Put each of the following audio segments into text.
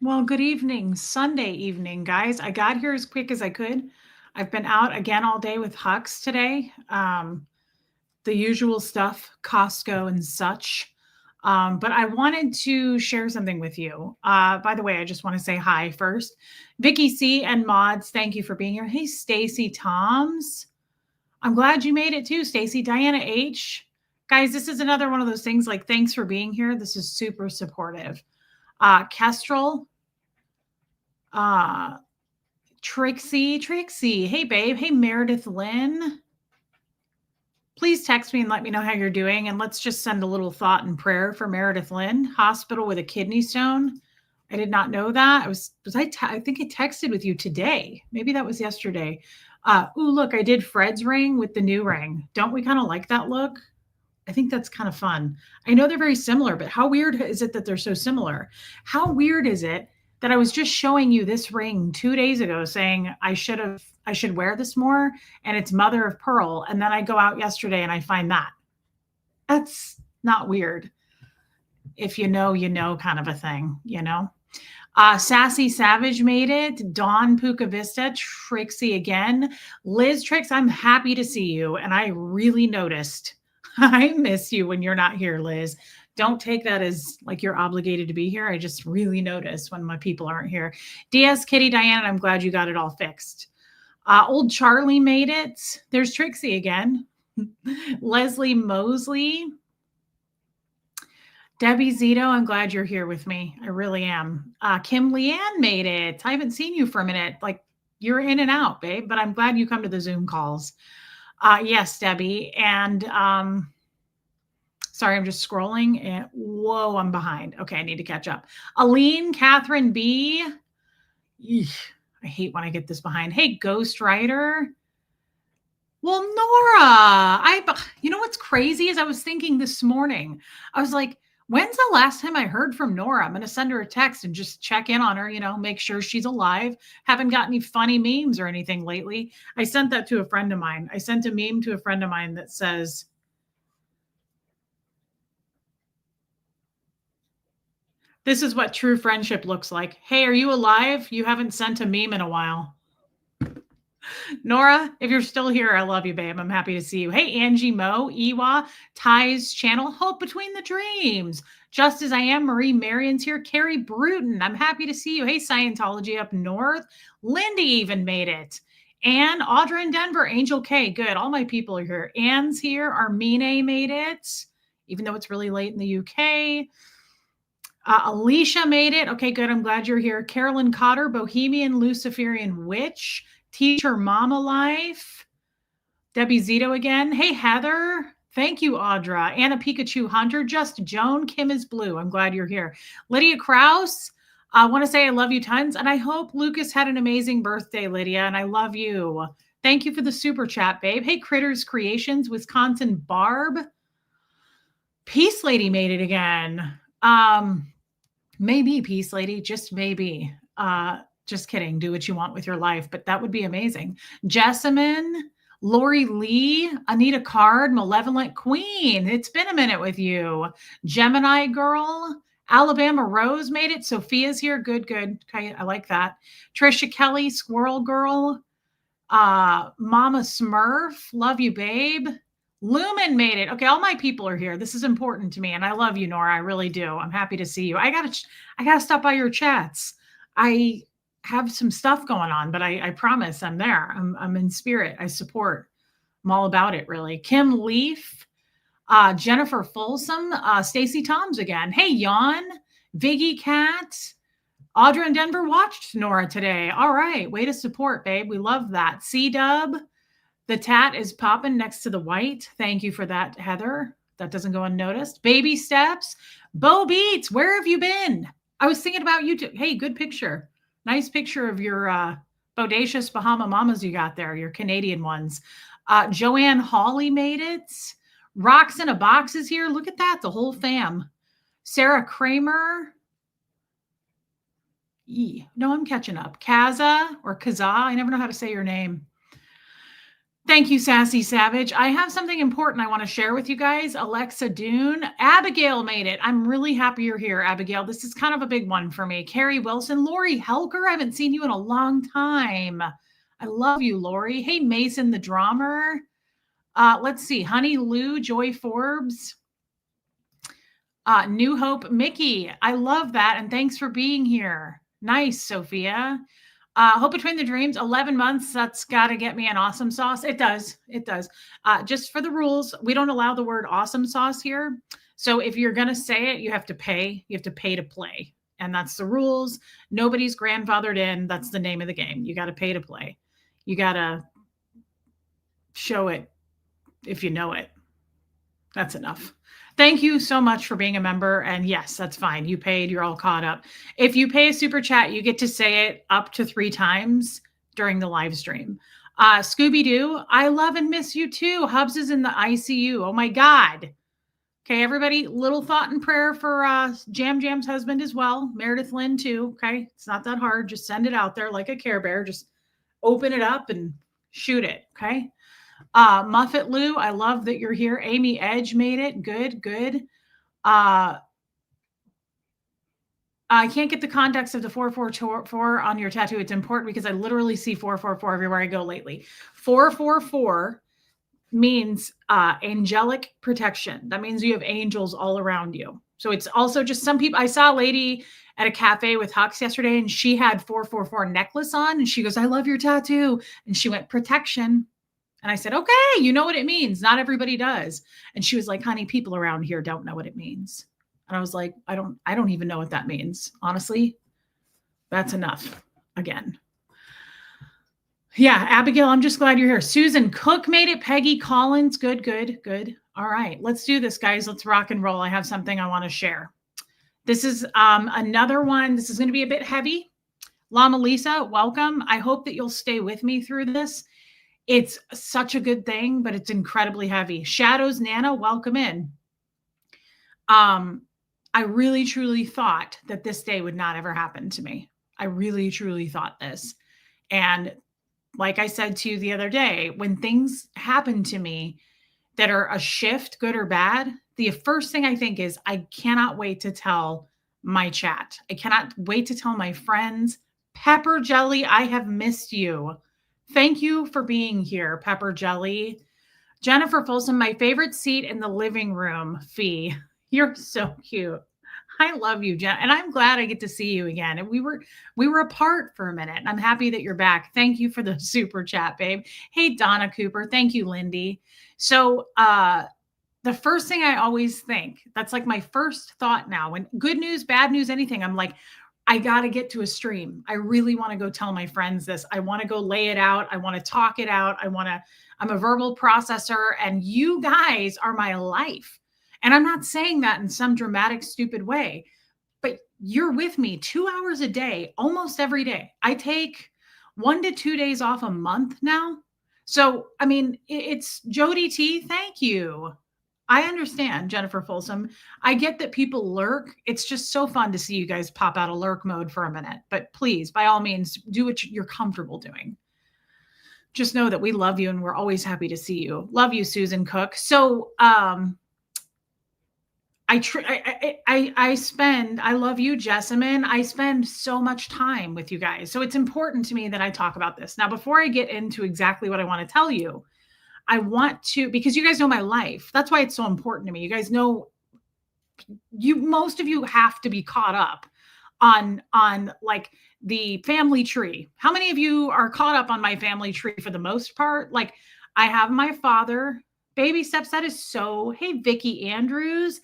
Well, good evening, Sunday evening, guys. I got here as quick as I could. I've been out again all day with Hux today. The usual stuff, Costco and such. But I wanted to share something with you. By the way, I just want to say hi first. Vicky C and Mods, thank you for being here. Hey, Stacy Toms. I'm glad you made it too, Stacy. Diana H. Guys, this is another one of those things like, thanks for being here. This is super supportive. Kestrel, uh, Trixie. Hey, babe. Hey, Meredith Lynn. Please text me and let me know how you're doing. And let's just send a little thought and prayer for Meredith Lynn, hospital with a kidney stone. I did not know that. I think I texted with you today. Maybe that was yesterday. Ooh, look, I did Fred's ring with the new ring. Don't we kind of like that look? I think that's kind of fun. I know they're very similar, but how weird is it that they're so similar? How weird is it that I was just showing you this ring 2 days ago saying I should wear this more and it's mother of pearl, and then I go out yesterday and I find that. That's not weird. If you know kind of a thing, you know? Sassy Savage made it. Dawn Puka Vista, Trixie again. Liz Trix, I'm happy to see you. And I really noticed. I miss you when you're not here, Liz. Don't take that as like you're obligated to be here. I just really notice when my people aren't here. DS Kitty Diane, I'm glad you got it all fixed. Old Charlie made it. There's Trixie again. Leslie Mosley. Debbie Zito, I'm glad you're here with me. I really am. Kim Leanne made it. I haven't seen you for a minute. Like, you're in and out, babe, but I'm glad you come to the Zoom calls. Yes, Debbie. And sorry, I'm just scrolling. And whoa, I'm behind. Okay, I need to catch up. Aline, Catherine B. Eesh, I hate when I get this behind. Hey, Ghost Rider. Well, Nora, you know what's crazy is I was thinking this morning, I was like, when's the last time I heard from Nora? I'm going to send her a text and just check in on her, make sure she's alive. Haven't got any funny memes or anything lately. I sent that to a friend of mine. I sent a meme to a friend of mine that says, this is what true friendship looks like. Hey, are you alive? You haven't sent a meme in a while. Nora, if you're still here, I love you, babe. I'm happy to see you. Hey, Angie Mo, Iwa, Ty's channel, Hope Between the Dreams. Just as I am, Marie Marion's here. Carrie Bruton, I'm happy to see you. Hey, Scientology up north. Lindy even made it. Anne, Audra in Denver, Angel K, good. All my people are here. Anne's here. Armine made it, even though it's really late in the UK. Alicia made it. Okay, good. I'm glad you're here. Carolyn Cotter, Bohemian Luciferian Witch. Teacher Mama Life. Debbie Zito again. Hey, Heather. Thank you, Audra. Anna Pikachu Hunter. Just Joan. Kim is blue. I'm glad you're here. Lydia Krause. I want to say I love you tons. And I hope Lucas had an amazing birthday, Lydia. And I love you. Thank you for the super chat, babe. Hey, Critters Creations. Wisconsin Barb. Peace Lady made it again. Maybe Peace Lady. Just maybe. Just kidding. Do what you want with your life, but that would be amazing. Jessamine, Lori Lee, Anita Card, Malevolent Queen. It's been a minute with you. Gemini Girl, Alabama Rose made it. Sophia's here. Good. Okay, I like that. Trisha Kelly, Squirrel Girl, Mama Smurf. Love you, babe. Lumen made it. Okay, all my people are here. This is important to me, and I love you, Nora. I really do. I'm happy to see you. I gotta stop by your chats. I have some stuff going on, but I promise I'm there. I'm in spirit. I support. I'm all about it, really. Kim Leaf, Jennifer Folsom, Stacy Toms again. Hey, Jan, Viggy Cat, Audra in Denver watched Nora today. All right, way to support, babe. We love that. C-Dub, the tat is popping next to the white. Thank you for that, Heather. That doesn't go unnoticed. Baby Steps, Bo Beats, where have you been? I was thinking about you too. Hey, good picture. Nice picture of your bodacious Bahama mamas you got there, your Canadian ones. Joanne Hawley made it. Rocks in a Box is here. Look at that, the whole fam. Sarah Kramer. No, I'm catching up. Kaza or Kaza. I never know how to say your name. Thank you, Sassy Savage. I have something important I want to share with you guys. Alexa Dune. Abigail made it. I'm really happy you're here, Abigail. This is kind of a big one for me. Carrie Wilson. Lori Helker. I haven't seen you in a long time. I love you, Lori. Hey, Mason the drummer. Let's see. Honey Lou, Joy Forbes. New Hope Mickey. I love that. And thanks for being here. Nice, Sophia. Hope Between the Dreams, 11 months. That's got to get me an awesome sauce. It does. It does. Just for the rules, we don't allow the word awesome sauce here. So if you're going to say it, you have to pay. You have to pay to play. And that's the rules. Nobody's grandfathered in. That's the name of the game. You got to pay to play. You got to show it if you know it. That's enough. Thank you so much for being a member. And yes, that's fine. You paid, you're all caught up. If you pay a super chat, you get to say it up to 3 times during the live stream. Scooby Doo, I love and miss you too. Hubs is in the ICU. Oh my God. Okay, everybody, little thought and prayer for Jam Jam's husband as well. Meredith Lynn too. Okay, it's not that hard. Just send it out there like a Care Bear. Just open it up and shoot it. Okay. Muffet Lou, I love that you're here. Amy Edge made it. Good, good. I can't get the context of the 444 on your tattoo. It's important because I literally see 444 everywhere I go lately. 444 means angelic protection. That means you have angels all around you. So it's also just some people. I saw a lady at a cafe with Hux yesterday, and she had 444 necklace on, and she goes, "I love your tattoo." And she went, "Protection." And I said, "Okay, you know what it means. Not everybody does." And she was like, "Honey, people around here don't know what it means." And I was like, I don't even know what that means. Honestly, that's enough again. Yeah, Abigail, I'm just glad you're here. Susan Cook made it. Peggy Collins. Good, good, good. All right, let's do this, guys. Let's rock and roll. I have something I want to share. This is another one. This is going to be a bit heavy. Lama Lisa, welcome. I hope that you'll stay with me through this. It's such a good thing, but it's incredibly heavy. Shadows Nana, welcome in. I really, truly thought that this day would not ever happen to me. I really, truly thought this. And like I said to you the other day, when things happen to me that are a shift, good or bad, the first thing I think is I cannot wait to tell my chat. I cannot wait to tell my friends. Pepper Jelly, I have missed you. Thank you for being here, Pepper Jelly. Jennifer Folsom, my favorite seat in the living room. Fee, you're so cute. I love you, Jen, and I'm glad I get to see you again. And we were apart for a minute, and I'm happy that you're back. Thank you for the super chat, babe. Hey, Donna Cooper. Thank you, Lindy. So, the first thing I always think, that's like my first thought now, when good news, bad news, anything, I'm like, I got to get to a stream. I really want to go tell my friends this. I want to go lay it out. I want to talk it out. I'm a verbal processor, and you guys are my life. And I'm not saying that in some dramatic, stupid way, but you're with me 2 hours a day, almost every day. I take 1 to 2 days off a month now. So, I mean, it's Jody T. Thank you. I understand, Jennifer Folsom. I get that people lurk. It's just so fun to see you guys pop out of lurk mode for a minute. But please, by all means, do what you're comfortable doing. Just know that we love you and we're always happy to see you. Love you, Susan Cook. So, I love you, Jessamine. I spend so much time with you guys. So it's important to me that I talk about this. Now, before I get into exactly what I want to tell you, I want to, because you guys know my life. That's why it's so important to me. You guys know, most of you have to be caught up on like the family tree. How many of you are caught up on my family tree for the most part? Like, I have my father, baby steps. That is so, hey, Vicki Andrews.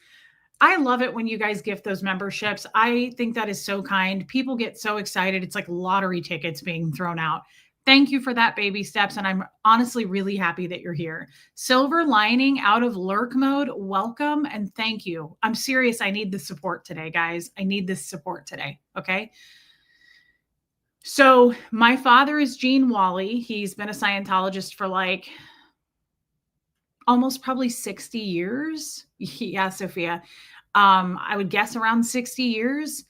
I love it when you guys gift those memberships. I think that is so kind. People get so excited. It's like lottery tickets being thrown out. Thank you for that, baby steps. And I'm honestly really happy that you're here. Silver lining out of lurk mode. Welcome and thank you. I'm serious. I need the support today, guys. I need this support today. Okay. So my father is Gene Wally. He's been a Scientologist for like almost probably 60 years. Yeah, Sophia. I would guess around 60 years.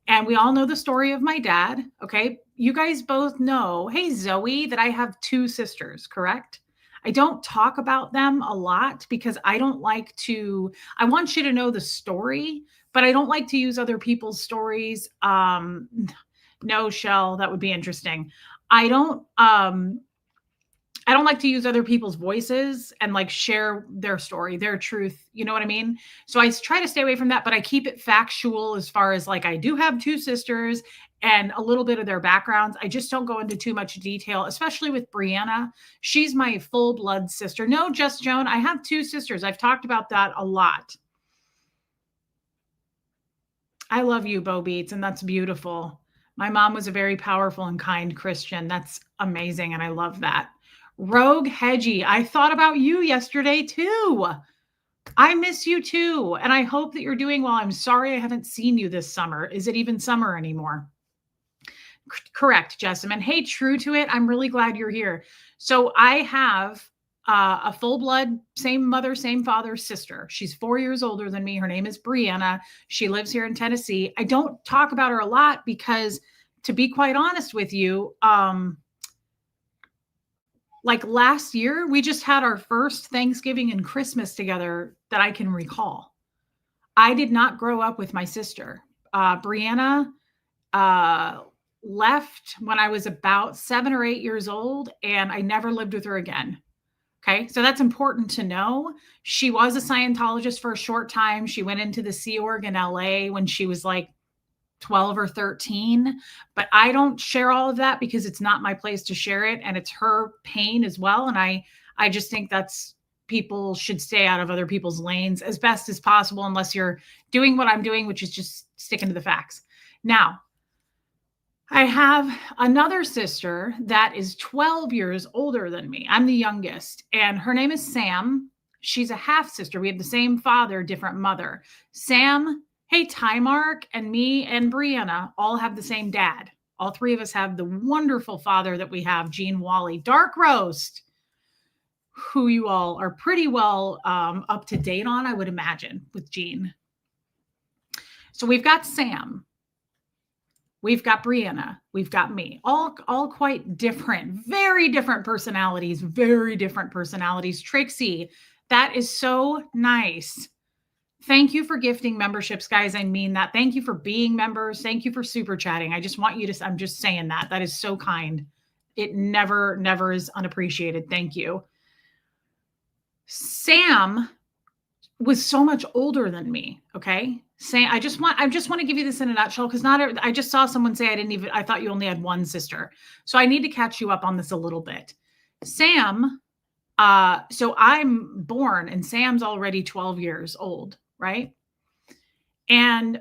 And we all know the story of my dad. Okay. You guys both know, hey, Zoe, that I have 2 sisters, correct? I don't talk about them a lot because I don't like to, I want you to know the story, but I don't like to use other people's stories. No, Shell, that would be interesting. I don't I don't like to use other people's voices and like share their story, their truth. You know what I mean? So I try to stay away from that, but I keep it factual as far as like I do have two sisters and a little bit of their backgrounds. I just don't go into too much detail, especially with Brianna. She's my full blood sister. No, Just Joan, I have two sisters. I've talked about that a lot. I love you, Bo Beats, and that's beautiful. My mom was a very powerful and kind Christian. That's amazing, and I love that. Rogue Hedgie, I thought about you yesterday too. I miss you too, and I hope that you're doing well. I'm sorry I haven't seen you this summer. Is it even summer anymore? Correct, Jessamine. Hey, true to it. I'm really glad you're here. So I have a full blood, same mother, same father sister. She's 4 years older than me. Her name is Brianna. She lives here in Tennessee. I don't talk about her a lot because, to be quite honest with you, like last year, we just had our first Thanksgiving and Christmas together that I can recall. I did not grow up with my sister. Brianna left when I was about 7 or 8 years old, and I never lived with her again. Okay, so that's important to know. She was a Scientologist for a short time. She went into the Sea Org in LA when she was like 12 or 13, but I don't share all of that because it's not my place to share it, and it's her pain as well. And I just think that's, people should stay out of other people's lanes as best as possible unless you're doing what I'm doing, which is just sticking to the facts. Now, I have another sister that is 12 years older than me. I'm the youngest, and her name is Sam. She's a half sister. We have the same father, different mother. Sam, hey, Tymark, and me and Brianna all have the same dad. All three of us have the wonderful father that we have, Gene Wally, Dark Roast, who you all are pretty well up to date on, I would imagine, with Gene. So we've got Sam. We've got Brianna, we've got me, all quite different, very different personalities, very different personalities. Trixie, that is so nice. Thank you for gifting memberships, guys. I mean that. Thank you for being members. Thank you for super chatting. I just want you to, I'm just saying that. That is so kind. It never is unappreciated. Thank you. Sam was so much older than me. Okay. I just want to give you this in a nutshell because I just saw someone say I thought you only had one sister. So I need to catch you up on this a little bit. Sam, so I'm born and Sam's already 12 years old, right? And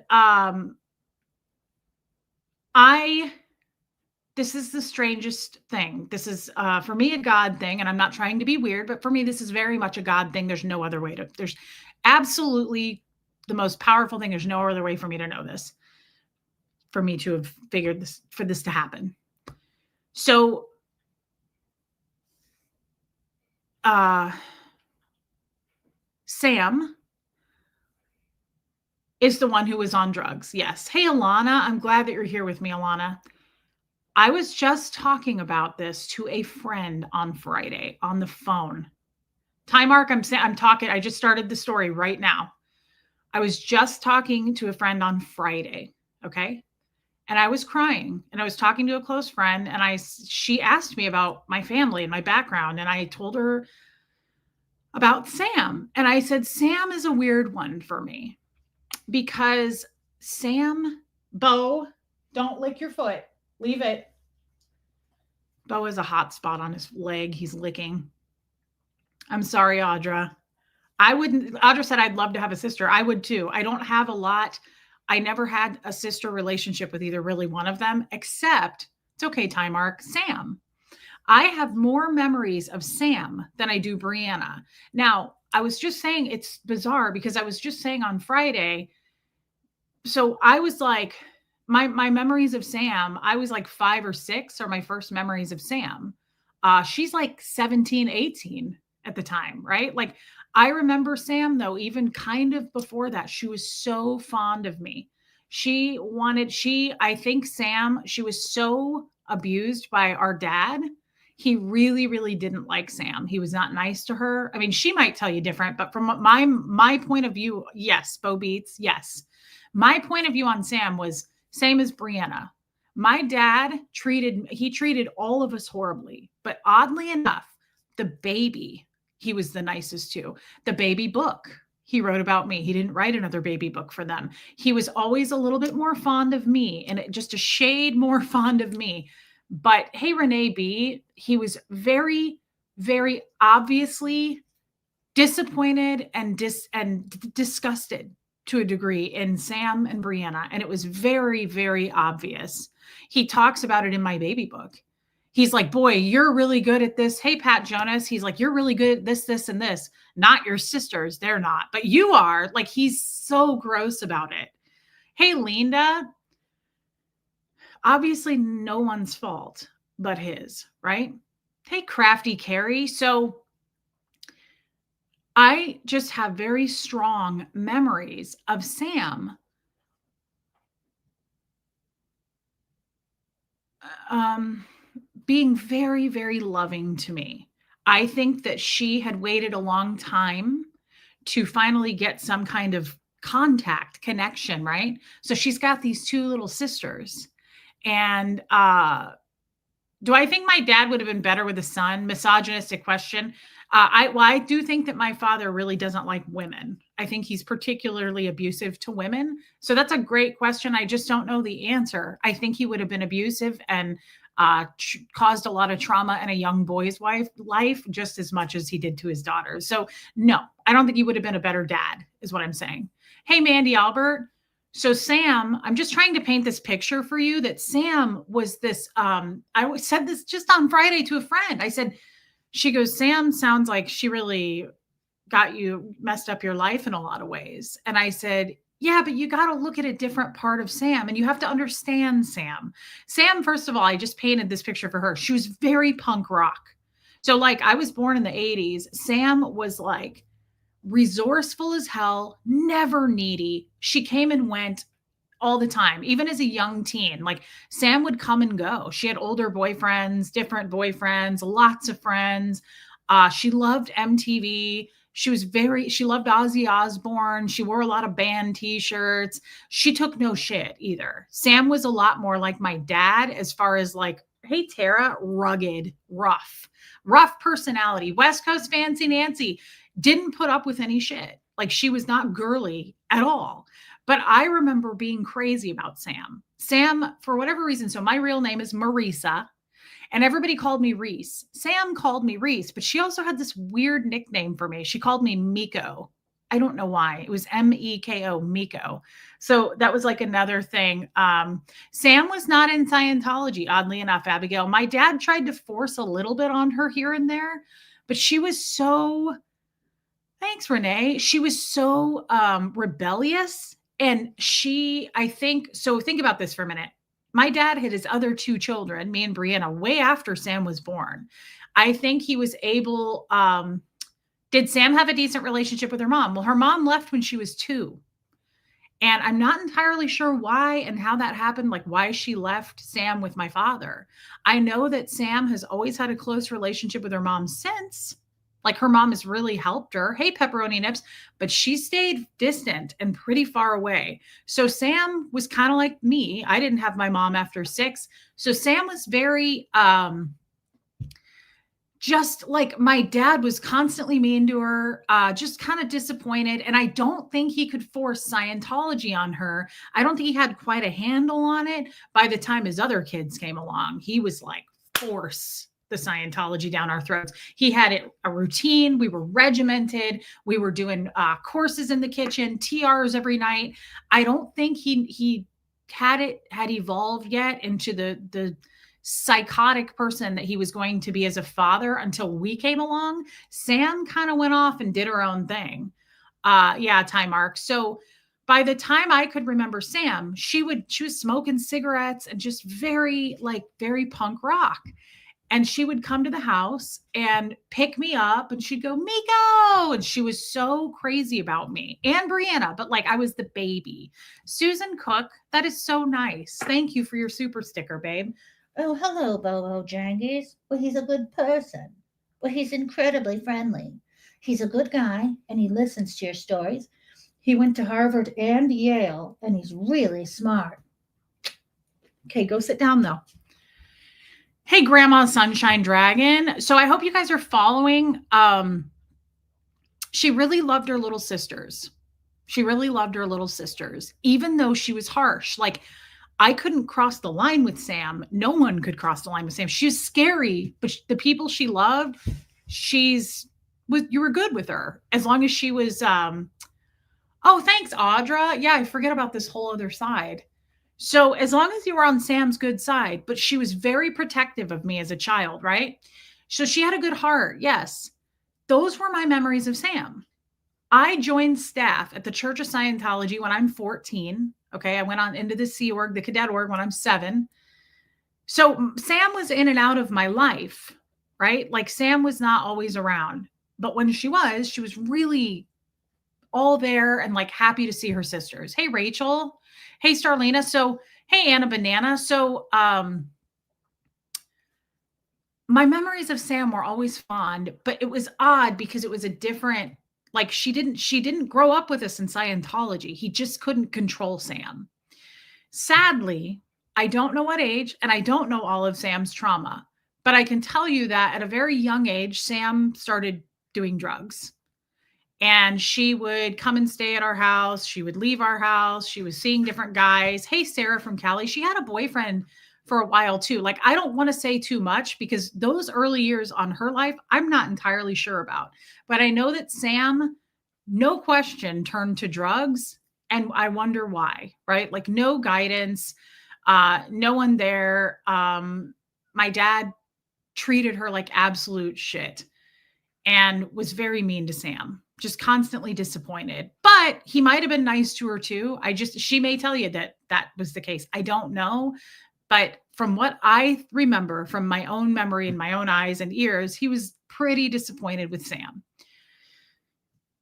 this is the strangest thing. This is for me a God thing, and I'm not trying to be weird, but for me this is very much a God thing. There's no other way to. There's absolutely the most powerful thing. There's no other way for me to know this, for me to have figured this, for this to happen. So, Sam is the one who was on drugs. Yes. Hey, Alana, I'm glad that you're here with me, Alana. I was just talking about this to a friend on Friday on the phone. Tymark, I'm talking. I just started the story right now. I was just talking to a friend on Friday, okay? And I was crying, and I was talking to a close friend, and she asked me about my family and my background, and I told her about Sam. And I said, Sam is a weird one for me because Bo, don't lick your foot. Leave it. Bo has a hot spot on his leg. He's licking. I'm sorry, Audra. Audra said, I'd love to have a sister. I would too. I don't have a lot. I never had a sister relationship with either really one of them, except, it's okay, Tymark, Sam. I have more memories of Sam than I do Brianna. Now, I was just saying, it's bizarre because I was just saying on Friday, so I was like, my memories of Sam, I was like 5 or 6 are my first memories of Sam. She's like 17, 18 at the time, right? Like, I remember Sam, though, even kind of before that, she was so fond of me. I think Sam, she was so abused by our dad. He really, really didn't like Sam. He was not nice to her. I mean, she might tell you different, but from my point of view, yes, Bo Beats, yes. My point of view on Sam was same as Brianna. My dad treated all of us horribly, but oddly enough, the baby he was the nicest to. The baby book he wrote about me. He didn't write another baby book for them. He was always a little bit more fond of me and just a shade more fond of me. But hey, Renee B, he was very, very obviously disappointed and disgusted to a degree in Sam and Brianna. And it was very, very obvious. He talks about it in my baby book. He's like, boy, you're really good at this. Hey, Pat Jonas. He's like, you're really good at this, this, and this. Not your sisters. They're not, but you are. Like, he's so gross about it. Hey, Linda, obviously no one's fault but his, right? Hey, Crafty Carrie. So I just have very strong memories of Sam being very, very loving to me. I think that she had waited a long time to finally get some kind of contact, connection, right? So she's got these two little sisters. And do I think my dad would have been better with a son? Misogynistic question. I do think that my father really doesn't like women. I think he's particularly abusive to women. So that's a great question. I just don't know the answer. I think he would have been abusive and caused a lot of trauma in a young boy's life just as much as he did to his daughters. So no, I don't think he would have been a better dad, is what I'm saying. Hey, Mandy Albert. So Sam, I'm just trying to paint this picture for you that Sam was this, I said this just on Friday to a friend. I said, she goes, Sam sounds like she really got you messed up your life in a lot of ways. And I said, yeah, but you got to look at a different part of Sam and you have to understand Sam. Sam, first of all, I just painted this picture for her. She was very punk rock. So like I was born in the 80s. Sam was like resourceful as hell, never needy. She came and went all the time, even as a young teen. Like Sam would come and go. She had older boyfriends, different boyfriends, lots of friends. She loved MTV. She loved Ozzy Osbourne. She wore a lot of band t-shirts. She took no shit either. Sam was a lot more like my dad as far as like, hey, Tara, rugged, rough personality. West Coast Fancy Nancy didn't put up with any shit. Like she was not girly at all. But I remember being crazy about Sam. Sam, for whatever reason, so my real name is Marisa, and everybody called me Reese. Sam called me Reese, but she also had this weird nickname for me. She called me Miko. I don't know why. It was Meko, Miko. So that was like another thing. Sam was not in Scientology, oddly enough, Abigail. My dad tried to force a little bit on her here and there, but she was so, thanks, Renee. She was so rebellious. And I think, so think about this for a minute. My dad had his other two children, me and Brianna, way after Sam was born. I think he was able, did Sam have a decent relationship with her mom? Well, her mom left when she was 2. And I'm not entirely sure why and how that happened, like why she left Sam with my father. I know that Sam has always had a close relationship with her mom since. Like her mom has really helped her. Hey, Pepperoni Nips. But she stayed distant and pretty far away. So Sam was kind of like me. I didn't have my mom after 6. So Sam was very, just like my dad was constantly mean to her, just kind of disappointed. And I don't think he could force Scientology on her. I don't think he had quite a handle on it by the time his other kids came along. He was like, force the Scientology down our throats. He had a routine. We were regimented. We were doing courses in the kitchen, TRs every night. I don't think he had evolved yet into the psychotic person that he was going to be as a father until we came along. Sam kind of went off and did her own thing. Yeah, time mark. So by the time I could remember Sam, she was smoking cigarettes and just very punk rock. And she would come to the house and pick me up and she'd go, Miko. And she was so crazy about me and Brianna, but like I was the baby. Susan Cook, that is so nice. Thank you for your super sticker, babe. Oh, hello, Bobo Jangies. Well, he's a good person. Well, he's incredibly friendly. He's a good guy, and he listens to your stories. He went to Harvard and Yale, and he's really smart. Okay, go sit down though. Hey, Grandma Sunshine Dragon. So I hope you guys are following. She really loved her little sisters. She really loved her little sisters, even though she was harsh. Like, I couldn't cross the line with Sam. No one could cross the line with Sam. She's scary, but the people she loved, you were good with her as long as she was. Oh, thanks, Audra. Yeah, I forget about this whole other side. So as long as you were on Sam's good side, but she was very protective of me as a child, right? So she had a good heart. Yes. Those were my memories of Sam. I joined staff at the Church of Scientology when I'm 14. Okay. I went on into the Sea Org, the Cadet Org, when I'm 7. So Sam was in and out of my life, right? Like Sam was not always around. But when she was really all there and like happy to see her sisters. Hey, Rachel. Hey, Starlina. So, hey, Anna Banana. So, my memories of Sam were always fond, but it was odd because it was a different, like she didn't grow up with us in Scientology. He just couldn't control Sam. Sadly, I don't know what age and I don't know all of Sam's trauma, but I can tell you that at a very young age, Sam started doing drugs. And she would come and stay at our house. She would leave our house. She was seeing different guys. Hey, Sarah from Cali. She had a boyfriend for a while too. Like, I don't want to say too much because those early years on her life, I'm not entirely sure about. But I know that Sam, no question, turned to drugs. And I wonder why, right? Like, no guidance, no one there. My dad treated her like absolute shit and was very mean to Sam, just constantly disappointed. But he might have been nice to her too. She may tell you that that was the case. I don't know. But from what I remember from my own memory and my own eyes and ears, he was pretty disappointed with Sam.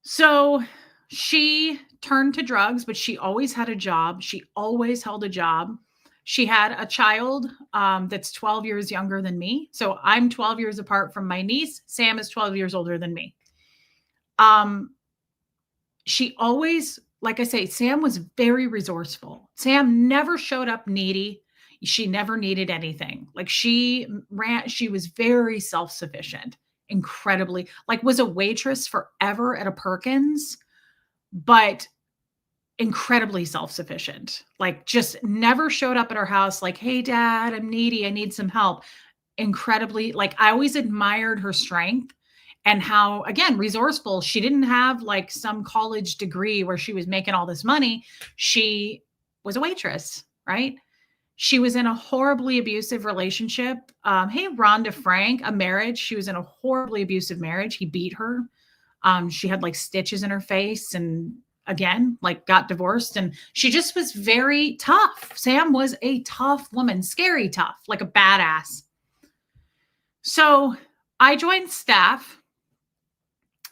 So she turned to drugs, but she always had a job. She always held a job. She had a child that's 12 years younger than me. So I'm 12 years apart from my niece. Sam is 12 years older than me. She always, like I say, Sam was very resourceful. Sam never showed up needy. She never needed anything. Like she was very self-sufficient, incredibly, like was a waitress forever at a Perkins, but incredibly self-sufficient. Like just never showed up at our house like, "Hey dad, I'm needy. I need some help." Incredibly, like I always admired her strength and how, again, resourceful. She didn't have like some college degree where she was making all this money. She was a waitress, right? She was in a horribly abusive relationship. Hey, Rhonda Frank, a marriage. She was in a horribly abusive marriage. He beat her. She had like stitches in her face and again, like got divorced. And she just was very tough. Sam was a tough woman, scary tough, like a badass. So I joined staff.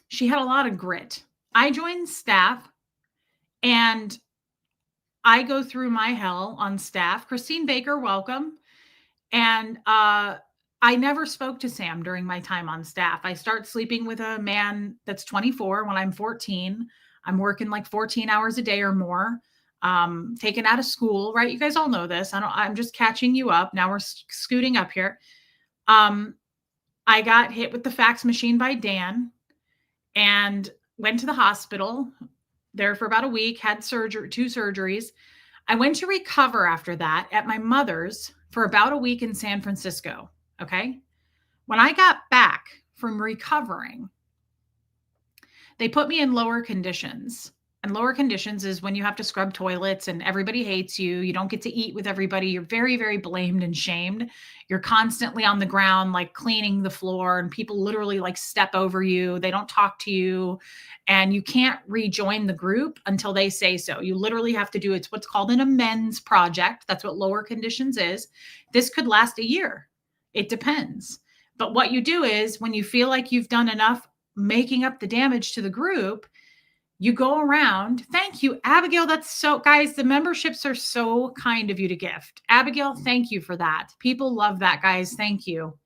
She had a lot of grit. I joined staff and I go through my hell on staff. Christine Baker, welcome. And I never spoke to Sam during my time on staff. I start sleeping with a man that's 24 when I'm 14. I'm working like 14 hours a day or more. Taken out of school, right? You guys all know this. I'm just catching you up. Now we're scooting up here. I got hit with the fax machine by Dan and went to the hospital there for about a week, had surgery, 2 surgeries. I went to recover after that at my mother's for about a week in San Francisco. Okay. When I got back from recovering, they put me in lower conditions. And lower conditions is when you have to scrub toilets and everybody hates you. You don't get to eat with everybody. You're very, very blamed and shamed. You're constantly on the ground, like cleaning the floor, and people literally like step over you. They don't talk to you, and you can't rejoin the group until they say so. You literally have to do it's what's called an amends project. That's what lower conditions is. This could last a year. It depends. But what you do is when you feel like you've done enough making up the damage to the group, You go around. Thank you, Abigail. That's so, guys, the memberships are so kind of you to gift. Abigail, thank you for that. People love that, guys. Thank you.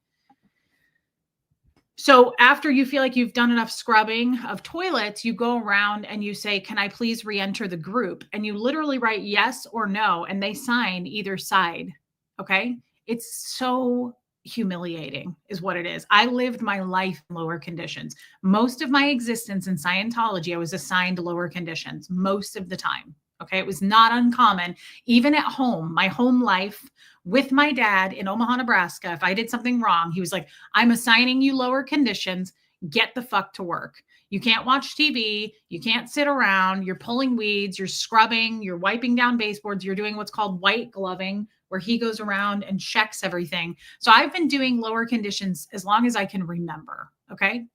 So after you feel like you've done enough scrubbing of toilets, you go around and you say, can I please re-enter the group? And you literally write yes or no, and they sign either side. Okay. It's so humiliating, is what it is. I lived my life in lower conditions. Most of my existence in Scientology, I was assigned lower conditions most of the time. Okay. It was not uncommon, even at home, my home life with my dad in Omaha, Nebraska. If I did something wrong, he was like, I'm assigning you lower conditions. Get the fuck to work. You can't watch TV. You can't sit around. You're pulling weeds. You're scrubbing. You're wiping down baseboards. You're doing what's called white gloving, where he goes around and checks everything. So I've been doing lower conditions as long as I can remember. Okay.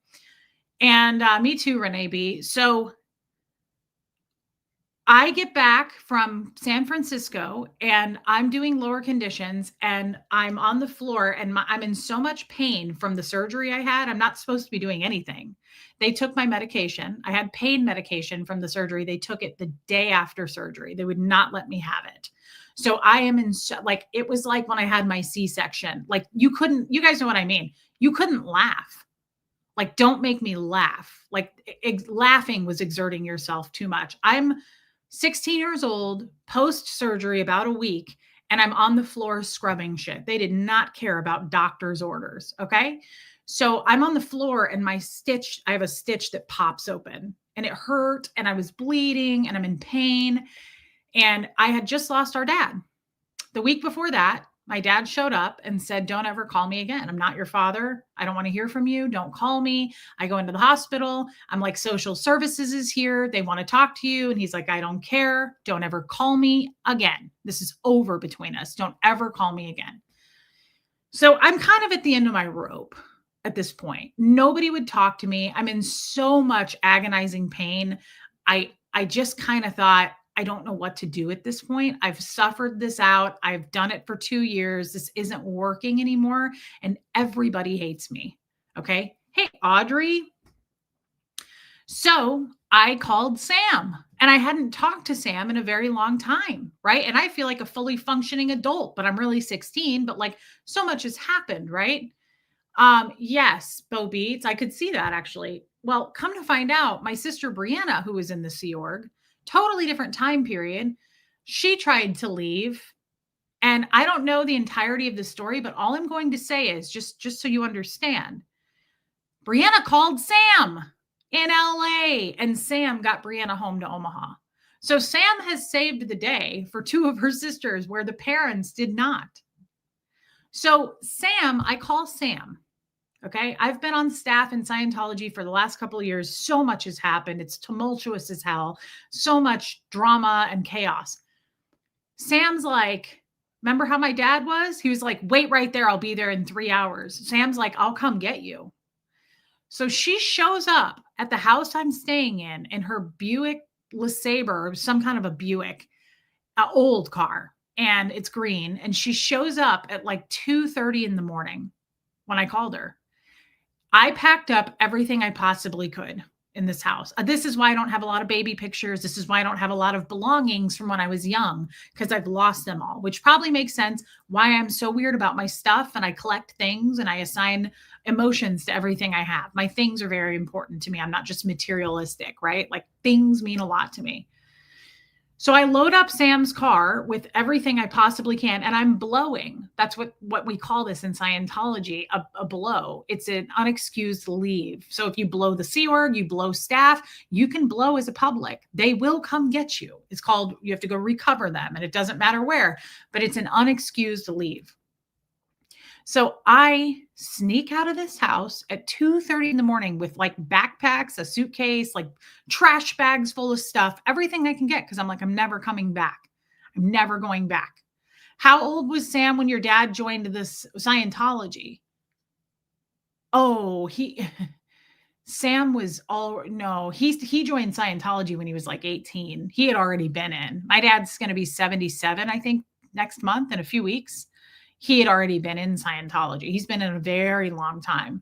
And me too, Renee B. So I get back from San Francisco and I'm doing lower conditions and I'm on the floor and I'm in so much pain from the surgery I had. I'm not supposed to be doing anything. They took my medication. I had pain medication from the surgery. They took it the day after surgery. They would not let me have it. So I am in, like, it was like when I had my C-section. Like, you guys know what I mean. You couldn't laugh. Like, don't make me laugh. Like, laughing was exerting yourself too much. I'm 16 years old, post surgery, about a week, and I'm on the floor scrubbing shit. They did not care about doctor's orders. Okay. So I'm on the floor and I have a stitch that pops open and it hurt and I was bleeding and I'm in pain. And I had just lost our dad. The week before that, my dad showed up and said, don't ever call me again. I'm not your father. I don't want to hear from you. Don't call me. I go into the hospital. I'm like, social services is here. They want to talk to you. And he's like, I don't care. Don't ever call me again. This is over between us. Don't ever call me again. So I'm kind of at the end of my rope at this point. Nobody would talk to me. I'm in so much agonizing pain. I just kind of thought, I don't know what to do at this point. I've suffered this out. I've done it for 2 years. This isn't working anymore. And everybody hates me. Okay. Hey, Audrey. So I called Sam and I hadn't talked to Sam in a very long time. Right. And I feel like a fully functioning adult, but I'm really 16, but like so much has happened. Right. Yes, Bo Beats. I could see that actually. Well, come to find out, my sister Brianna, who was in the Sea Org, totally different time period. She tried to leave. And I don't know the entirety of the story, but all I'm going to say is just so you understand. Brianna called Sam in LA and Sam got Brianna home to Omaha. So Sam has saved the day for 2 of her sisters where the parents did not. So Sam, I call Sam. Okay. I've been on staff in Scientology for the last couple of years. So much has happened. It's tumultuous as hell. So much drama and chaos. Sam's like, remember how my dad was? He was like, wait right there. I'll be there in 3 hours. Sam's like, I'll come get you. So she shows up at the house I'm staying in her Buick LeSabre, or some kind of a Buick, an old car, and it's green. And she shows up at like 2:30 in the morning when I called her. I packed up everything I possibly could in this house. This is why I don't have a lot of baby pictures. This is why I don't have a lot of belongings from when I was young, because I've lost them all, which probably makes sense why I'm so weird about my stuff and I collect things and I assign emotions to everything I have. My things are very important to me. I'm not just materialistic, right? Like, things mean a lot to me. So I load up Sam's car with everything I possibly can, and I'm blowing. That's what we call this in Scientology, a blow. It's an unexcused leave. So if you blow the Sea Org, you blow staff, you can blow as a public. They will come get you. It's called, you have to go recover them, and it doesn't matter where, but it's an unexcused leave. So I sneak out of this house at 2:30 in the morning with like backpacks, a suitcase, like trash bags full of stuff, everything I can get. Cause I'm like, I'm never coming back. I'm never going back. How old was Sam when your dad joined this Scientology? Oh, Sam was he joined Scientology when he was like 18. He had already been in. My dad's going to be 77, I think, next month in a few weeks. He had already been in Scientology. He's been in a very long time.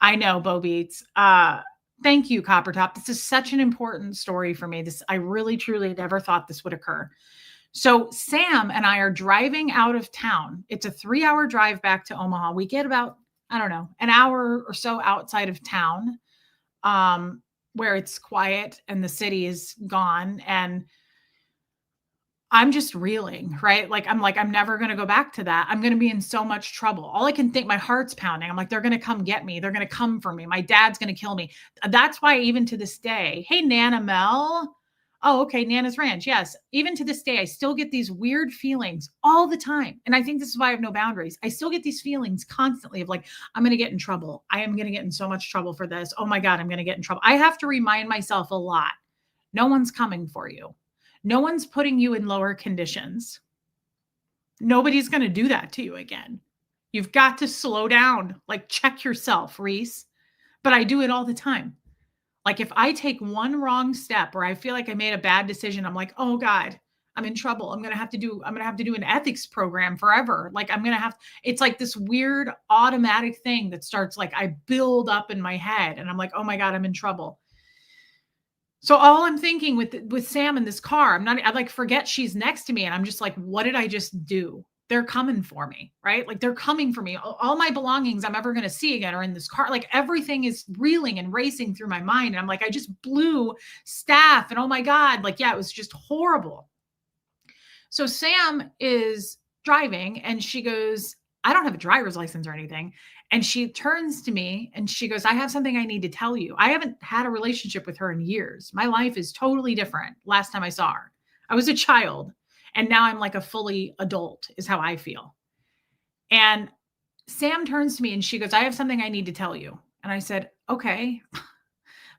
I know, Bo Beats. Thank you, Copper Top. This is such an important story for me. I really, truly never thought this would occur. So Sam and I are driving out of town. It's a 3-hour drive back to Omaha. We get about, I don't know, an hour or so outside of town, where it's quiet and the city is gone. And I'm just reeling, right? I'm never going to go back to that. I'm going to be in so much trouble. All I can think, my heart's pounding. I'm like, they're going to come get me. They're going to come for me. My dad's going to kill me. That's why even to this day, hey, Nana Mel. Oh, okay. Nana's Ranch. Yes. Even to this day, I still get these weird feelings all the time. And I think this is why I have no boundaries. I still get these feelings constantly of like, I'm going to get in trouble. I am going to get in so much trouble for this. Oh my God, I'm going to get in trouble. I have to remind myself a lot. No one's coming for you. No one's putting you in lower conditions. Nobody's going to do that to you again. You've got to slow down. Like, check yourself, Reese. But I do it all the time. Like, if I take one wrong step or I feel like I made a bad decision, I'm like, oh God, I'm in trouble. I'm going to have to do an ethics program forever. Like, it's like this weird automatic thing that starts, like, I build up in my head and I'm like, oh my God, I'm in trouble. So all I'm thinking with Sam in this car, I like forget she's next to me and I'm just like, what did I just do? They're coming for me, right? Like they're coming for me. All my belongings I'm ever going to see again are in this car. Like everything is reeling and racing through my mind. And I'm like, I just blew staff and oh my God, like, yeah, it was just horrible. So Sam is driving and she goes, I don't have a driver's license or anything. And she turns to me and she goes, I have something I need to tell you. I haven't had a relationship with her in years. My life is totally different last time I saw her. I was a child and now I'm like a fully adult, is how I feel. And Sam turns to me and she goes, I have something I need to tell you. And I said, okay,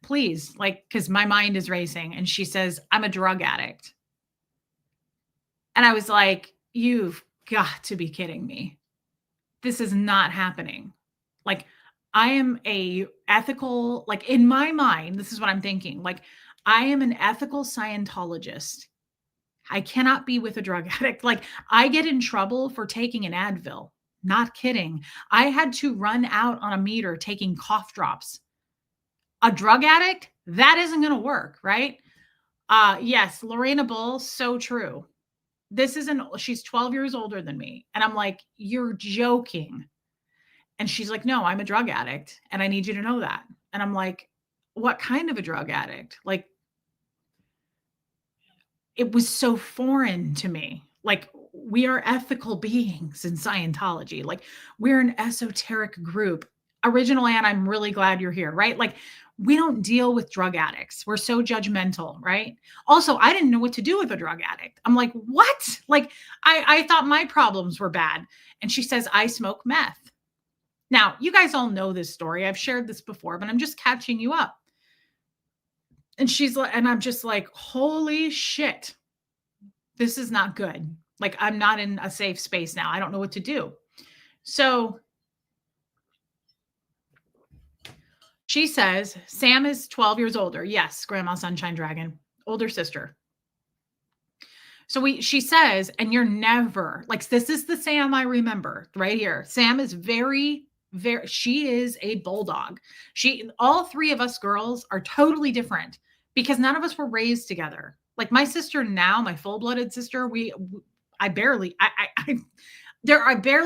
please, like, because my mind is racing. And she says, I'm a drug addict. And I was like, you've got to be kidding me. This is not happening. Like, I am a ethical, like in my mind, this is what I'm thinking. Like, I am an ethical Scientologist. I cannot be with a drug addict. Like, I get in trouble for taking an Advil. Not kidding. I had to run out on a meter taking cough drops. A drug addict, that isn't going to work, right? Yes, Lorena Bull, so true. She's 12 years older than me. And I'm like, you're joking. And she's like, no, I'm a drug addict. And I need you to know that. And I'm like, what kind of a drug addict? Like, it was so foreign to me. Like, we are ethical beings in Scientology. Like, we're an esoteric group. Original Ann, I'm really glad you're here, right? Like, we don't deal with drug addicts. We're so judgmental, right? Also, I didn't know what to do with a drug addict. I'm like, what? Like, I thought my problems were bad. And she says, I smoke meth. Now, you guys all know this story. I've shared this before, but I'm just catching you up. And she's like, and I'm just like, holy shit, this is not good. Like, I'm not in a safe space now. I don't know what to do. So she says, Sam is 12 years older. Yes, Grandma Sunshine Dragon, older sister. So she says, and you're never, like, this is the Sam I remember right here. Sam is she is a bulldog. All three of us girls are totally different because none of us were raised together. Like my sister now, my full-blooded sister, I barely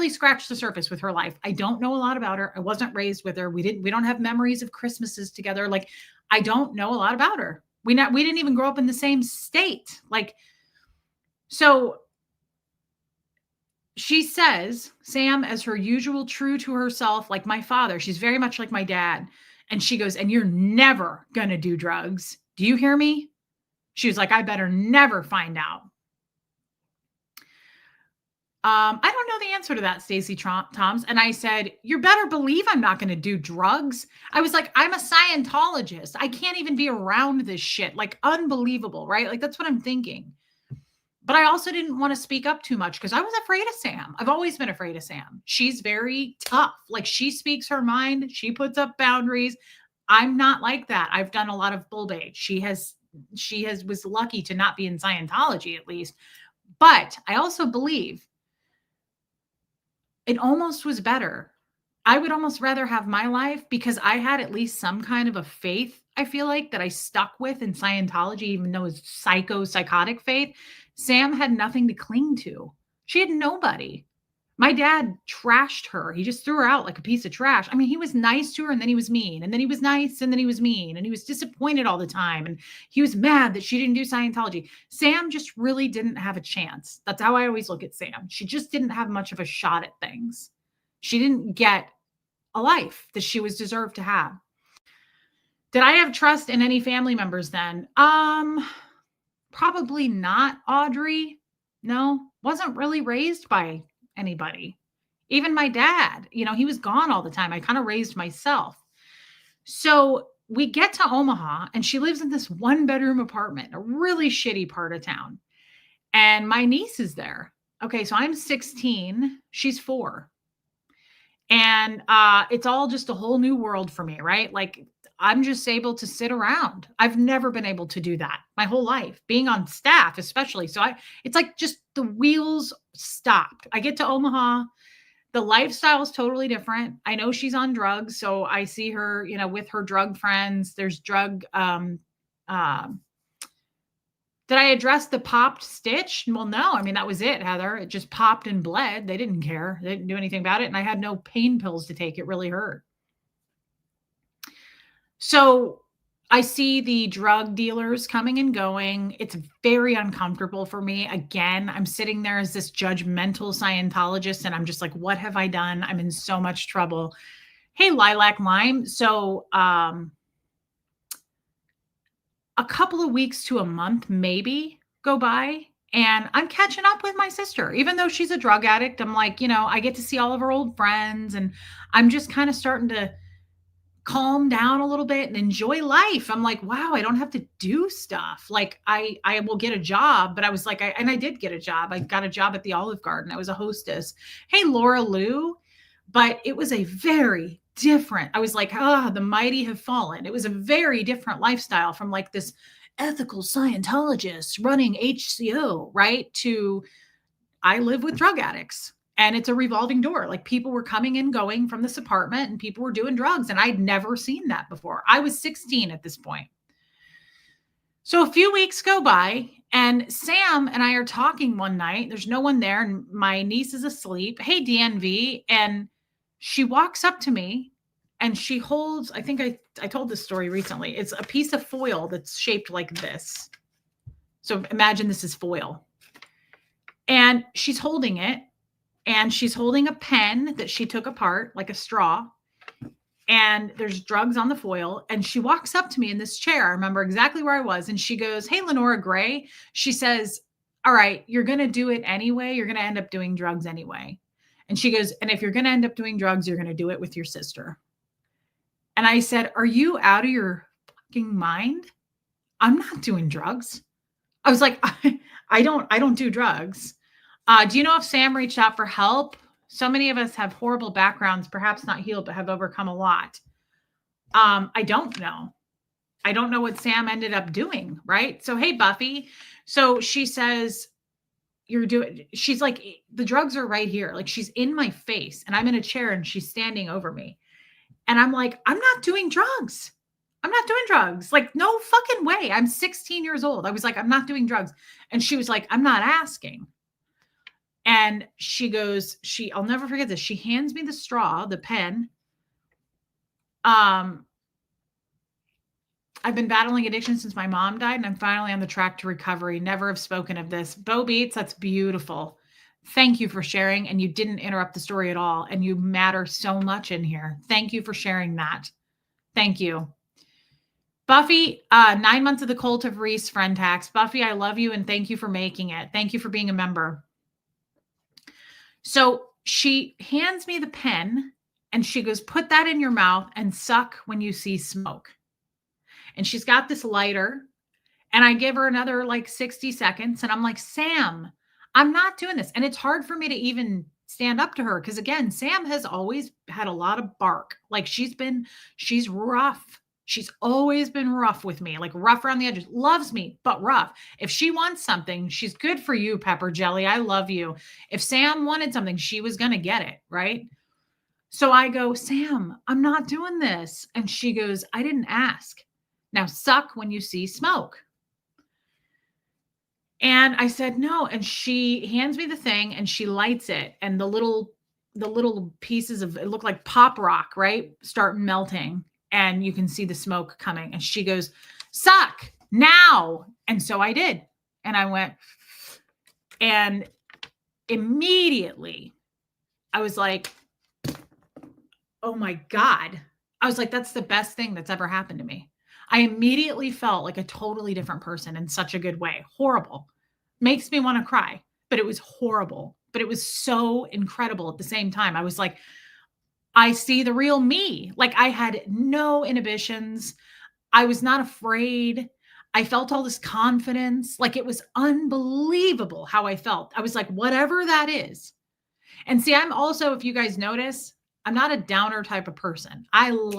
scratched the surface with her life. I don't know a lot about her. I wasn't raised with her. We don't have memories of Christmases together. Like, I don't know a lot about her. We didn't even grow up in the same state. Like, so she says, Sam, as her usual, true to herself, like my father, she's very much like my dad. And she goes, and you're never going to do drugs. Do you hear me? She was like, I better never find out. I don't know the answer to that, Stacey Toms. And I said, you better believe I'm not going to do drugs. I was like, I'm a Scientologist. I can't even be around this shit. Like, unbelievable, right? Like, that's what I'm thinking. But I also didn't want to speak up too much because I was afraid of Sam. I've always been afraid of Sam. She's very tough. Like, she speaks her mind. She puts up boundaries. I'm not like that. I've done a lot of bull bait. She was lucky to not be in Scientology, at least. But I also believe it almost was better I would almost rather have my life because I had at least some kind of a faith, I feel like, that I stuck with in Scientology, even though it's psychotic faith. Sam had nothing to cling to. She had nobody. My dad trashed her. He just threw her out like a piece of trash. I mean, he was nice to her and then he was mean, and then he was nice and then he was mean, and he was disappointed all the time. And he was mad that she didn't do Scientology. Sam just really didn't have a chance. That's how I always look at Sam. She just didn't have much of a shot at things. She didn't get a life that she was deserved to have. Did I have trust in any family members then? Probably not, Audrey. No, wasn't really raised by anybody. Even my dad, he was gone all the time. I kind of raised myself. So we get to Omaha and she lives in this 1-bedroom apartment, a really shitty part of town. And my niece is there. Okay, so I'm 16, she's 4. And it's all just a whole new world for me, right? Like I'm just able to sit around. I've never been able to do that my whole life, being on staff, especially. So it's like just the wheels stopped. I get to Omaha. The lifestyle is totally different. I know she's on drugs. So I see her, with her drug friends. There's drug, did I address the popped stitch? Well, no. I mean, that was it, Heather. It just popped and bled. They didn't care. They didn't do anything about it. And I had no pain pills to take. It really hurt. So I see the drug dealers coming and going. It's very uncomfortable for me. Again, I'm sitting there as this judgmental Scientologist, and I'm just like, what have I done? I'm in so much trouble. Hey, Lilac Lime. So, a couple of weeks to a month maybe go by, and I'm catching up with my sister. Even though she's a drug addict, I'm like, I get to see all of her old friends, and I'm just kind of starting to calm down a little bit and enjoy life. I'm like, wow, I don't have to do stuff. Like I will get a job, but I was like, I did get a job. I got a job at the Olive Garden. I was a hostess. Hey, Laura Lou. But it was a very different, I was like, the mighty have fallen. It was a very different lifestyle from like this ethical Scientologist running HCO, right? To I live with drug addicts. And it's a revolving door. Like people were coming and going from this apartment and people were doing drugs. And I'd never seen that before. I was 16 at this point. So a few weeks go by and Sam and I are talking one night. There's no one there. And my niece is asleep. Hey, DNV. And she walks up to me and she holds, I think I told this story recently. It's a piece of foil that's shaped like this. So imagine this is foil. And she's holding it. And she's holding a pen that she took apart, like a straw. And there's drugs on the foil. And she walks up to me in this chair. I remember exactly where I was. And she goes, hey, Lenora Gray. She says, all right, you're going to do it anyway. You're going to end up doing drugs anyway. And she goes, and if you're going to end up doing drugs, you're going to do it with your sister. And I said, are you out of your fucking mind? I'm not doing drugs. I was like, I don't do drugs. Do you know if Sam reached out for help? So many of us have horrible backgrounds, perhaps not healed, but have overcome a lot. I don't know. I don't know what Sam ended up doing, right? So, hey, Buffy. So she says, she's like, the drugs are right here. Like she's in my face and I'm in a chair and she's standing over me. And I'm like, I'm not doing drugs. I'm not doing drugs. Like, no fucking way. I'm 16 years old. I was like, I'm not doing drugs. And she was like, I'm not asking. And she goes, I'll never forget this. She hands me the straw, the pen. I've been battling addiction since my mom died, and I'm finally on the track to recovery. Never have spoken of this. Bo Beats, that's beautiful. Thank you for sharing. And you didn't interrupt the story at all. And you matter so much in here. Thank you for sharing that. Thank you. Buffy, 9 months of the Cult of Reese friend tax. Buffy, I love you and thank you for making it. Thank you for being a member. So she hands me the pen and she goes, put that in your mouth and suck when you see smoke. And she's got this lighter and I give her another like 60 seconds. And I'm like, Sam, I'm not doing this. And it's hard for me to even stand up to her. Cause again, Sam has always had a lot of bark. Like she's rough. She's always been rough with me, like rough around the edges, loves me, but rough. If she wants something, she's good for you, Pepper Jelly. I love you. If Sam wanted something, she was going to get it. Right. So I go, Sam, I'm not doing this. And she goes, I didn't ask. Now suck when you see smoke. And I said, no. And she hands me the thing and she lights it. And the little pieces of it look like pop rock, right? Start melting. And you can see the smoke coming. And she goes, suck now. And so I did. And I went, and immediately I was like, oh my God. I was like, that's the best thing that's ever happened to me. I immediately felt like a totally different person in such a good way. Horrible. Makes me want to cry, but it was horrible. But it was so incredible at the same time. I was like, I see the real me. Like I had no inhibitions. I was not afraid. I felt all this confidence. Like it was unbelievable how I felt. I was like, whatever that is. And see, I'm also, if you guys notice, I'm not a downer type of person. I'm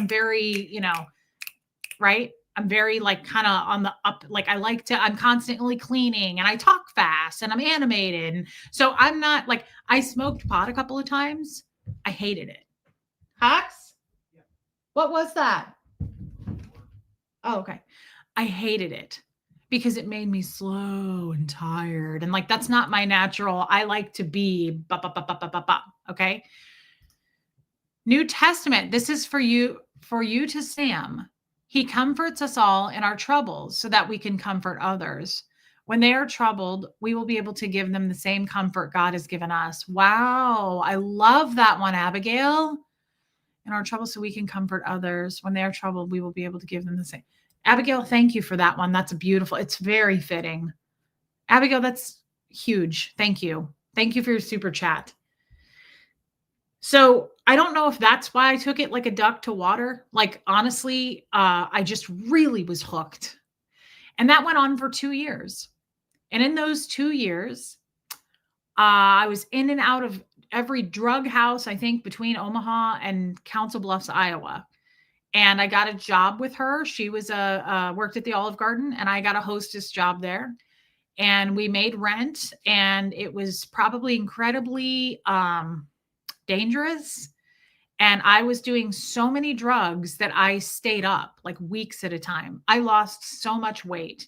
very, right? I'm very like kind of on the up. Like I'm constantly cleaning and I talk fast and I'm animated. And so I'm not like, I smoked pot a couple of times. I hated it. Hux? What was that? Oh, okay. I hated it because it made me slow and tired. And like, that's not my natural. I like to be, okay? New Testament, this is for you to Sam. He comforts us all in our troubles so that we can comfort others. When they are troubled, we will be able to give them the same comfort God has given us. Wow, I love that one, Abigail. In our troubles, so we can comfort others. When they are troubled, we will be able to give them the same. Abigail, thank you for that one. That's beautiful. It's very fitting. Abigail, that's huge. Thank you. Thank you for your super chat. So I don't know if that's why I took it like a duck to water. Like, honestly, I just really was hooked. And that went on for 2 years. And in those 2 years, I was in and out of every drug house, I think, between Omaha and Council Bluffs, Iowa. And I got a job with her. She was worked at the Olive Garden, and I got a hostess job there. And we made rent, and it was probably incredibly dangerous. And I was doing so many drugs that I stayed up like weeks at a time. I lost so much weight.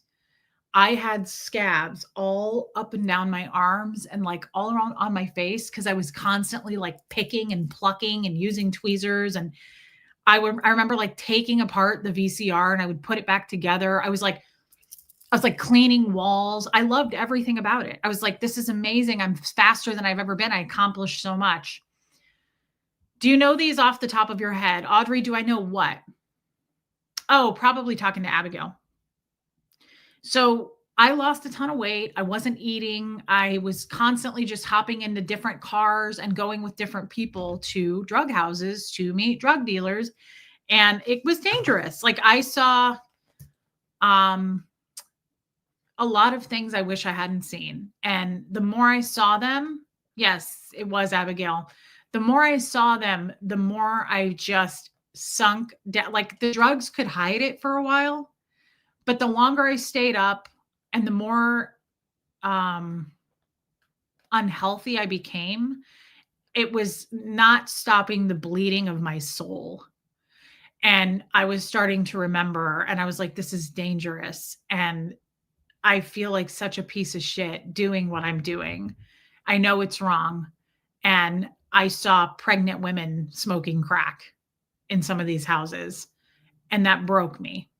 I had scabs all up and down my arms and like all around on my face because I was constantly like picking and plucking and using tweezers. And I remember like taking apart the VCR and I would put it back together. I was like cleaning walls. I loved everything about it. I was like, this is amazing. I'm faster than I've ever been. I accomplished so much. Do you know these off the top of your head? Audrey, do I know what? Oh, probably talking to Abigail. So I lost a ton of weight. I wasn't eating. I was constantly just hopping into different cars and going with different people to drug houses to meet drug dealers. And it was dangerous. Like I saw a lot of things I wish I hadn't seen. And the more I saw them, yes, it was Abigail. The more I saw them, the more I just sunk down. Like the drugs could hide it for a while, but the longer I stayed up and the more unhealthy I became, it was not stopping the bleeding of my soul. And I was starting to remember, and I was like, this is dangerous. And I feel like such a piece of shit doing what I'm doing. I know it's wrong. And I saw pregnant women smoking crack in some of these houses. And that broke me.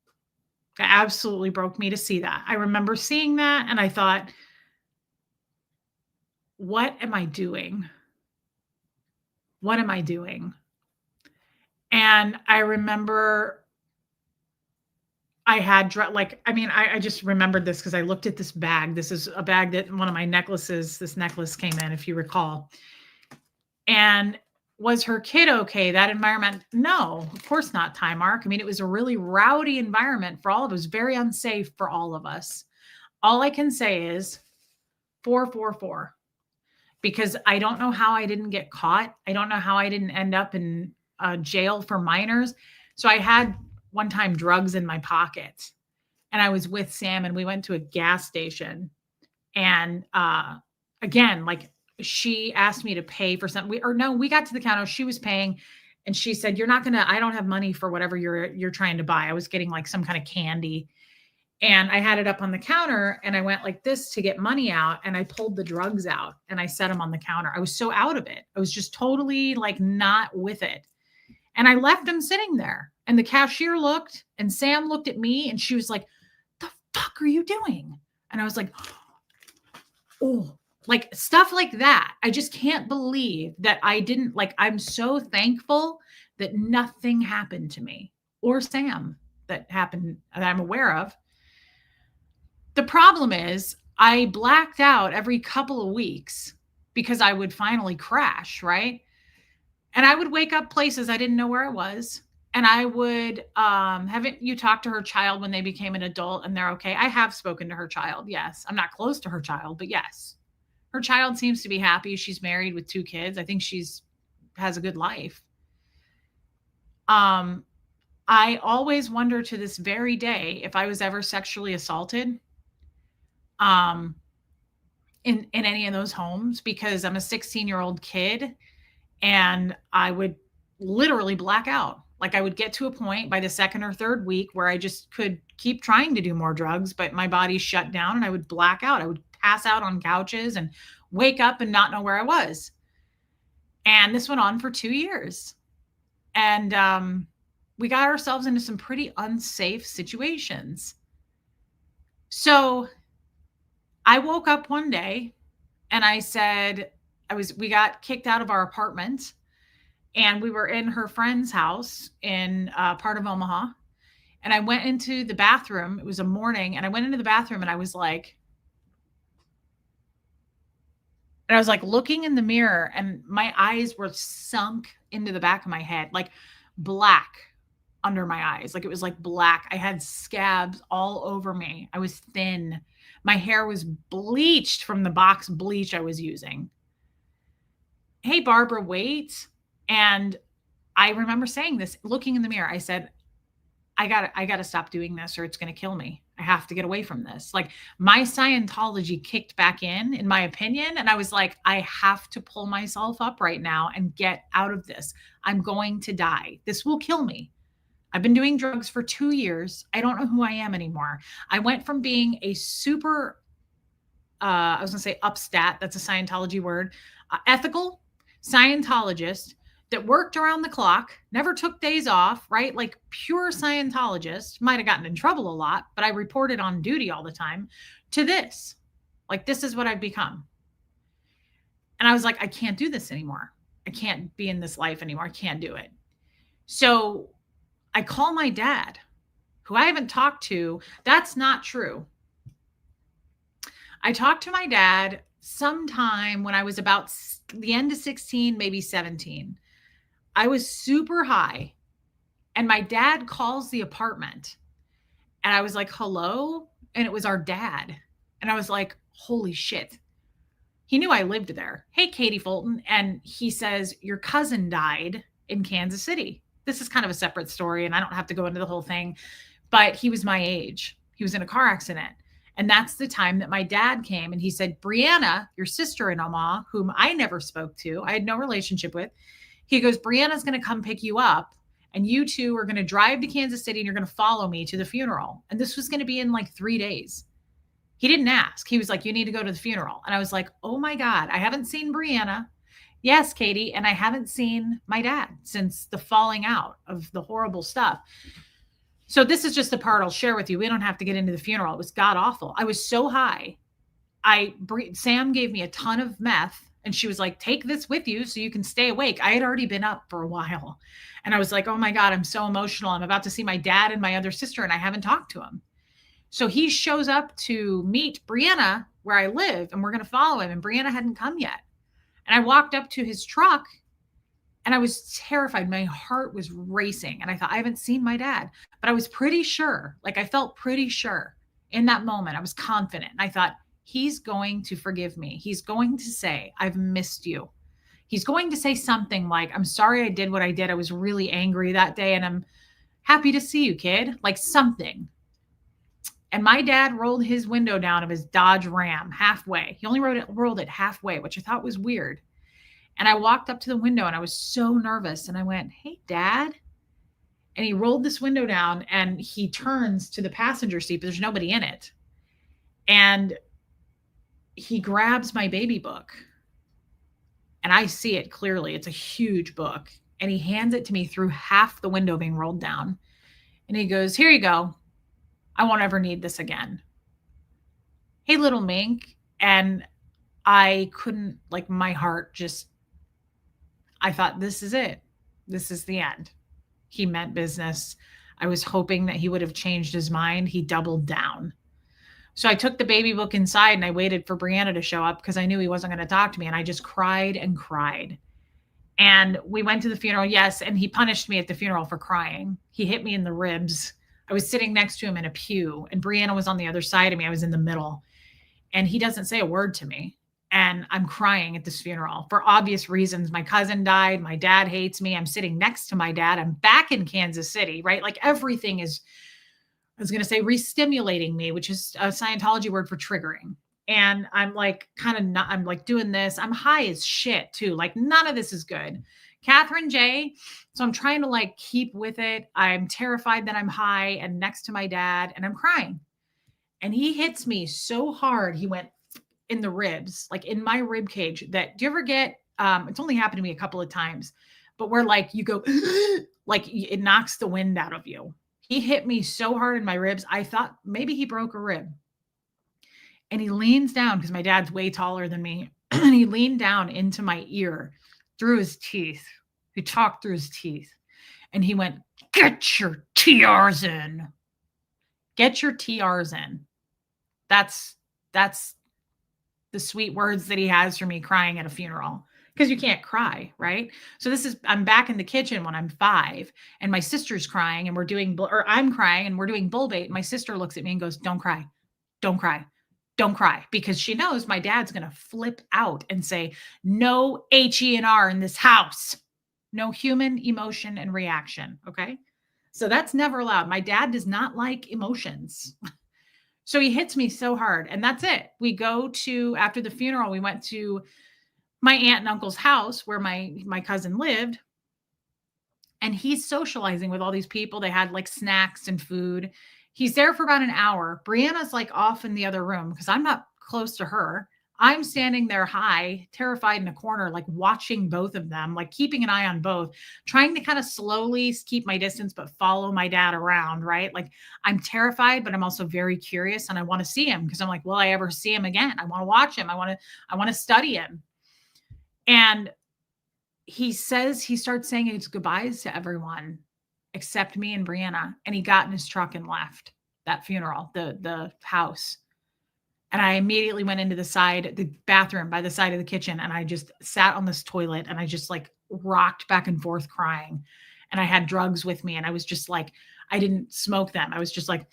It absolutely broke me to see that. I remember seeing that and I thought, what am I doing? What am I doing? And I remember I had I just remembered this because I looked at this bag. This is a bag that one of my necklaces, this necklace came in, if you recall. And was her kid okay? That environment? No, of course not, Ty Mark. I mean, it was a really rowdy environment for all of us, very unsafe for all of us. All I can say is 444, because I don't know how I didn't get caught. I don't know how I didn't end up in jail for minors. So I had one time drugs in my pocket and I was with Sam and we went to a gas station. And again, like she asked me to pay for something. We got to the counter. She was paying, and she said, "You're not gonna. I don't have money for whatever you're trying to buy." I was getting like some kind of candy, and I had it up on the counter, and I went like this to get money out, and I pulled the drugs out and I set them on the counter. I was so out of it. I was just totally like not with it, and I left them sitting there. And the cashier looked, and Sam looked at me, and she was like, "The fuck are you doing?" And I was like, oh, like stuff like that. I just can't believe that I didn't like, I'm so thankful that nothing happened to me or Sam that happened that I'm aware of. The problem is I blacked out every couple of weeks because I would finally crash, right? And I would wake up places I didn't know where I was. And I would, haven't you talked to her child when they became an adult and they're okay? I have spoken to her child. Yes. I'm not close to her child, but yes. Her child seems to be happy. She's married with 2 kids. I think she's has a good life. I always wonder to this very day if I was ever sexually assaulted um in any of those homes, because I'm a 16-year-old kid and I would literally black out. Like I would get to a point by the second or third week where I just could keep trying to do more drugs, but my body shut down and I would black out. I would pass out on couches and wake up and not know where I was. And this went on for 2 years. And we got ourselves into some pretty unsafe situations. So I woke up one day and I said, we got kicked out of our apartment and we were in her friend's house in part of Omaha. And I went into the bathroom. It was a morning, and I went into the bathroom and I was like looking in the mirror, and my eyes were sunk into the back of my head, like black under my eyes. Like it was like black. I had scabs all over me. I was thin. My hair was bleached from the box bleach I was using. Hey, Barbara, wait. And I remember saying this, looking in the mirror. I said, I gotta stop doing this or it's gonna kill me. I have to get away from this. Like my Scientology kicked back in my opinion. And I was like, I have to pull myself up right now and get out of this. I'm going to die. This will kill me. I've been doing drugs for 2 years. I don't know who I am anymore. I went from being a super, I was gonna say upstat, that's a Scientology word, ethical Scientologist that worked around the clock, never took days off, right? Like pure Scientologist, might have gotten in trouble a lot, but I reported on duty all the time, to this. Like, this is what I've become. And I was like, I can't do this anymore. I can't be in this life anymore. I can't do it. So I call my dad, who I haven't talked to. That's not true. I talked to my dad sometime when I was about the end of 16, maybe 17. I was super high, and my dad calls the apartment, and I was like, hello? And it was our dad. And I was like, holy shit. He knew I lived there. Hey, Katie Fulton. And he says, your cousin died in Kansas City. This is kind of a separate story, and I don't have to go into the whole thing, but he was my age. He was in a car accident. And that's the time that my dad came and he said, Brianna, your sister in Omaha, whom I never spoke to, I had no relationship with, he goes, Brianna's going to come pick you up and you two are going to drive to Kansas City and you're going to follow me to the funeral. And this was going to be in like 3 days. He didn't ask. He was like, you need to go to the funeral. And I was like, oh my God, I haven't seen Brianna. Yes, Katie. And I haven't seen my dad since the falling out of the horrible stuff. So this is just the part I'll share with you. We don't have to get into the funeral. It was god awful. I was so high. Sam gave me a ton of meth and she was like, take this with you so you can stay awake. I had already been up for a while. And I was like, oh my God, I'm so emotional. I'm about to see my dad and my other sister and I haven't talked to him. So he shows up to meet Brianna where I live and we're going to follow him. And Brianna hadn't come yet. And I walked up to his truck and I was terrified. My heart was racing. And I thought, I haven't seen my dad, but I was pretty sure, like I felt pretty sure in that moment. I was confident. And I thought, he's going to forgive me. He's going to say, I've missed you. He's going to say something like, I'm sorry I did what I did. I was really angry that day and I'm happy to see you, kid. Like something. And my dad rolled his window down of his Dodge Ram halfway. He only rolled it halfway, which I thought was weird. And I walked up to the window and I was so nervous. And I went, "Hey, Dad." And he rolled this window down and he turns to the passenger seat, but there's nobody in it. And he grabs my baby book. And I see it clearly. It's a huge book. And he hands it to me through half the window being rolled down. And he goes, "Here you go. I won't ever need this again." Hey, little mink. And I couldn't, like, my heart just, I thought, this is it. This is the end. He meant business. I was hoping that he would have changed his mind. He doubled down. So I took the baby book inside and I waited for Brianna to show up because I knew he wasn't going to talk to me. And I just cried and cried. And we went to the funeral. Yes. And he punished me at the funeral for crying. He hit me in the ribs. I was sitting next to him in a pew and Brianna was on the other side of me. I was in the middle and he doesn't say a word to me. And I'm crying at this funeral for obvious reasons. My cousin died. My dad hates me. I'm sitting next to my dad. I'm back in Kansas City, right? Like everything is, I was going to say re-stimulating me, which is a Scientology word for triggering. And I'm like, kind of not, I'm like doing this. I'm high as shit too. Like none of this is good. Catherine J. So I'm trying to like keep with it. I'm terrified that I'm high and next to my dad and I'm crying. And he hits me so hard. He went in the ribs, like in my rib cage. That, do you ever get, it's only happened to me a couple of times, but where like you go, like it knocks the wind out of you. He hit me so hard in my ribs. I thought maybe he broke a rib. And he leans down because my dad's way taller than me. And he leaned down into my ear through his teeth. He talked through his teeth. And he went, "Get your TRs in. Get your TRs in." That's the sweet words that he has for me crying at a funeral, because you can't cry, right? So I'm back in the kitchen when I'm 5 and my sister's crying and I'm crying and we're doing bull bait. And my sister looks at me and goes, "Don't cry, don't cry, don't cry," because she knows my dad's going to flip out and say, "No HE&R in this house, no human emotion and reaction." Okay. So that's never allowed. My dad does not like emotions. So he hits me so hard and that's it. After the funeral, we went to my aunt and uncle's house where my cousin lived. And he's socializing with all these people. They had like snacks and food. He's there for about an hour. Brianna's like off in the other room because I'm not close to her. I'm standing there high, terrified in a corner, like watching both of them, like keeping an eye on both, trying to kind of slowly keep my distance, but follow my dad around, right? Like I'm terrified, but I'm also very curious and I want to see him because I'm like, will I ever see him again? I want to watch him. I want to study him. And he starts saying his goodbyes to everyone except me and Brianna. And he got in his truck and left that funeral, the house. And I immediately went into the bathroom by the side of the kitchen. And I just sat on this toilet and I just like rocked back and forth crying. And I had drugs with me. And I was just like, I didn't smoke them. I was like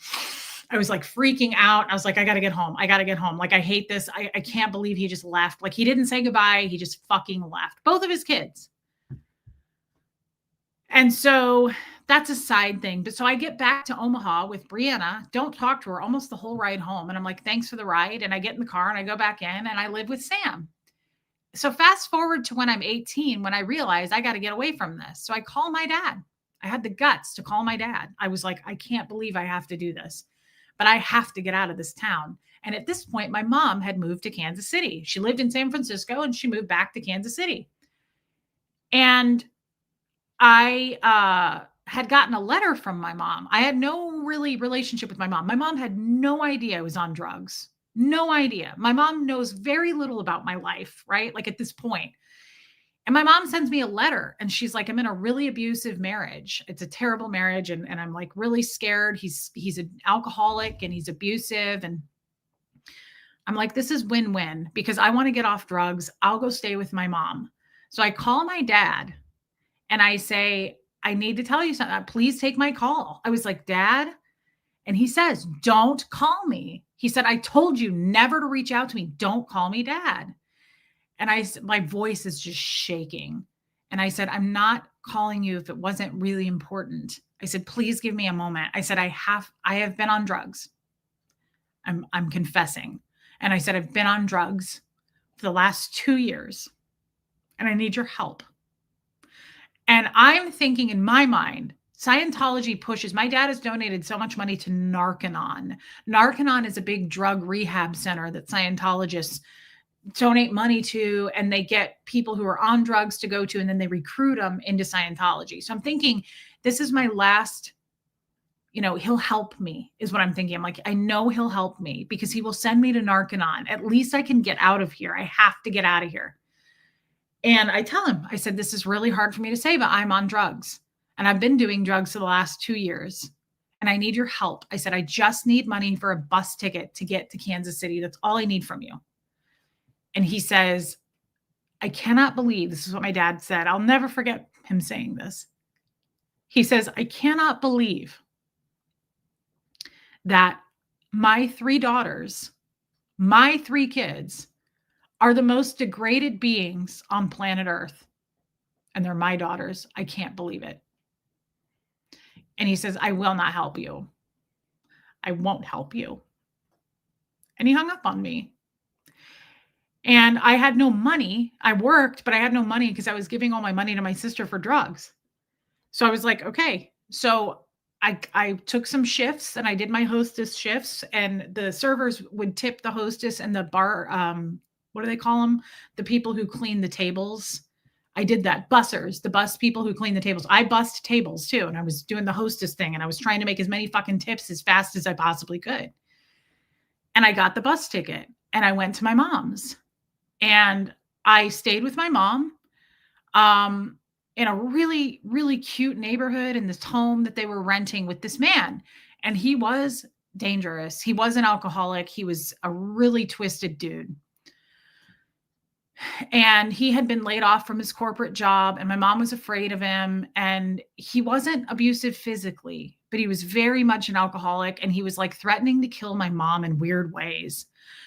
freaking out. I was like, I got to get home. I got to get home. Like, I hate this. I can't believe he just left. Like he didn't say goodbye. He just fucking left. Both of his kids. And so that's a side thing. But so I get back to Omaha with Brianna, don't talk to her almost the whole ride home. And I'm like, thanks for the ride. And I get in the car and I go back in and I live with Sam. So fast forward to when I'm 18, when I realized I got to get away from this. So I call my dad. I had the guts to call my dad. I was like, I can't believe I have to do this, but I have to get out of this town. And at this point, my mom had moved to Kansas City. She lived in San Francisco and she moved back to Kansas City. And I had gotten a letter from my mom. I had no really relationship with my mom. My mom had no idea I was on drugs. No idea. My mom knows very little about my life, right? Like at this point. And my mom sends me a letter and she's like, "I'm in a really abusive marriage. It's a terrible marriage. And I'm like really scared. He's an alcoholic and he's abusive." And I'm like, this is win-win because I want to get off drugs. I'll go stay with my mom. So I call my dad and I say, "I need to tell you something. Please take my call." I was like, "Dad?" And he says, "Don't call me." He said, "I told you never to reach out to me. Don't call me, Dad." And my voice is just shaking. And I said, "I'm not calling you if it wasn't really important." I said, "Please give me a moment." I said, I have been on drugs. I'm confessing. And I said, I've been on drugs for the last 2 years and I need your help. And I'm thinking in my mind, Scientology pushes. My dad has donated so much money to Narcanon. Narcanon is a big drug rehab center that Scientologists donate money to, and they get people who are on drugs to go to, and then they recruit them into Scientology. So I'm thinking, this is my last, he'll help me, is what I'm thinking. I'm like, I know he'll help me because he will send me to Narcanon. At least I can get out of here. I have to get out of here. And I tell him, I said, this is really hard for me to say, but I'm on drugs. And I've been doing drugs for the last 2 years. And I need your help. I said, I just need money for a bus ticket to get to Kansas City. That's all I need from you. And he says, I cannot believe, this is what my dad said. I'll never forget him saying this. He says, I cannot believe that my 3 daughters, my 3 kids, are the most degraded beings on planet Earth. And they're my daughters. I can't believe it. And he says, I will not help you. I won't help you. And he hung up on me. And I had no money. I worked, but I had no money because I was giving all my money to my sister for drugs. So I was like, okay. So I took some shifts and I did my hostess shifts, and the servers would tip the hostess and the bar, what do they call them? The people who clean the tables. I did that. Bussers, the bus people who clean the tables. I bussed tables too. And I was doing the hostess thing, and I was trying to make as many fucking tips as fast as I possibly could. And I got the bus ticket and I went to my mom's, and I stayed with my mom in a really, really cute neighborhood in this home that they were renting with this man. And he was dangerous. He was an alcoholic. He was a really twisted dude. And he had been laid off from his corporate job, and my mom was afraid of him. And he wasn't abusive physically, but he was very much an alcoholic, and he was like threatening to kill my mom in weird ways.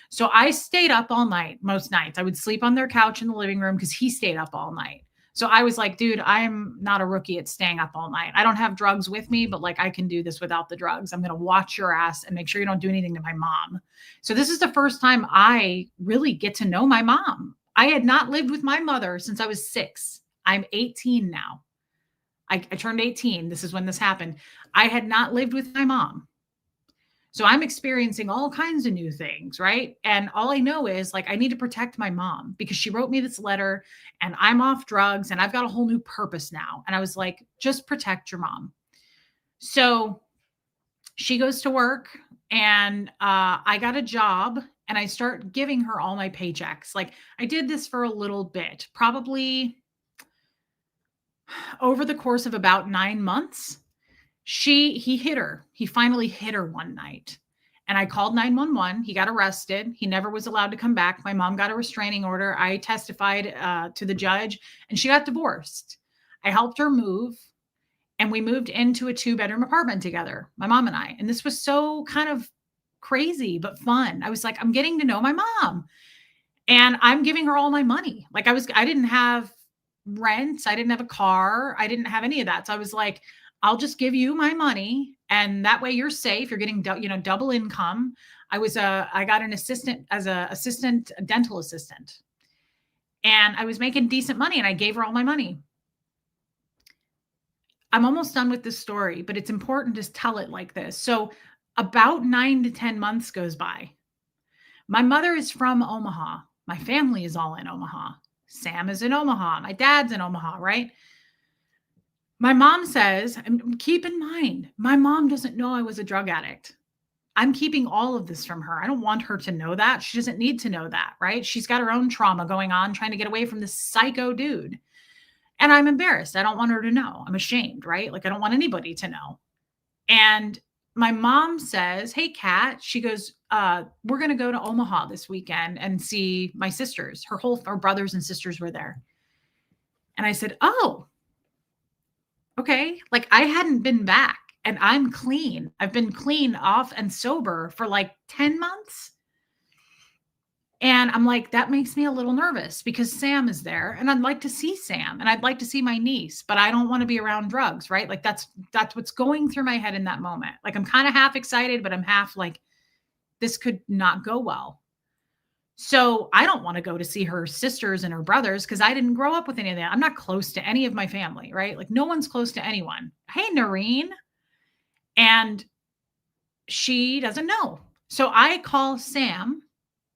So I stayed up all night most nights. I would sleep on their couch in the living room because he stayed up all night. So I was like, dude, I'm not a rookie at staying up all night. I don't have drugs with me, but like I can do this without the drugs. I'm going to watch your ass and make sure you don't do anything to my mom. So this is the first time I really get to know my mom. I had not lived with my mother since I was 6. I'm 18 now. I turned 18. This is when this happened. I had not lived with my mom. So I'm experiencing all kinds of new things, right? And all I know is like, I need to protect my mom because she wrote me this letter and I'm off drugs and I've got a whole new purpose now. And I was like, just protect your mom. So she goes to work, and I got a job, and I start giving her all my paychecks. Like I did this for a little bit, probably over the course of about 9 months. He hit her. He finally hit her one night. And I called 911. He got arrested. He never was allowed to come back. My mom got a restraining order. I testified to the judge, and she got divorced. I helped her move, and we moved into a 2-bedroom apartment together, my mom and I. And this was so kind of crazy, but fun. I was like, I'm getting to know my mom, and I'm giving her all my money. Like I didn't have rent. I didn't have a car. I didn't have any of that. So I was like, I'll just give you my money, and that way you're safe. You're getting, double income. I got an assistant as a dental assistant, and I was making decent money, and I gave her all my money. I'm almost done with this story, but it's important to tell it like this. So about 9 to 10 months goes by. My mother is from Omaha. My family is all in Omaha. Sam is in Omaha. My dad's in Omaha, right? My mom says, and keep in mind, my mom doesn't know I was a drug addict. I'm keeping all of this from her. I don't want her to know that. She doesn't need to know that, right? She's got her own trauma going on, trying to get away from this psycho dude. And I'm embarrassed. I don't want her to know. I'm ashamed, right? Like I don't want anybody to know. And my mom says, hey, Kat, she goes, we're going to go to Omaha this weekend and see my sisters. Her brothers and sisters were there. And I said, oh, okay. Like I hadn't been back, and I'm clean. I've been clean, off, and sober for like 10 months. And I'm like, that makes me a little nervous because Sam is there, and I'd like to see Sam, and I'd like to see my niece, but I don't want to be around drugs, right? Like that's what's going through my head in that moment. Like I'm kind of half excited, but I'm half like, this could not go well. So I don't want to go to see her sisters and her brothers because I didn't grow up with any of that. I'm not close to any of my family, right? Like no one's close to anyone. Hey, Noreen. And she doesn't know. So I call Sam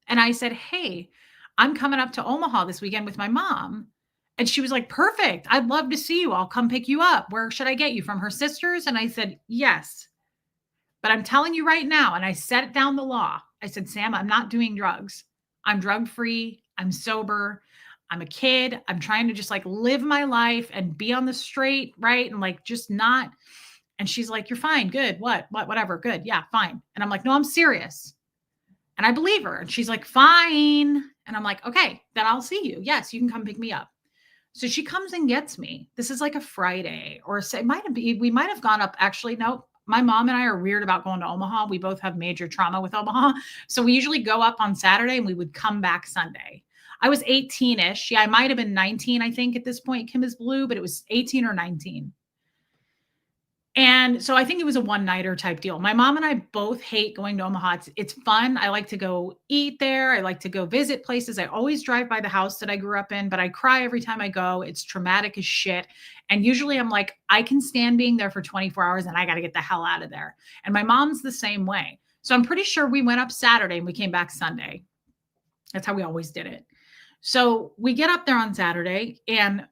and I said, hey, I'm coming up to Omaha this weekend with my mom. And she was like, perfect. I'd love to see you. I'll come pick you up. Where should I get you? From her sisters? And I said, yes. But I'm telling you right now, and I set it down the law. I said, Sam, I'm not doing drugs. I'm drug free. I'm sober. I'm a kid. I'm trying to just like live my life and be on the straight, right? And like just not. And she's like, you're fine. Good. What, whatever. Good. Yeah, fine. And I'm like, no, I'm serious. And I believe her. And she's like, fine. And I'm like, okay, then I'll see you. Yes, you can come pick me up. So she comes and gets me. This is like a Friday, or it might have been, we might have gone up. Actually, no, my mom and I are weird about going to Omaha. We both have major trauma with Omaha. So we usually go up on Saturday and we would come back Sunday. I was 18-ish. Yeah, I might have been 19, I think, at this point. Kim is blue, but it was 18 or 19. And so I think it was a one-nighter type deal. My mom and I both hate going to Omaha. It's fun. I like to go eat there. I like to go visit places. I always drive by the house that I grew up in, but I cry every time I go. It's traumatic as shit. And usually I'm like, I can stand being there for 24 hours and I got to get the hell out of there. And my mom's the same way. So I'm pretty sure we went up Saturday and we came back Sunday. That's how we always did it. So we get up there on Saturday, and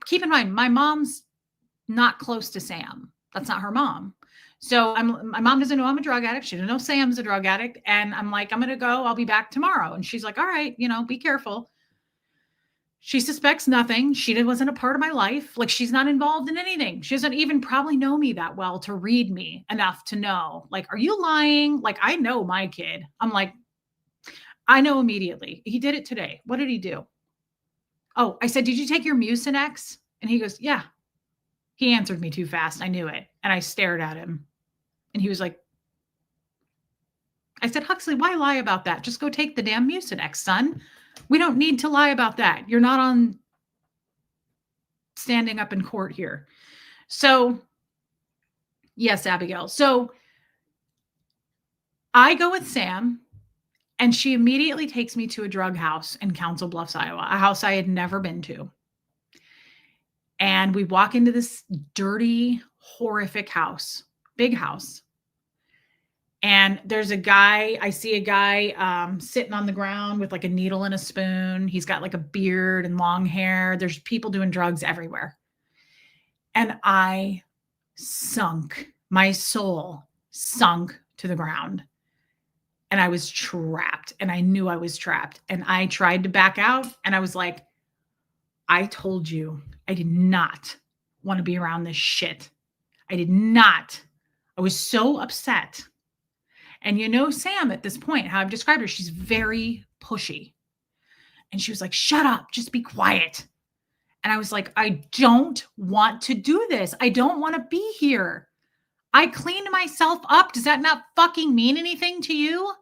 keep in mind, my mom's not close to Sam. That's not her mom. So my mom doesn't know I'm a drug addict. She doesn't know Sam's a drug addict. And I'm like, I'm going to go. I'll be back tomorrow. And she's like, all right, be careful. She suspects nothing. She wasn't a part of my life. Like, she's not involved in anything. She doesn't even probably know me that well to read me enough to know, like, are you lying? Like, I know my kid. I'm like, I know immediately. He did it today. What did he do? Oh, I said, did you take your Mucinex? And he goes, yeah. He answered me too fast. I knew it. And I stared at him. And he was like, I said, Huxley, why lie about that? Just go take the damn Mucinex, son. We don't need to lie about that. You're not on standing up in court here. So, yes, Abigail. So I go with Sam, and she immediately takes me to a drug house in Council Bluffs, Iowa, a house I had never been to. And we walk into this dirty, horrific house, big house. And there's a guy, I see a guy sitting on the ground with like a needle and a spoon. He's got like a beard and long hair. There's people doing drugs everywhere. And I sunk, my soul sunk to the ground. And I was trapped, and I knew I was trapped. And I tried to back out, and I was like, I told you I did not want to be around this shit. I did not. I was so upset. And Sam, at this point, how I've described her, she's very pushy. And she was like, shut up, just be quiet. And I was like, I don't want to do this. I don't want to be here. I cleaned myself up. Does that not fucking mean anything to you?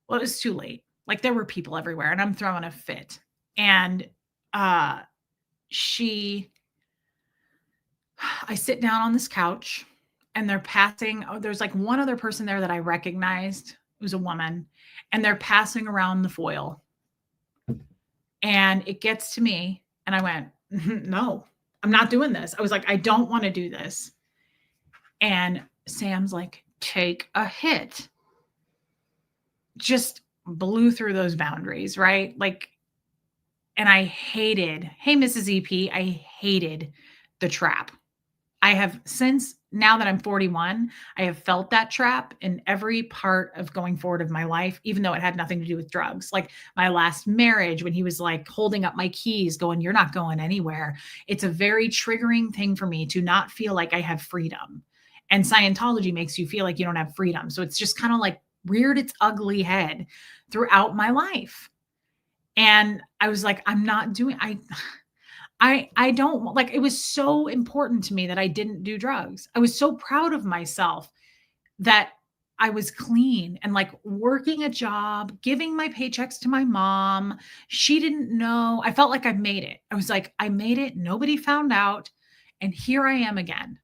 Well, it was too late. Like, there were people everywhere, and I'm throwing a fit. And I sit down on this couch, and they're passing. Oh, there's like one other person there that I recognized. It was a woman, and they're passing around the foil. And it gets to me, and I went, no, I'm not doing this. I was like, I don't want to do this. And Sam's like, take a hit. Just blew through those boundaries, right? Like, and I hated, hey, Mrs. EP, I hated the trap. I have since, now that I'm 41, I have felt that trap in every part of going forward of my life, even though it had nothing to do with drugs. Like my last marriage, when he was like holding up my keys going, you're not going anywhere. It's a very triggering thing for me to not feel like I have freedom. And Scientology makes you feel like you don't have freedom. So it's just kind of like reared its ugly head throughout my life. And I was like, I'm not doing, I don't like, it was so important to me that I didn't do drugs. I was so proud of myself that I was clean and like working a job, giving my paychecks to my mom. She didn't know. I felt like I made it. I was like, I made it. Nobody found out. And here I am again.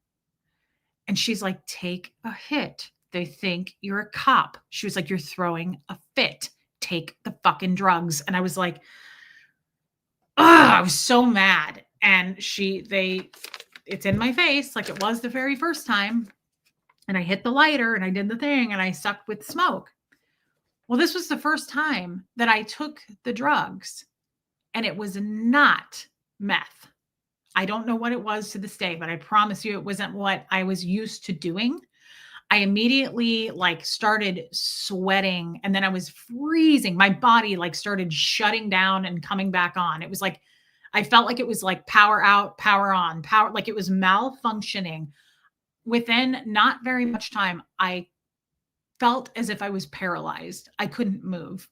And she's like, take a hit. They think you're a cop. She was like, you're throwing a fit. Take the fucking drugs. And I was like, ugh, I was so mad. And it's in my face like it was the very first time. And I hit the lighter and I did the thing and I sucked with smoke. Well, this was the first time that I took the drugs and it was not meth. I don't know what it was to this day, but I promise you it wasn't what I was used to doing. I immediately like started sweating and then I was freezing. My body like started shutting down and coming back on. It was like I felt like it was like power out, power on, power like it was malfunctioning. Within not very much time, I felt as if I was paralyzed. I couldn't move.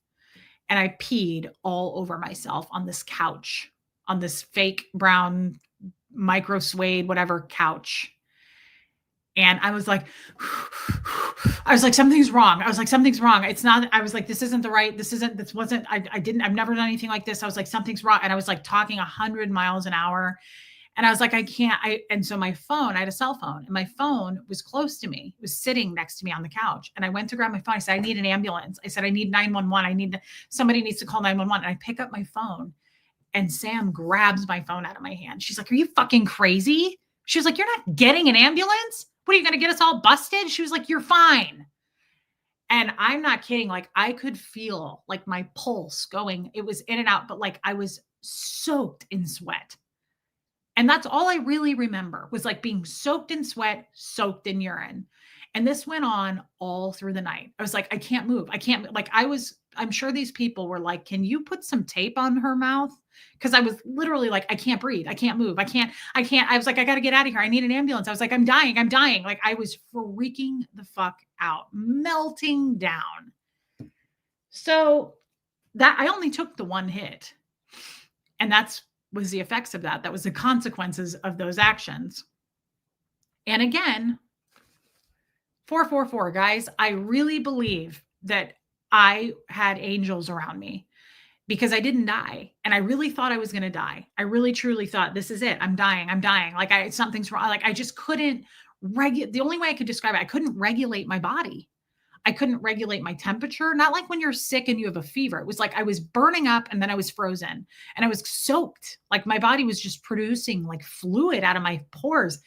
And I peed all over myself on this couch, on this fake brown micro suede, whatever couch. And I was like, something's wrong. I was like, something's wrong. It's not, I was like, this isn't the right, I've never done anything like this. I was like, something's wrong. And I was like talking 100 miles an hour. And I was like, and so my phone, I had a cell phone and my phone was close to me. It was sitting next to me on the couch. And I went to grab my phone. I said, I need an ambulance. I said, I need 911. Somebody needs to call 911. And I pick up my phone and Sam grabs my phone out of my hand. She's like, are you fucking crazy? She was like, you're not getting an ambulance? What are you going to get us all busted? She was like, you're fine. And I'm not kidding. Like I could feel like my pulse going, it was in and out, but like I was soaked in sweat. And that's all I really remember was like being soaked in sweat, soaked in urine. And this went on all through the night. I was like, I can't move. I'm sure these people were like, can you put some tape on her mouth? Because I was literally like, I can't breathe. I can't move. I can't. I was like, I got to get out of here. I need an ambulance. I was like, I'm dying. Like I was freaking the fuck out, melting down. So that I only took the one hit. And was the effects of that. That was the consequences of those actions. And again, 444, guys, I really believe that I had angels around me because I didn't die. And I really thought I was going to die. I really, truly thought this is it. I'm dying. Like something's wrong. Like I just couldn't the only way I could describe it, I couldn't regulate my body. I couldn't regulate my temperature. Not like when you're sick and you have a fever. It was like I was burning up and then I was frozen and I was soaked. Like my body was just producing like fluid out of my pores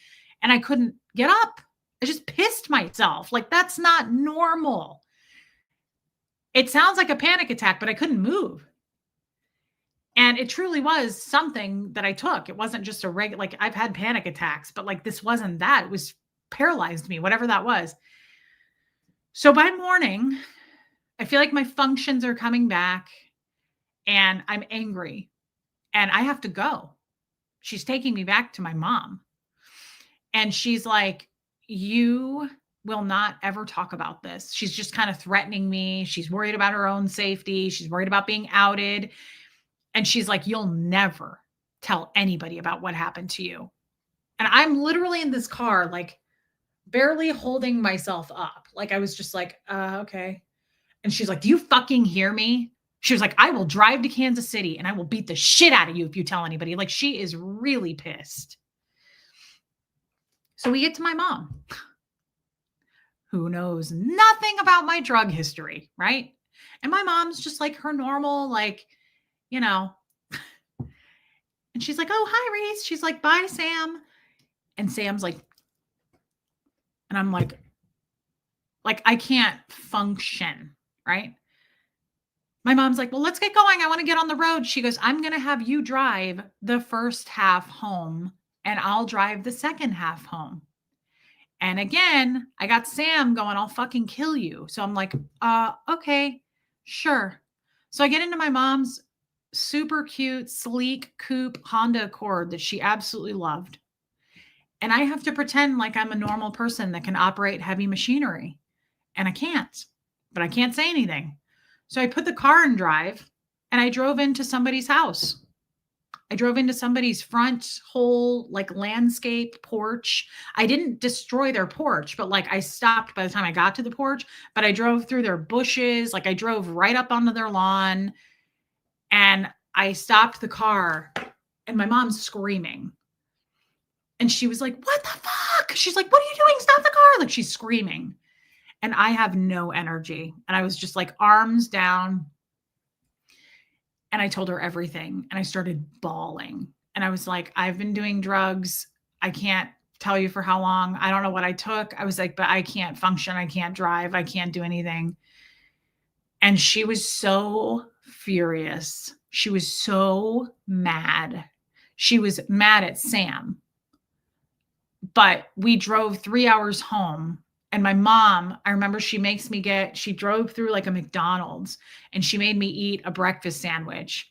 and I couldn't get up. I just pissed myself. Like that's not normal. It sounds like a panic attack, but I couldn't move. And it truly was something that I took. It wasn't just like I've had panic attacks, but like this wasn't that. It was paralyzed me, whatever that was. So by morning, I feel like my functions are coming back and I'm angry and I have to go. She's taking me back to my mom. And she's like, you will not ever talk about this. She's just kind of threatening me. She's worried about her own safety. She's worried about being outed. And she's like, you'll never tell anybody about what happened to you. And I'm literally in this car, like barely holding myself up. Like I was just like, okay. And she's like, do you fucking hear me? She was like, I will drive to Kansas City and I will beat the shit out of you if you tell anybody. Like she is really pissed. So we get to my mom, who knows nothing about my drug history, right? And my mom's just like her normal, like, you know, and she's like, oh, hi, Reese. She's like, bye, Sam. And Sam's like, and I'm like, I can't function, right? My mom's like, well, let's get going. I want to get on the road. She goes, I'm going to have you drive the first half home and I'll drive the second half home. And again, I got Sam going, I'll fucking kill you. So I'm like, okay, sure. So I get into my mom's super cute, sleek coupe Honda Accord that she absolutely loved. And I have to pretend like I'm a normal person that can operate heavy machinery. And I can't, but I can't say anything. So I put the car in drive and I drove into somebody's house. I drove into somebody's front whole like landscape porch. I didn't destroy their porch, but like I stopped by the time I got to the porch, but I drove through their bushes. Like I drove right up onto their lawn and I stopped the car and my mom's screaming. And she was like, what the fuck? She's like, what are you doing? Stop the car. Like she's screaming. and I have no energy. And I was just like arms down. And I told her everything. And I started bawling. And I was like, I've been doing drugs. I can't tell you for how long. I don't know what I took. I was like, but I can't function. I can't drive. I can't do anything. And she was so furious. She was so mad. She was mad at Sam. But we drove 3 hours home. And my mom, I remember she drove through like a McDonald's and she made me eat a breakfast sandwich.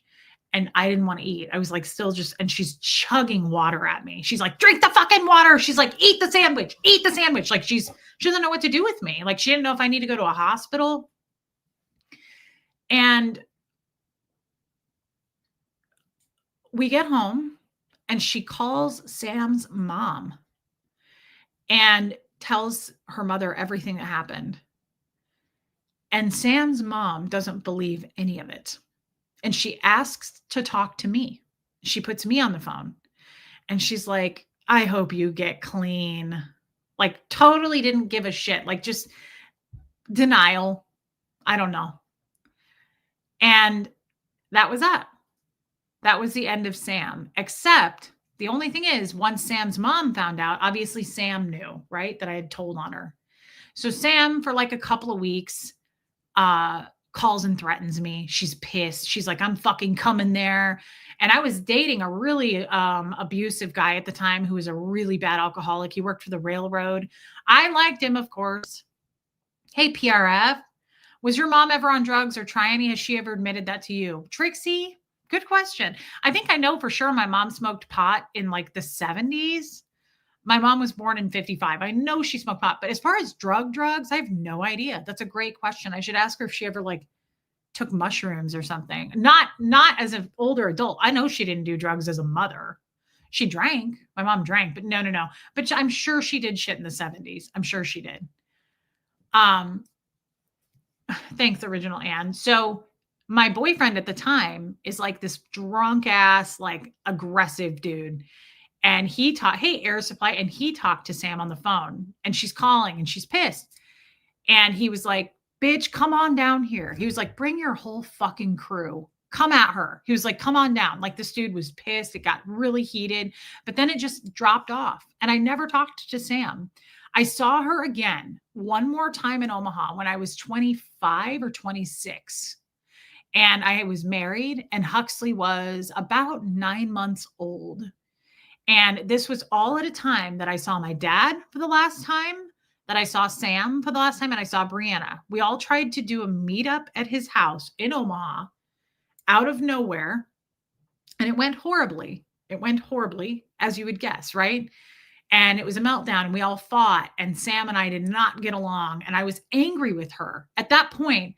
And I didn't want to eat. I was like, still just, and she's chugging water at me. She's like, drink the fucking water. She's like, eat the sandwich, eat the sandwich. Like she doesn't know what to do with me. Like she didn't know if I need to go to a hospital. And we get home and she calls Sam's mom and tells her mother everything that happened. And Sam's mom doesn't believe any of it. And she asks to talk to me. She puts me on the phone and she's like, I hope you get clean. Like totally didn't give a shit. Like just denial. I don't know. And that was that. That was the end of Sam, except the only thing is once Sam's mom found out, obviously Sam knew, right? That I had told on her. So Sam for like a couple of weeks calls and threatens me. She's pissed. She's like, I'm fucking coming there. And I was dating a really abusive guy at the time who was a really bad alcoholic. He worked for the railroad. I liked him, of course. Hey, PRF, was your mom ever on drugs or try any? Has she ever admitted that to you? Trixie, good question. I think I know for sure my mom smoked pot in like the 70s. My mom was born in 55. I know she smoked pot, but as far as drugs, I have no idea. That's a great question. I should ask her if she ever like took mushrooms or something. Not as an older adult. I know she didn't do drugs as a mother. She drank. My mom drank, but no. But I'm sure she did shit in the 70s. I'm sure she did. Thanks, Original Anne. So my boyfriend at the time is like this drunk ass, like aggressive dude. And he taught, hey, Air Supply. And he talked to Sam on the phone and she's calling and she's pissed. And he was like, bitch, come on down here. He was like, bring your whole fucking crew. Come at her. He was like, come on down. Like this dude was pissed. It got really heated, but then it just dropped off. And I never talked to Sam. I saw her again one more time in Omaha when I was 25 or 26. And I was married and Huxley was about 9 months old. And this was all at a time that I saw my dad for the last time, that I saw Sam for the last time, and I saw Brianna. We all tried to do a meetup at his house in Omaha out of nowhere. And it went horribly. It went horribly, as you would guess, right? And it was a meltdown and we all fought and Sam and I did not get along. And I was angry with her. At that point,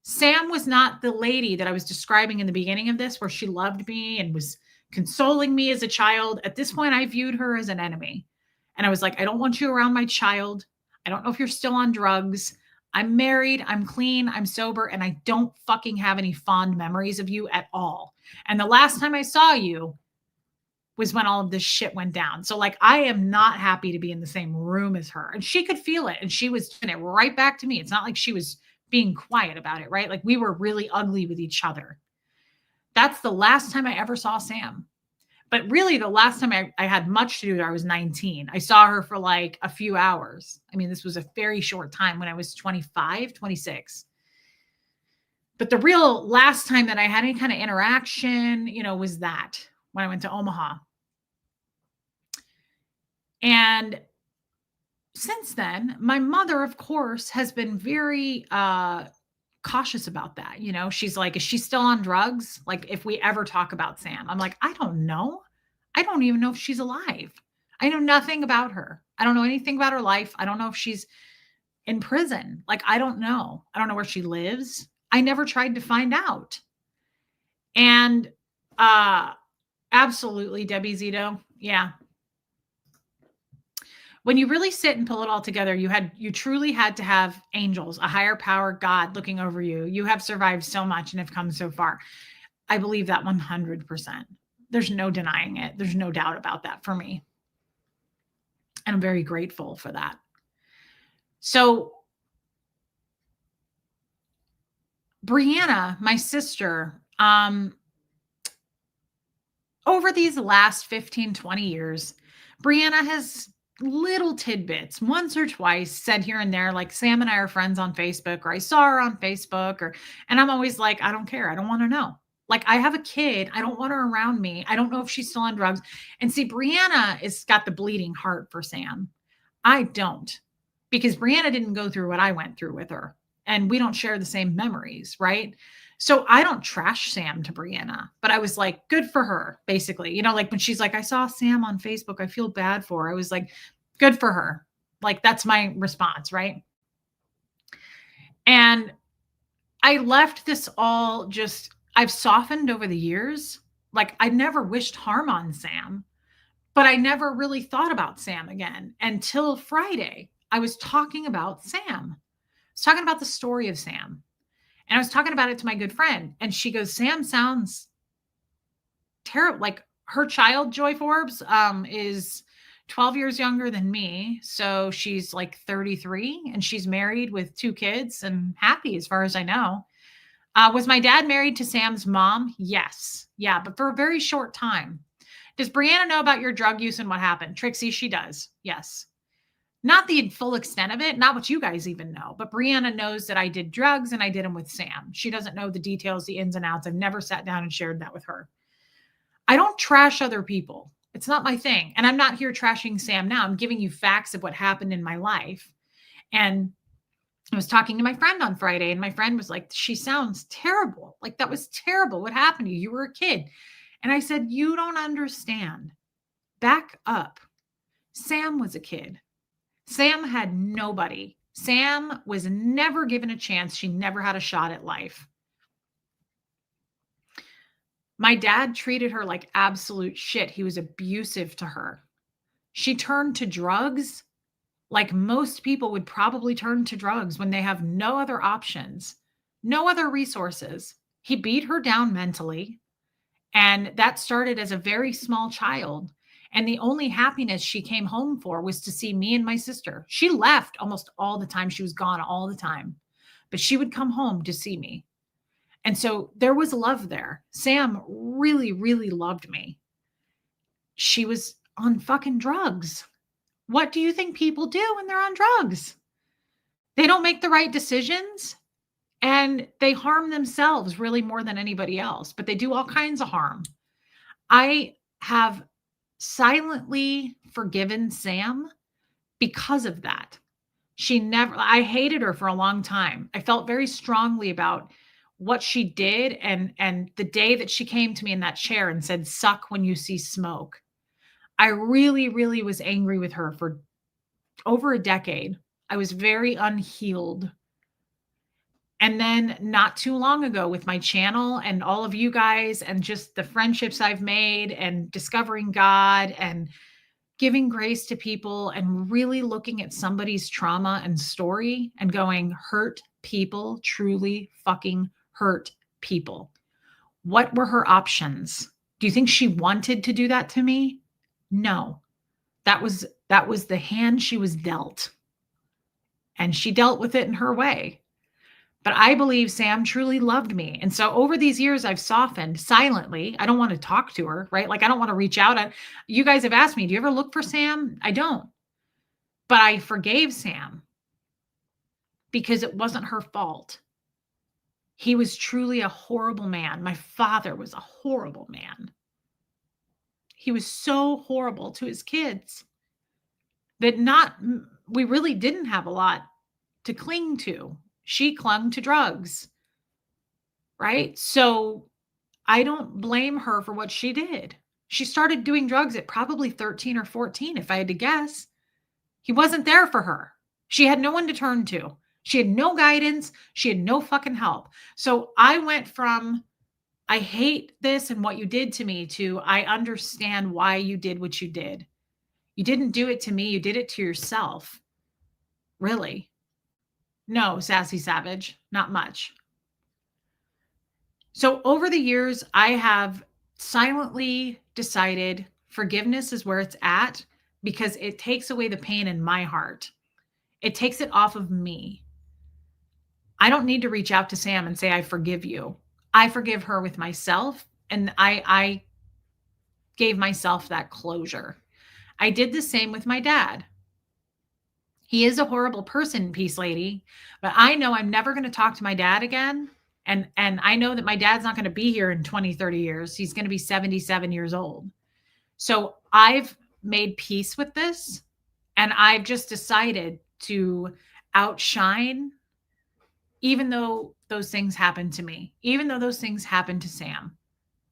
Sam was not the lady that I was describing in the beginning of this, where she loved me and was consoling me as a child. At this point, I viewed her as an enemy. And I was like, I don't want you around my child. I don't know if you're still on drugs. I'm married. I'm clean. I'm sober. And I don't fucking have any fond memories of you at all. And the last time I saw you was when all of this shit went down. So like, I am not happy to be in the same room as her. And she could feel it. And she was doing it right back to me. It's not like she was being quiet about it, right? Like we were really ugly with each other. That's the last time I ever saw Sam. But really the last time I had much to do with her, I was 19. I saw her for like a few hours. I mean, this was a very short time when I was 25, 26. But the real last time that I had any kind of interaction, was that when I went to Omaha. And since then, my mother, of course, has been very cautious about that. She's like, is she still on drugs? Like, if we ever talk about Sam, I'm like, I don't know. I don't even know if she's alive. I know nothing about her. I don't know anything about her life. I don't know if she's in prison. Like, I don't know. I don't know where she lives. I never tried to find out. And absolutely, Debbie Zito. Yeah. When you really sit and pull it all together, you truly had to have angels, a higher power, God looking over you. You have survived so much and have come so far. I believe that 100%. There's no denying it. There's no doubt about that for me. And I'm very grateful for that. So Brianna, my sister, over these last 15, 20 years, Brianna has little tidbits, once or twice said here and there, like Sam and I are friends on Facebook, or I saw her on Facebook, and I'm always like, I don't care. I don't want to know. Like, I have a kid. I don't want her around me. I don't know if she's still on drugs. And see, Brianna is got the bleeding heart for Sam. I don't, because Brianna didn't go through what I went through with her, and we don't share the same memories, right? So I don't trash Sam to Brianna, but I was like, good for her, basically. Like when she's like, I saw Sam on Facebook, I feel bad for her. I was like, good for her. Like, that's my response, right? And I left this all just, I've softened over the years. Like, I never wished harm on Sam, but I never really thought about Sam again until Friday. I was talking about Sam. I was talking about the story of Sam. And I was talking about it to my good friend. And she goes, Sam sounds terrible. Like, her child, Joy Forbes, is 12 years younger than me. So she's like 33, and she's married with 2 kids and happy as far as I know. Was my dad married to Sam's mom? Yes. Yeah, but for a very short time. Does Brianna know about your drug use and what happened? Trixie, she does. Yes. Not the full extent of it, not what you guys even know, but Brianna knows that I did drugs and I did them with Sam. She doesn't know the details, the ins and outs. I've never sat down and shared that with her. I don't trash other people. It's not my thing. And I'm not here trashing Sam now. I'm giving you facts of what happened in my life. And I was talking to my friend on Friday, and my friend was like, she sounds terrible. Like, that was terrible. What happened to you? You were a kid. And I said, you don't understand. Back up. Sam was a kid. Sam had nobody. Sam was never given a chance. She never had a shot at life. My dad treated her like absolute shit. He was abusive to her. She turned to drugs like most people would probably turn to drugs when they have no other options, no other resources. He beat her down mentally. And that started as a very small child. And the only happiness she came home for was to see me and my sister. She left almost all the time. She was gone all the time, but she would come home to see me. And so there was love there. Sam really, really loved me. She was on fucking drugs. What do you think people do when they're on drugs? They don't make the right decisions, and they harm themselves really more than anybody else, but they do all kinds of harm. I have silently forgiven Sam because of that. I hated her for a long time. I felt very strongly about what she did, and the day that she came to me in that chair and said, suck when you see smoke. I really, really was angry with her for over a decade. I was very unhealed. And then not too long ago, with my channel and all of you guys and just the friendships I've made and discovering God and giving grace to people and really looking at somebody's trauma and story and going, hurt people truly fucking hurt people. What were her options? Do you think she wanted to do that to me? No. That was the hand she was dealt. And she dealt with it in her way. But I believe Sam truly loved me. And so over these years, I've softened silently. I don't want to talk to her, right? Like, I don't want to reach out. You guys have asked me, do you ever look for Sam? I don't. But I forgave Sam because it wasn't her fault. He was truly a horrible man. My father was a horrible man. He was so horrible to his kids that we really didn't have a lot to cling to. She clung to drugs, right? So I don't blame her for what she did. She started doing drugs at probably 13 or 14, if I had to guess. He wasn't there for her. She had no one to turn to. She had no guidance. She had no fucking help. So I went from, I hate this and what you did to me, to I understand why you did what you did. You didn't do it to me. You did it to yourself. Really? No, Sassy Savage, not much. So over the years, I have silently decided forgiveness is where it's at, because it takes away the pain in my heart. It takes it off of me. I don't need to reach out to Sam and say, I forgive you. I forgive her with myself. And I gave myself that closure. I did the same with my dad. He is a horrible person, Peace Lady, but I know I'm never going to talk to my dad again. And I know that my dad's not going to be here in 20, 30 years. He's going to be 77 years old. So I've made peace with this, and I've just decided to outshine, even though those things happened to me, even though those things happened to Sam.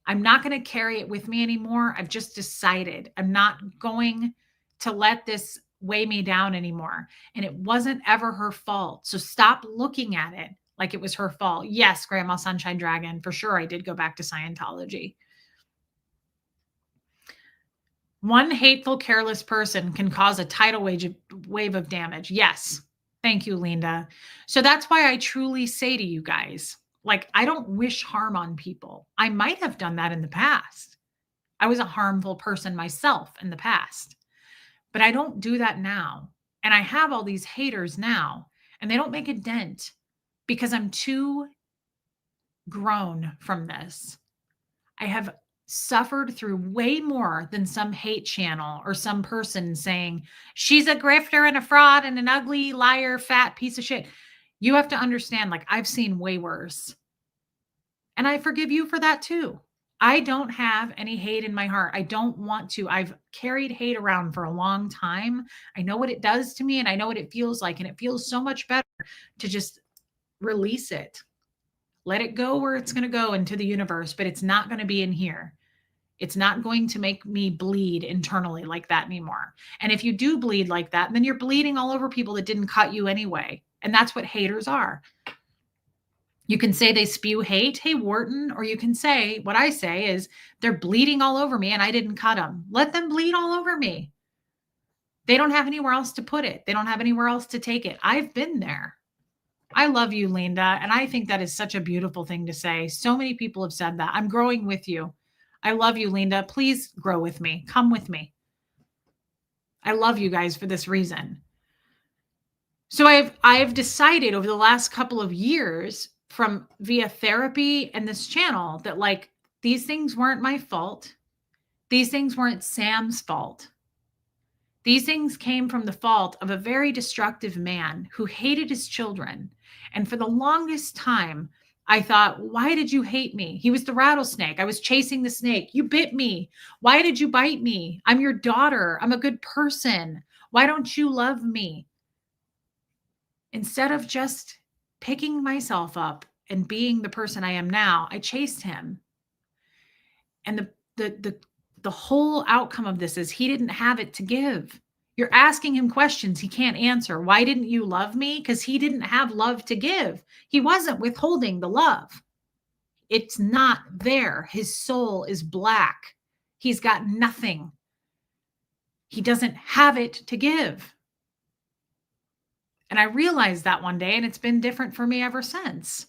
I'm not going to carry it with me anymore. I've just decided I'm not going to let this weigh me down anymore. And it wasn't ever her fault. So stop looking at it like it was her fault. Yes, Grandma Sunshine Dragon, for sure, I did go back to Scientology. One hateful, careless person can cause a tidal wave of damage. Yes. Thank you, Linda. So that's why I truly say to you guys, like, I don't wish harm on people. I might have done that in the past. I was a harmful person myself in the past, but I don't do that now. And I have all these haters now, and they don't make a dent because I'm too grown from this. I have suffered through way more than some hate channel or some person saying, she's a grifter and a fraud and an ugly liar, fat piece of shit. You have to understand, like, I've seen way worse. And I forgive you for that too. I don't have any hate in my heart. I don't want to. I've carried hate around for a long time. I know what it does to me and I know what it feels like. And it feels so much better to just release it. Let it go where it's going to go into the universe, but it's not going to be in here. It's not going to make me bleed internally like that anymore. And if you do bleed like that, then you're bleeding all over people that didn't cut you anyway. And that's what haters are. You can say they spew hate, hey, Wharton, or you can say, what I say is, they're bleeding all over me and I didn't cut them. Let them bleed all over me. They don't have anywhere else to put it. They don't have anywhere else to take it. I've been there. I love you, Linda. And I think that is such a beautiful thing to say. So many people have said that. I'm growing with you. I love you, Linda. Please grow with me. Come with me. I love you guys for this reason. So I've decided over the last couple of years from via therapy and this channel that, like, these things weren't my fault. These things weren't Sam's fault. These things came from the fault of a very destructive man who hated his children. And for the longest time, I thought, why did you hate me? He was the rattlesnake. I was chasing the snake. You bit me. Why did you bite me? I'm your daughter. I'm a good person. Why don't you love me? Instead of just picking myself up and being the person I am now, I chased him. And the whole outcome of this is he didn't have it to give. You're asking him questions he can't answer. Why didn't you love me? Because he didn't have love to give. He wasn't withholding the love. It's not there. His soul is black. He's got nothing. He doesn't have it to give. And I realized that one day, and it's been different for me ever since.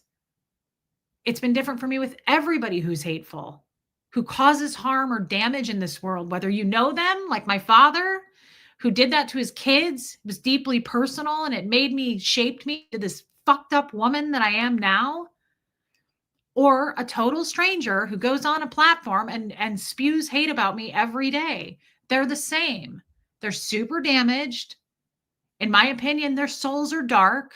It's been different for me with everybody who's hateful, who causes harm or damage in this world, whether you know them, like my father, who did that to his kids. It was deeply personal, and it shaped me to this fucked up woman that I am now. Or a total stranger who goes on a platform and spews hate about me every day. They're the same. They're super damaged. In my opinion, their souls are dark.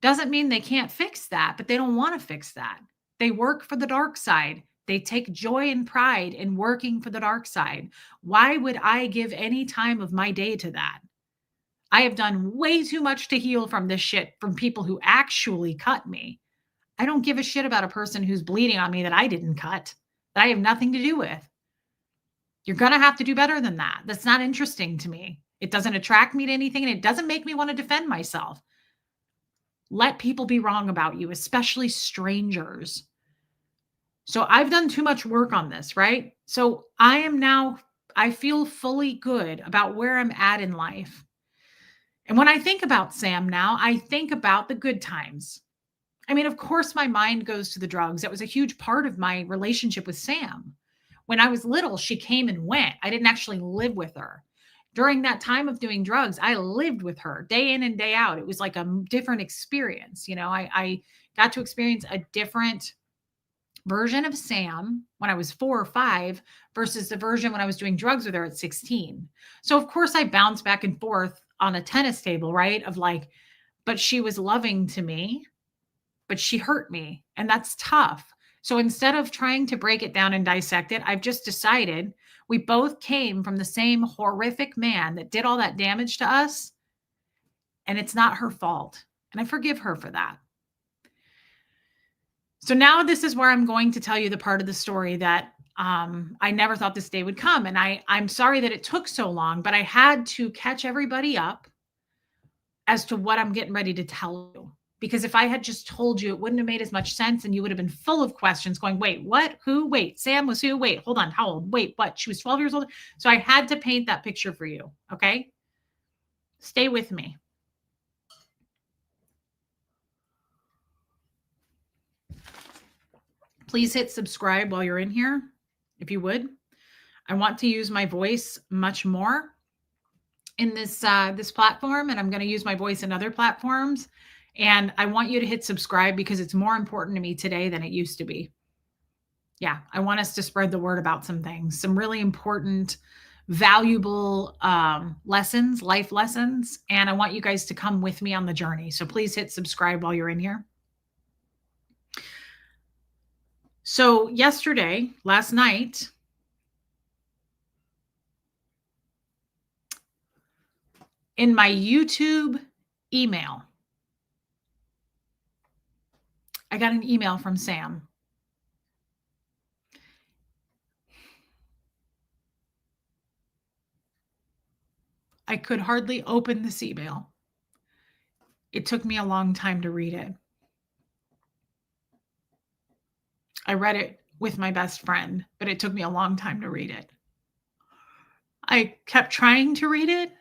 Doesn't mean they can't fix that, but they don't want to fix that. They work for the dark side. They take joy and pride in working for the dark side. Why would I give any time of my day to that? I have done way too much to heal from this shit from people who actually cut me. I don't give a shit about a person who's bleeding on me that I didn't cut, that I have nothing to do with. You're going to have to do better than that. That's not interesting to me. It doesn't attract me to anything, and it doesn't make me want to defend myself. Let people be wrong about you, especially strangers. So I've done too much work on this, right? So I feel fully good about where I'm at in life. And when I think about Sam now, I think about the good times. I mean, of course, my mind goes to the drugs. That was a huge part of my relationship with Sam. When I was little, she came and went. I didn't actually live with her. During that time of doing drugs, I lived with her day in and day out. It was like a different experience. I got to experience a different version of Sam when I was 4 or 5 versus the version when I was doing drugs with her at 16. So, of course, I bounced back and forth on a tennis table, right? Of like, but she was loving to me, but she hurt me. And that's tough. So instead of trying to break it down and dissect it, I've just decided we both came from the same horrific man that did all that damage to us. And it's not her fault. And I forgive her for that. So now this is where I'm going to tell you the part of the story that I never thought this day would come. And I'm sorry that it took so long, but I had to catch everybody up as to what I'm getting ready to tell you. Because if I had just told you, it wouldn't have made as much sense and you would have been full of questions going, wait, what? Who? Wait, Sam was who? Wait, hold on. How old? Wait, what? She was 12 years old. So I had to paint that picture for you. Okay. Stay with me. Please hit subscribe while you're in here, if you would. I want to use my voice much more in this platform, and I'm going to use my voice in other platforms. And I want you to hit subscribe because it's more important to me today than it used to be. Yeah, I want us to spread the word about some things, some really important, valuable lessons, life lessons. And I want you guys to come with me on the journey. So please hit subscribe while you're in here. So last night, in my YouTube email, I got an email from Sam. I could hardly open this email. It took me a long time to read it. I read it with my best friend, but it took me a long time to read it. I kept trying to read it,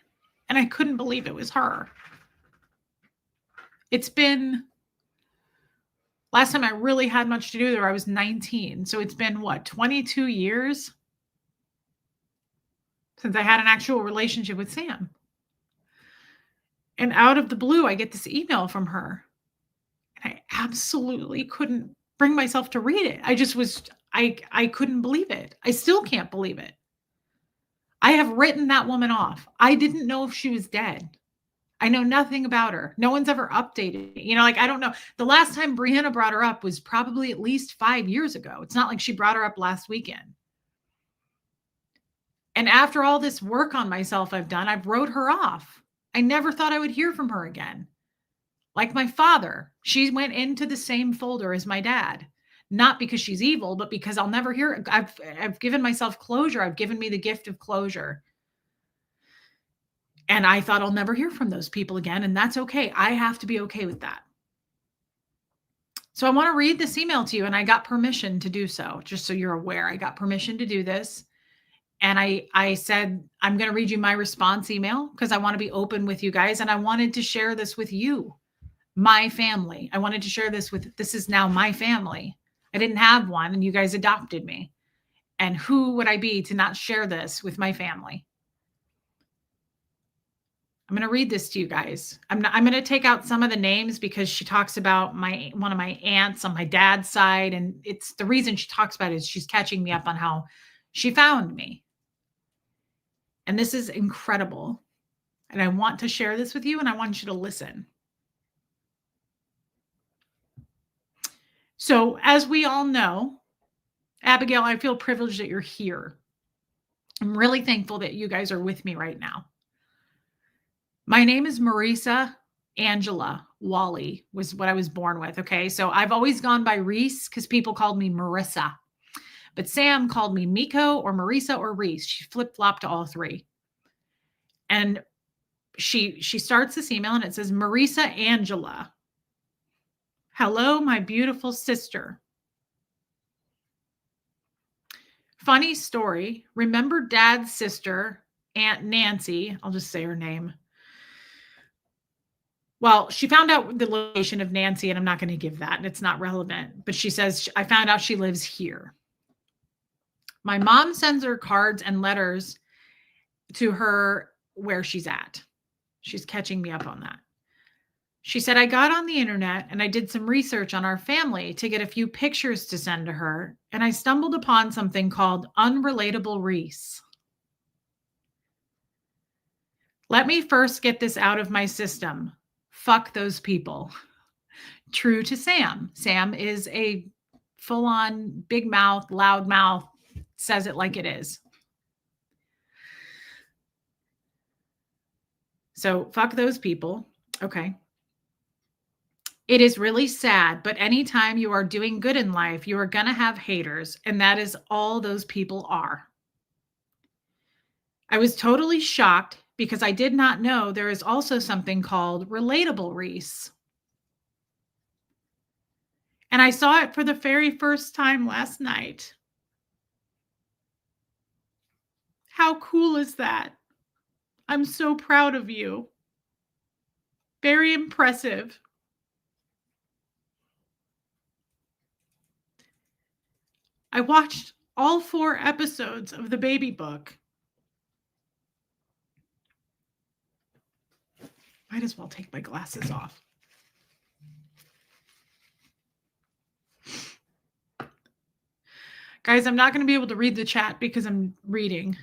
and I couldn't believe it was her. It's been, last time I really had much to do there, I was 19. So it's been 22 years since I had an actual relationship with Sam. And out of the blue, I get this email from her. And I absolutely couldn't bring myself to read it. I couldn't believe it. I still can't believe it. I have written that woman off. I didn't know if she was dead. I know nothing about her. No one's ever updated me. I don't know. The last time Brianna brought her up was probably at least 5 years ago. It's not like she brought her up last weekend. And after all this work on myself I've done, I've wrote her off. I never thought I would hear from her again. Like my father, she went into the same folder as my dad. Not because she's evil, but because I'll never hear. I've given myself closure. I've given me the gift of closure. And I thought I'll never hear from those people again. And that's okay. I have to be okay with that. So I want to read this email to you. And I got permission to do so, just so you're aware. I got permission to do this. And I said, I'm going to read you my response email because I want to be open with you guys. And I wanted to share this with you, my family. I wanted to share this this is now my family. I didn't have one and you guys adopted me. And who would I be to not share this with my family? I'm going to read this to you guys. I'm going to take out some of the names because she talks about one of my aunts on my dad's side. And it's the reason she talks about it is she's catching me up on how she found me. And this is incredible. And I want to share this with you and I want you to listen. So as we all know, Abigail, I feel privileged that you're here. I'm really thankful that you guys are with me right now. My name is Marisa Angela Wally was what I was born with. Okay. So I've always gone by Reese because people called me Marissa. But Sam called me Miko or Marisa or Reese. She flip-flopped to all three. And she starts this email and it says, Marisa Angela. Hello, my beautiful sister. Funny story. Remember Dad's sister, Aunt Nancy? I'll just say her name. Well, she found out the location of Nancy, and I'm not going to give that, and it's not relevant. But she says, I found out she lives here. My mom sends her cards and letters to her where she's at. She's catching me up on that. She said, I got on the internet and I did some research on our family to get a few pictures to send to her, and I stumbled upon something called Unrelatable Reese. Let me first get this out of my system. Fuck those people. True to Sam. Sam is a full-on big mouth, loud mouth, says it like it is. So fuck those people. Okay. It is really sad, but anytime you are doing good in life, you are going to have haters, and that is all those people are. I was totally shocked because I did not know there is also something called Relatable Reese. And I saw it for the very first time last night. How cool is that? I'm so proud of you. Very impressive. I watched all 4 episodes of the baby book. Might as well take my glasses off. Guys, I'm not going to be able to read the chat because I'm reading.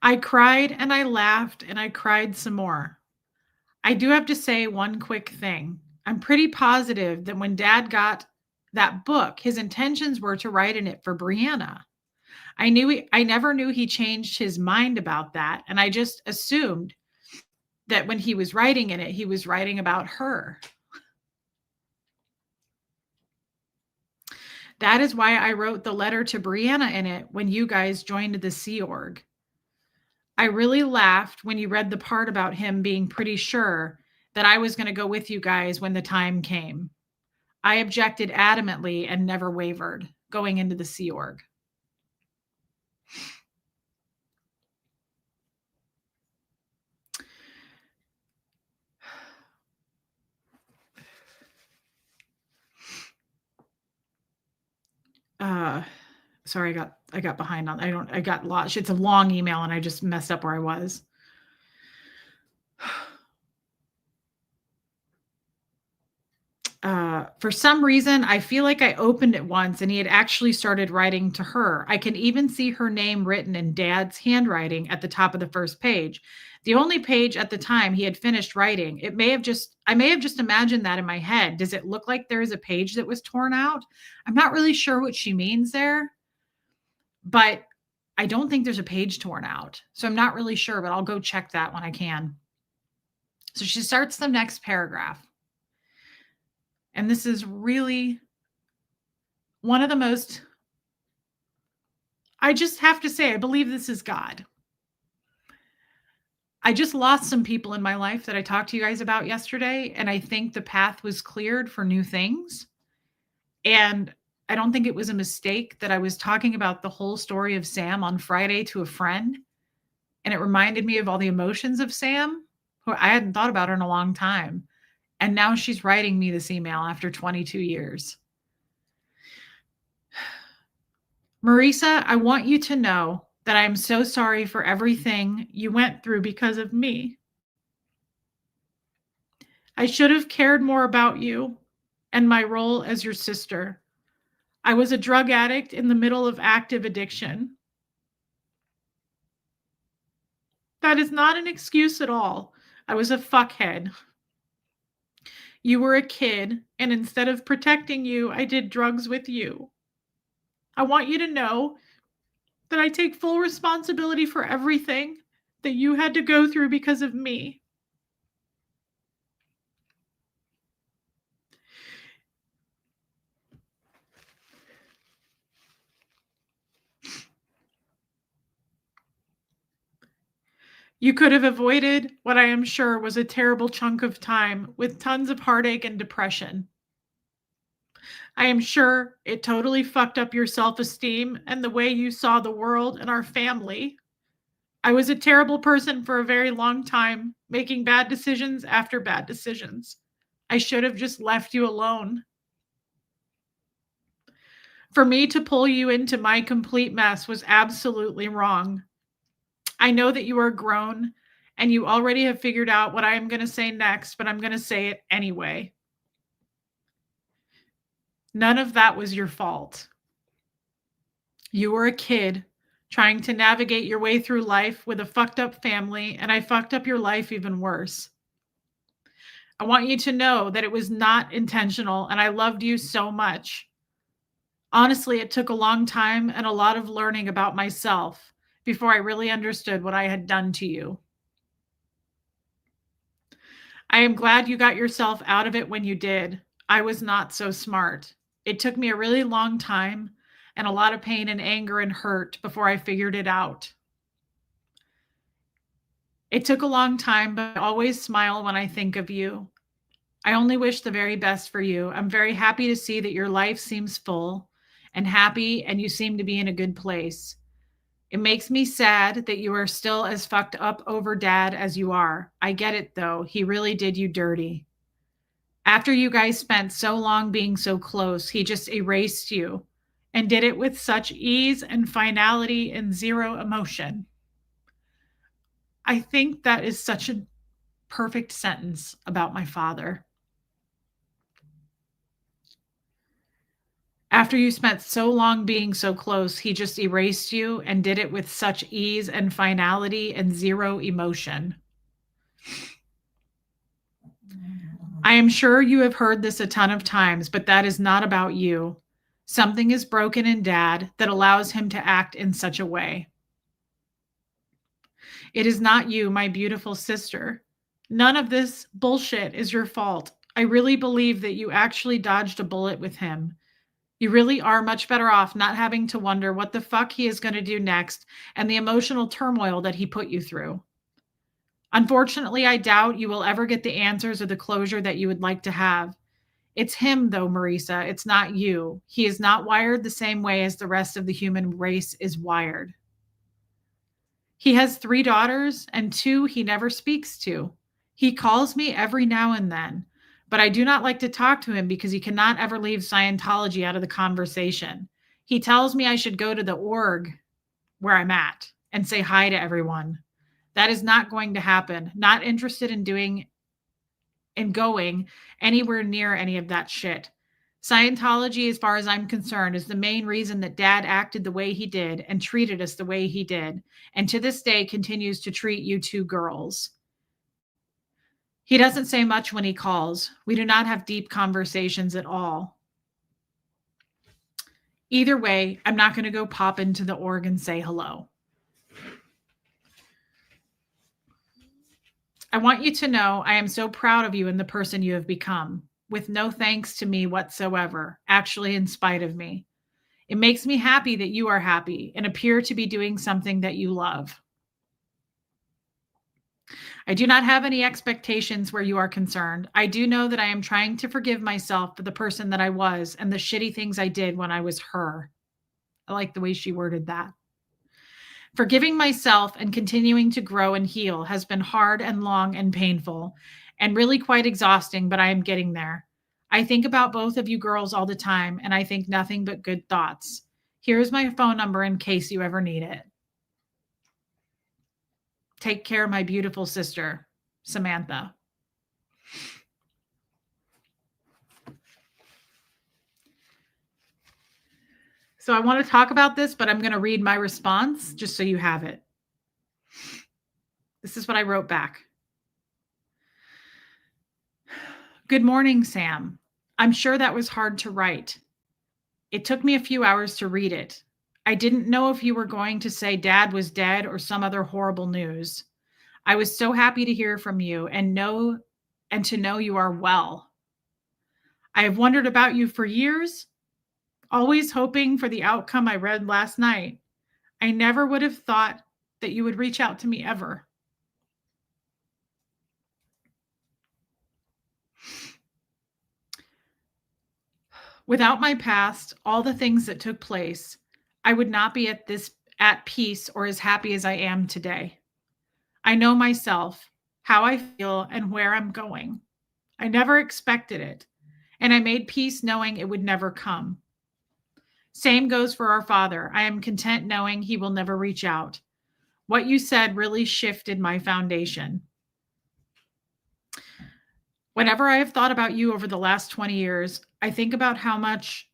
I cried and I laughed and I cried some more. I do have to say one quick thing. I'm pretty positive that when Dad got that book, his intentions were to write in it for Brianna. I never knew he changed his mind about that, and I just assumed that when he was writing in it, he was writing about her. That is why I wrote the letter to Brianna in it when you guys joined the Sea Org. I really laughed when you read the part about him being pretty sure that I was going to go with you guys when the time came. I objected adamantly and never wavered going into the Sea Org. Sorry, I got behind on. I got lost. It's a long email and I just messed up where I was. For some reason, I feel like I opened it once and he had actually started writing to her. I can even see her name written in Dad's handwriting at the top of the first page. The only page at the time he had finished writing. I may have just imagined that in my head. Does it look like there is a page that was torn out? I'm not really sure what she means there, but I don't think there's a page torn out. So I'm not really sure, but I'll go check that when I can. So she starts the next paragraph. And this is really one of the most, I just have to say, I believe this is God. I just lost some people in my life that I talked to you guys about yesterday, and I think the path was cleared for new things. And I don't think it was a mistake that I was talking about the whole story of Sam on Friday to a friend, and it reminded me of all the emotions of Sam, who I hadn't thought about her in a long time. And now she's writing me this email after 22 years. Marisa, I want you to know that I am so sorry for everything you went through because of me. I should have cared more about you and my role as your sister. I was a drug addict in the middle of active addiction. That is not an excuse at all. I was a fuckhead. You were a kid, and instead of protecting you, I did drugs with you. I want you to know that I take full responsibility for everything that you had to go through because of me. You could have avoided what I am sure was a terrible chunk of time with tons of heartache and depression. I am sure it totally fucked up your self-esteem and the way you saw the world and our family. I was a terrible person for a very long time, making bad decisions after bad decisions. I should have just left you alone. For me to pull you into my complete mess was absolutely wrong. I know that you are grown and you already have figured out what I am going to say next, but I'm going to say it anyway. None of that was your fault. You were a kid trying to navigate your way through life with a fucked up family, and I fucked up your life even worse. I want you to know that it was not intentional, and I loved you so much. Honestly, it took a long time and a lot of learning about myself before I really understood what I had done to you. I am glad you got yourself out of it when you did. I was not so smart. It took me a really long time and a lot of pain and anger and hurt before I figured it out. It took a long time, but I always smile when I think of you. I only wish the very best for you. I'm very happy to see that your life seems full and happy and you seem to be in a good place. It makes me sad that you are still as fucked up over Dad as you are. I get it though. He really did you dirty. After you guys spent so long being so close, he just erased you and did it with such ease and finality and zero emotion. I think that is such a perfect sentence about my father. After you spent so long being so close, he just erased you and did it with such ease and finality and zero emotion. I am sure you have heard this a ton of times, but that is not about you. Something is broken in Dad that allows him to act in such a way. It is not you, my beautiful sister. None of this bullshit is your fault. I really believe that you actually dodged a bullet with him. You really are much better off not having to wonder what the fuck he is going to do next and the emotional turmoil that he put you through. Unfortunately, I doubt you will ever get the answers or the closure that you would like to have. It's him, though, Marisa. It's not you. He is not wired the same way as the rest of the human race is wired. He has 3 daughters and 2 he never speaks to. He calls me every now and then, but I do not like to talk to him because he cannot ever leave Scientology out of the conversation. He tells me I should go to the org where I'm at and say hi to everyone. That is not going to happen. Not interested in doing and going anywhere near any of that shit. Scientology, as far as I'm concerned, is the main reason that Dad acted the way he did and treated us the way he did, and to this day continues to treat you 2 girls. He doesn't say much when he calls. We do not have deep conversations at all. Either way, I'm not going to go pop into the org and say hello. I want you to know I am so proud of you and the person you have become, with no thanks to me whatsoever, actually in spite of me. It makes me happy that you are happy and appear to be doing something that you love. I do not have any expectations where you are concerned. I do know that I am trying to forgive myself for the person that I was and the shitty things I did when I was her. I like the way she worded that. Forgiving myself and continuing to grow and heal has been hard and long and painful and really quite exhausting, but I am getting there. I think about both of you girls all the time, and I think nothing but good thoughts. Here's my phone number in case you ever need it. Take care, my beautiful sister, Samantha. So I want to talk about this, but I'm going to read my response just so you have it. This is what I wrote back. Good morning, Sam. I'm sure that was hard to write. It took me a few hours to read it. I didn't know if you were going to say Dad was dead or some other horrible news. I was so happy to hear from you and to know you are well. I have wondered about you for years, always hoping for the outcome I read last night. I never would have thought that you would reach out to me ever. Without my past, all the things that took place, I would not be at peace or as happy as I am today. I know myself, how I feel, and where I'm going. I never expected it, and I made peace knowing it would never come. Same goes for our father. I am content knowing he will never reach out. What you said really shifted my foundation. Whenever I have thought about you over the last 20 years, I think about how much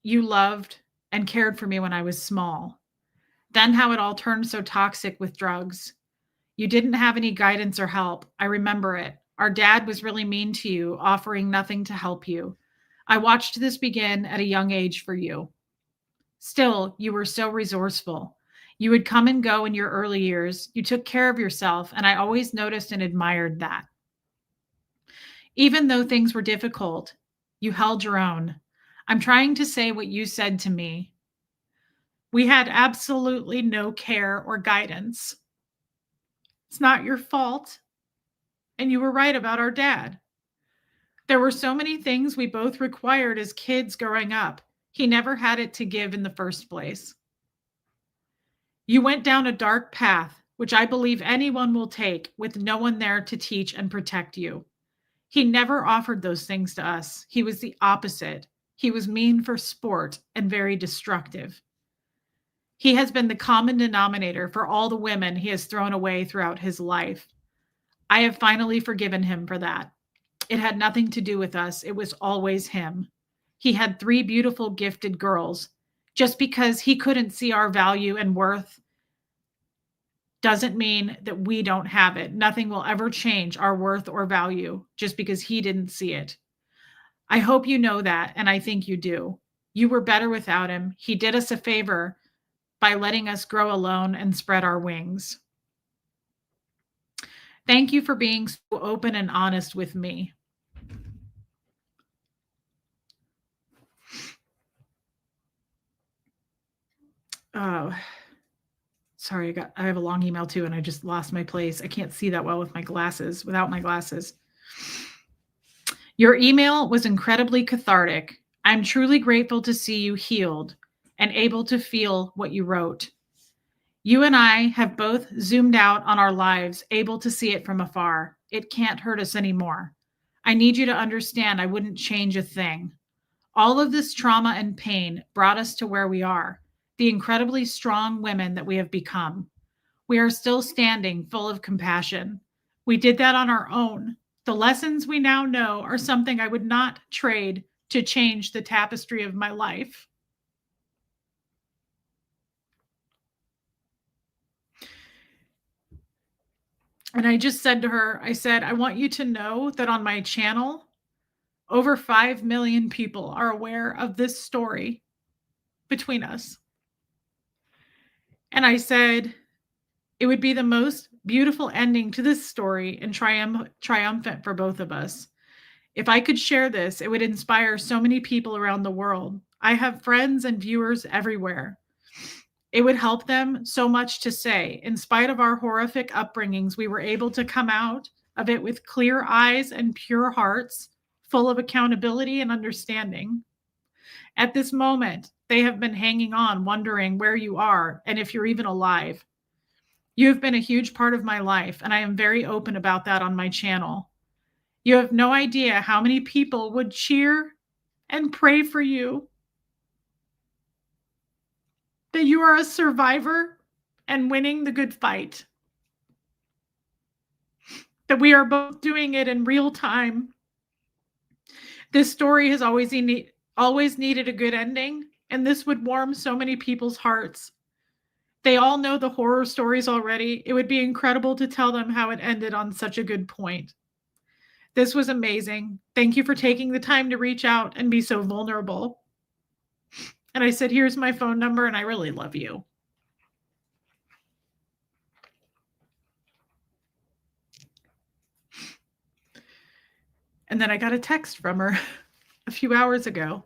you loved and cared for me when I was small. Then how it all turned so toxic with drugs. You didn't have any guidance or help. I remember it. Our dad was really mean to you, offering nothing to help you. I watched this begin at a young age for you. Still, you were so resourceful. You would come and go in your early years. You took care of yourself, and I always noticed and admired that. Even though things were difficult, you held your own. I'm trying to say what you said to me. We had absolutely no care or guidance. It's not your fault. And you were right about our dad. There were so many things we both required as kids growing up. He never had it to give in the first place. You went down a dark path, which I believe anyone will take, with no one there to teach and protect you. He never offered those things to us. He was the opposite. He was mean for sport and very destructive. He has been the common denominator for all the women he has thrown away throughout his life. I have finally forgiven him for that. It had nothing to do with us. It was always him. He had 3 beautiful, gifted girls. Just because he couldn't see our value and worth doesn't mean that we don't have it. Nothing will ever change our worth or value just because he didn't see it. I hope you know that, and I think you do. You were better without him. He did us a favor by letting us grow alone and spread our wings. Thank you for being so open and honest with me. Oh, sorry, I have a long email too, and I just lost my place. I can't see that well with my glasses, without my glasses. Your email was incredibly cathartic. I'm truly grateful to see you healed and able to feel what you wrote. You and I have both zoomed out on our lives, able to see it from afar. It can't hurt us anymore. I need you to understand I wouldn't change a thing. All of this trauma and pain brought us to where we are, the incredibly strong women that we have become. We are still standing full of compassion. We did that on our own. The lessons we now know are something I would not trade to change the tapestry of my life. And I just said to her, I said, I want you to know that on my channel, over 5 million people are aware of this story between us. And I said, it would be the most beautiful ending to this story and triumphant for both of us. If I could share this, it would inspire so many people around the world. I have friends and viewers everywhere. It would help them so much to say, in spite of our horrific upbringings, we were able to come out of it with clear eyes and pure hearts, full of accountability and understanding. At this moment, they have been hanging on, wondering where you are and if you're even alive. You have been a huge part of my life, and I am very open about that on my channel. You have no idea how many people would cheer and pray for you, that you are a survivor and winning the good fight, that we are both doing it in real time. This story has always needed a good ending, and this would warm so many people's hearts. They all know the horror stories already. It would be incredible to tell them how it ended on such a good point. This was amazing. Thank you for taking the time to reach out and be so vulnerable. And I said, here's my phone number, and I really love you. And then I got a text from her a few hours ago.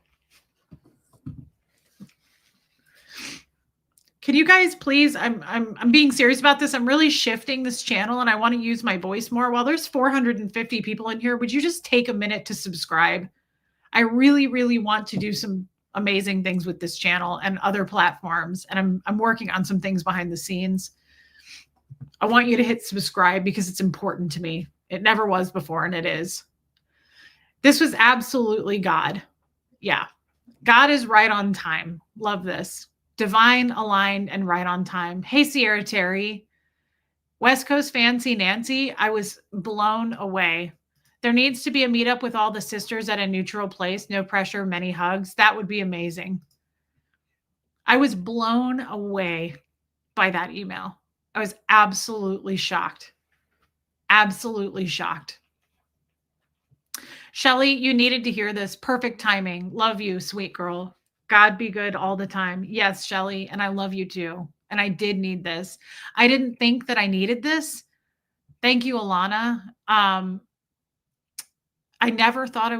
Can you guys please, I'm being serious about this. I'm really shifting this channel, and I want to use my voice more. While there's 450 people in here, would you just take a minute to subscribe? I really, really want to do some amazing things with this channel and other platforms. And I'm working on some things behind the scenes. I want you to hit subscribe because it's important to me. It never was before, and it is. This was absolutely God. Yeah. God is right on time. Love this. Divine, aligned, and right on time. Hey, Sierra Terry. West Coast Fancy Nancy, I was blown away. There needs to be a meetup with all the sisters at a neutral place. No pressure, many hugs. That would be amazing. I was blown away by that email. I was absolutely shocked. Absolutely shocked. Shelly, you needed to hear this. Perfect timing. Love you, sweet girl. God be good all the time. Yes, Shelly, and I love you too. And I did need this. I didn't think that I needed this. Thank you, Alana. I never thought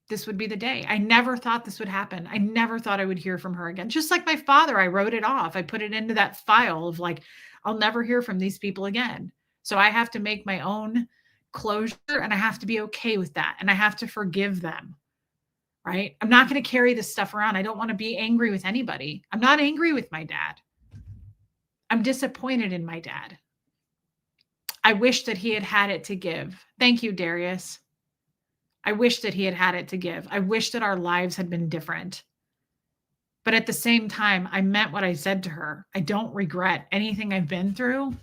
this would be the day. I never thought this would happen. I never thought I would hear from her again. Just like my father, I wrote it off. I put it into that file of like, I'll never hear from these people again. So I have to make my own closure and I have to be okay with that. And I have to forgive them. Right? I'm not going to carry this stuff around. I don't want to be angry with anybody. I'm not angry with my dad. I'm disappointed in my dad. I wish that he had had it to give. Thank you, Darius. I wish that he had had it to give. I wish that our lives had been different. But at the same time, I meant what I said to her. I don't regret anything I've been through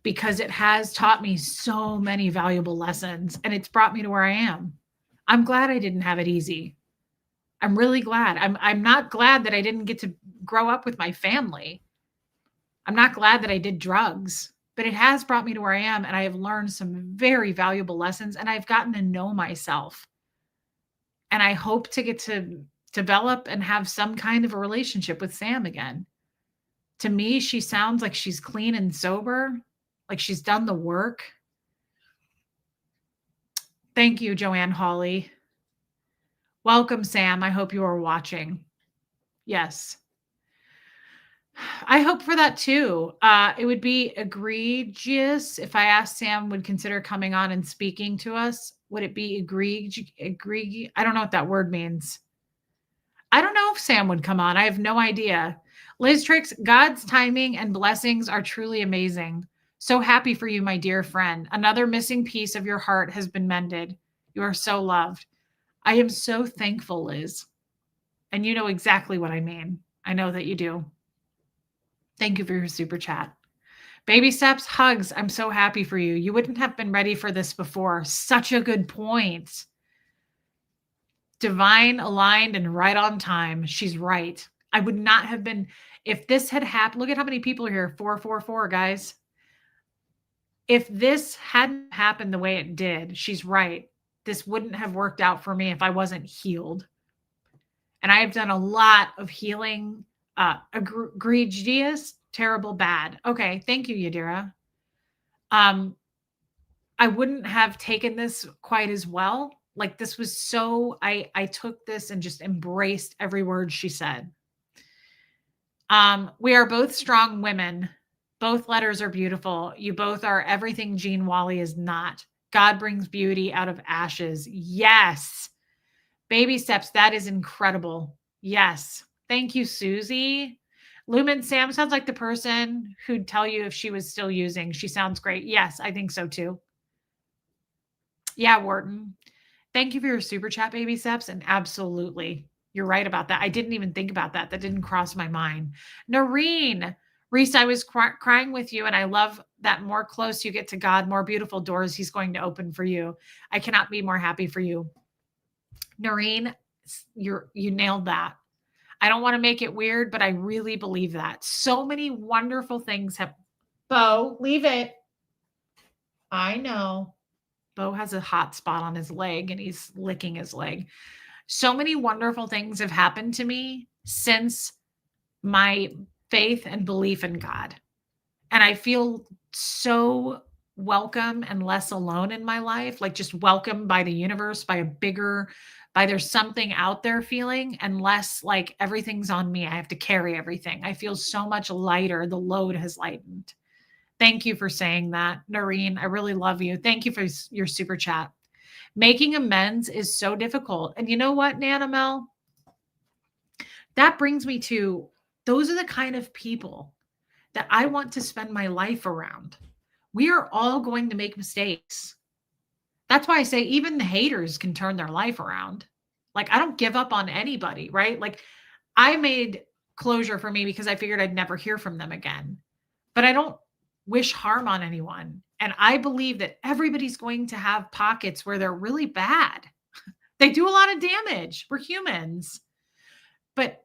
because it has taught me so many valuable lessons and it's brought me to where I am. I'm glad I didn't have it easy. I'm really glad. I'm not glad that I didn't get to grow up with my family. I'm not glad that I did drugs, but it has brought me to where I am and I have learned some very valuable lessons and I've gotten to know myself. And I hope to get to develop and have some kind of a relationship with Sam again. To me, she sounds like she's clean and sober, like she's done the work. Thank you, Joanne Hawley. Welcome, Sam. I hope you are watching. Yes. I hope for that too. It would be egregious if I asked Sam would consider coming on and speaking to us. Would it be egregious? I don't know what that word means. I don't know if Sam would come on. I have no idea. Liz Tricks, God's timing and blessings are truly amazing. So happy for you, my dear friend. Another missing piece of your heart has been mended. You are so loved. I am so thankful, Liz. And you know exactly what I mean. I know that you do. Thank you for your super chat. Baby steps, hugs. I'm so happy for you. You wouldn't have been ready for this before. Such a good point. Divine, aligned, and right on time. She's right. I would not have been, if this had happened, look at how many people are here. 444, guys. If this hadn't happened the way it did, she's right. This wouldn't have worked out for me if I wasn't healed. And I have done a lot of healing. Egregious, terrible, bad. Okay, thank you, Yadira. I wouldn't have taken this quite as well. Like this was so, I took this and just embraced every word she said. We are both strong women. Both letters are beautiful. You both are everything Jean Wally is not. God brings beauty out of ashes. Yes. Baby steps. That is incredible. Yes. Thank you, Susie. Lumen Sam sounds like the person who'd tell you if she was still using. She sounds great. Yes, I think so too. Yeah, Wharton. Thank you for your super chat, baby steps. And absolutely, you're right about that. I didn't even think about that. That didn't cross my mind. Noreen, Reese, I was crying with you, and I love that more close you get to God, more beautiful doors he's going to open for you. I cannot be more happy for you. Noreen, you nailed that. I don't want to make it weird, but I really believe that. So many wonderful things have. Bo, leave it. I know. Bo has a hot spot on his leg and he's licking his leg. So many wonderful things have happened to me since my faith and belief in God. And I feel so welcome and less alone in my life, like just welcomed by the universe, by there's something out there feeling, and less like everything's on me. I have to carry everything. I feel so much lighter. The load has lightened. Thank you for saying that, Noreen. I really love you. Thank you for your super chat. Making amends is so difficult. And you know what, Nana Mel? That brings me to, those are the kind of people that I want to spend my life around. We are all going to make mistakes. That's why I say even the haters can turn their life around. Like, I don't give up on anybody, right? Like, I made closure for me because I figured I'd never hear from them again. But I don't wish harm on anyone. And I believe that everybody's going to have pockets where they're really bad. They do a lot of damage. We're humans. But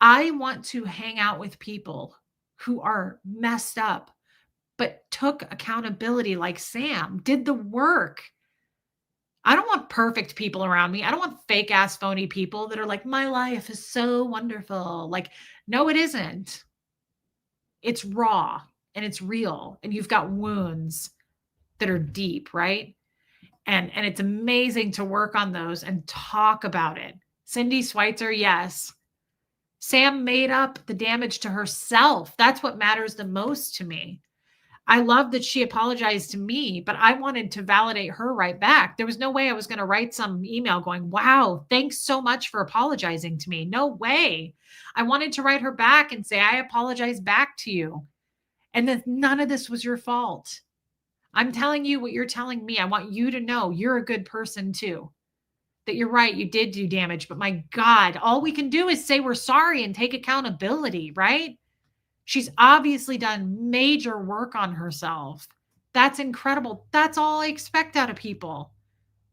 I want to hang out with people who are messed up, but took accountability like Sam, did the work. I don't want perfect people around me. I don't want fake ass phony people that are like, my life is so wonderful. Like, no, it isn't. It's raw and it's real. And you've got wounds that are deep, right? And it's amazing to work on those and talk about it. Cindy Schweitzer, yes. Sam made up the damage to herself. That's what matters the most to me. I love that she apologized to me, but I wanted to validate her right back. There was no way I was going to write some email going, wow, thanks so much for apologizing to me. No way. I wanted to write her back and say, I apologize back to you. And that none of this was your fault. I'm telling you what you're telling me. I want you to know you're a good person too. That you're right, you did do damage, but my God, all we can do is say we're sorry and take accountability, right? She's obviously done major work on herself. That's incredible. That's all I expect out of people.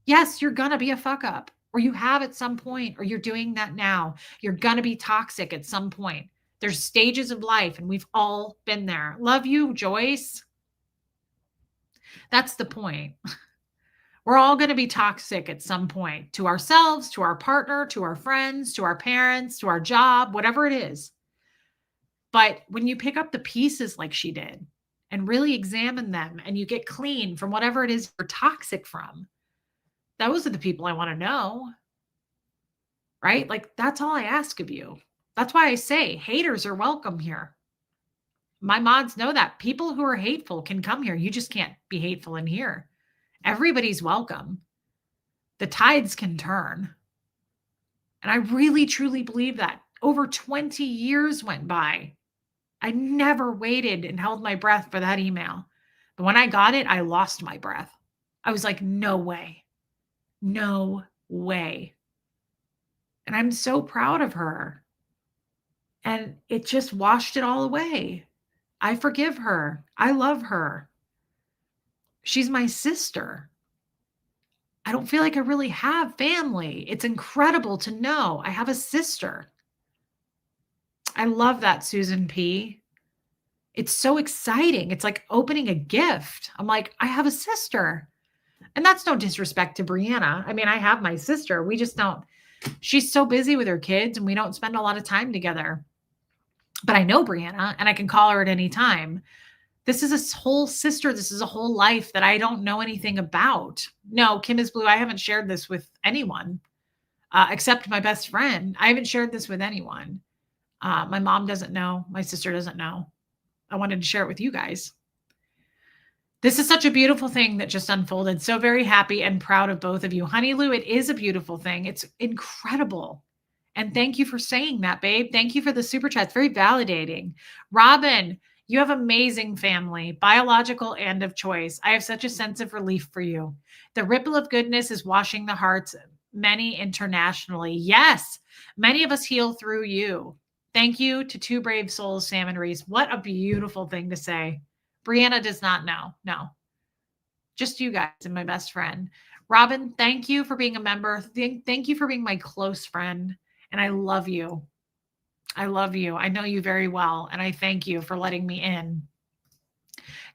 Yes, you're going to be a fuck up, or you have at some point, or you're doing that now. You're going to be toxic at some point. There's stages of life, and we've all been there. Love you, Joyce. That's the point. We're all going to be toxic at some point to ourselves, to our partner, to our friends, to our parents, to our job, whatever it is. But when you pick up the pieces like she did and really examine them and you get clean from whatever it is you're toxic from, those are the people I want to know. Right? Like, that's all I ask of you. That's why I say haters are welcome here. My mods know that. People who are hateful can come here. You just can't be hateful in here. Everybody's welcome. The tides can turn. And I really, truly believe that. Over 20 years went by. I never waited and held my breath for that email. But when I got it, I lost my breath. I was like, no way. No way. And I'm so proud of her. And it just washed it all away. I forgive her. I love her. She's my sister. I don't feel like I really have family. It's incredible to know I have a sister. I love that, Susan P. It's so exciting. It's like opening a gift. I'm like, I have a sister. And that's no disrespect to Brianna. I mean, I have my sister. We just don't, she's so busy with her kids and we don't spend a lot of time together. But I know Brianna and I can call her at any time. This is a whole sister. This is a whole life that I don't know anything about. No, Kim is Blue. I haven't shared this with anyone except my best friend. I haven't shared this with anyone. My mom doesn't know. My sister doesn't know. I wanted to share it with you guys. This is such a beautiful thing that just unfolded. So very happy and proud of both of you. Honey Lou, it is a beautiful thing. It's incredible. And thank you for saying that, babe. Thank you for the super chat. It's very validating. Robin, you have amazing family, biological and of choice. I have such a sense of relief for you. The ripple of goodness is washing the hearts, many internationally. Yes, many of us heal through you. Thank you to two brave souls, Sam and Reese. What a beautiful thing to say. Brianna does not know. No, just you guys and my best friend. Robin, thank you for being a member. Thank you for being my close friend. And I love you. I love you. I know you very well. And I thank you for letting me in.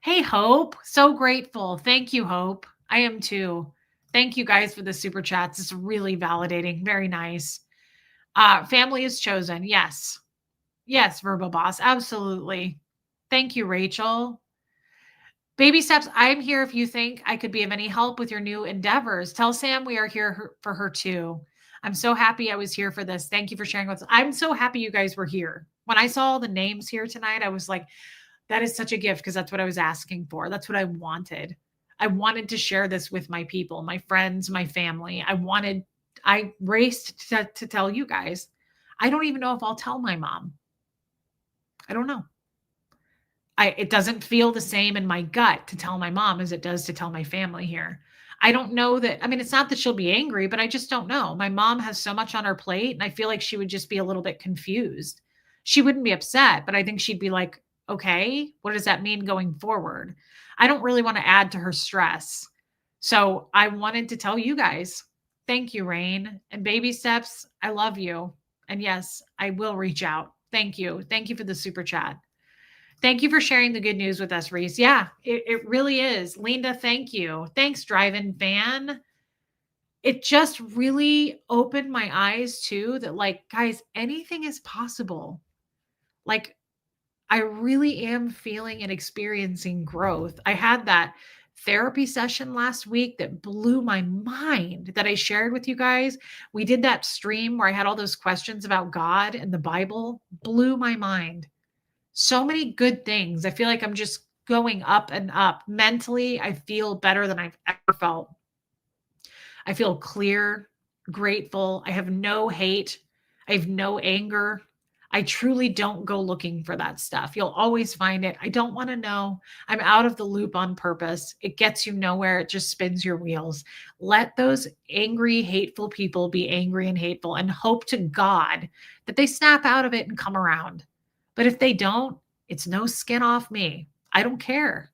Hey, Hope. So grateful. Thank you, Hope. I am too. Thank you guys for the super chats. It's really validating. Very nice. Family is chosen. Yes. Yes, Verbo Boss. Absolutely. Thank you, Rachel. Baby steps. I'm here if you think I could be of any help with your new endeavors. Tell Sam we are here for her too. I'm so happy I was here for this. Thank you for sharing with us. I'm so happy you guys were here. When I saw all the names here tonight, I was like, that is such a gift because that's what I was asking for. That's what I wanted. I wanted to share this with my people, my friends, my family. I raced to tell you guys. I don't even know if I'll tell my mom. I don't know. It doesn't feel the same in my gut to tell my mom as it does to tell my family here. I don't know that. I mean, it's not that she'll be angry, but I just don't know. My mom has so much on her plate, and I feel like she would just be a little bit confused. She wouldn't be upset, but I think she'd be like, okay, what does that mean going forward? I don't really want to add to her stress. So I wanted to tell you guys, thank you, Rain. And baby steps, I love you. And yes, I will reach out. Thank you. Thank you for the super chat. Thank you for sharing the good news with us, Reese. Yeah, it really is. Linda, thank you. Thanks, Drive-In Fan. It just really opened my eyes too that, like, guys, anything is possible. Like, I really am feeling and experiencing growth. I had that therapy session last week that blew my mind that I shared with you guys. We did that stream where I had all those questions about God and the Bible, blew my mind. So many good things. I feel like I'm just going up and up. Mentally, I feel better than I've ever felt. I feel clear, grateful. I have no hate. I have no anger. I truly don't go looking for that stuff. You'll always find it. I don't want to know. I'm out of the loop on purpose. It gets you nowhere. It just spins your wheels. Let those angry, hateful people be angry and hateful and hope to God that they snap out of it and come around. But if they don't, it's no skin off me. I don't care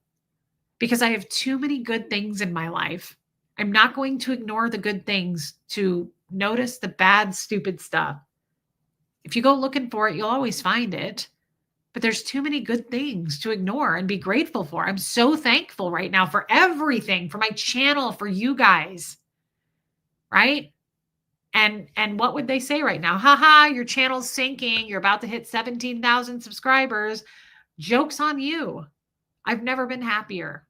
because I have too many good things in my life. I'm not going to ignore the good things to notice the bad, stupid stuff. If you go looking for it, you'll always find it. But there's too many good things to ignore and be grateful for. I'm so thankful right now for everything, for my channel, for you guys. Right? And what would they say right now? Haha, your channel's sinking. You're about to hit 17,000 subscribers. Joke's on you. I've never been happier.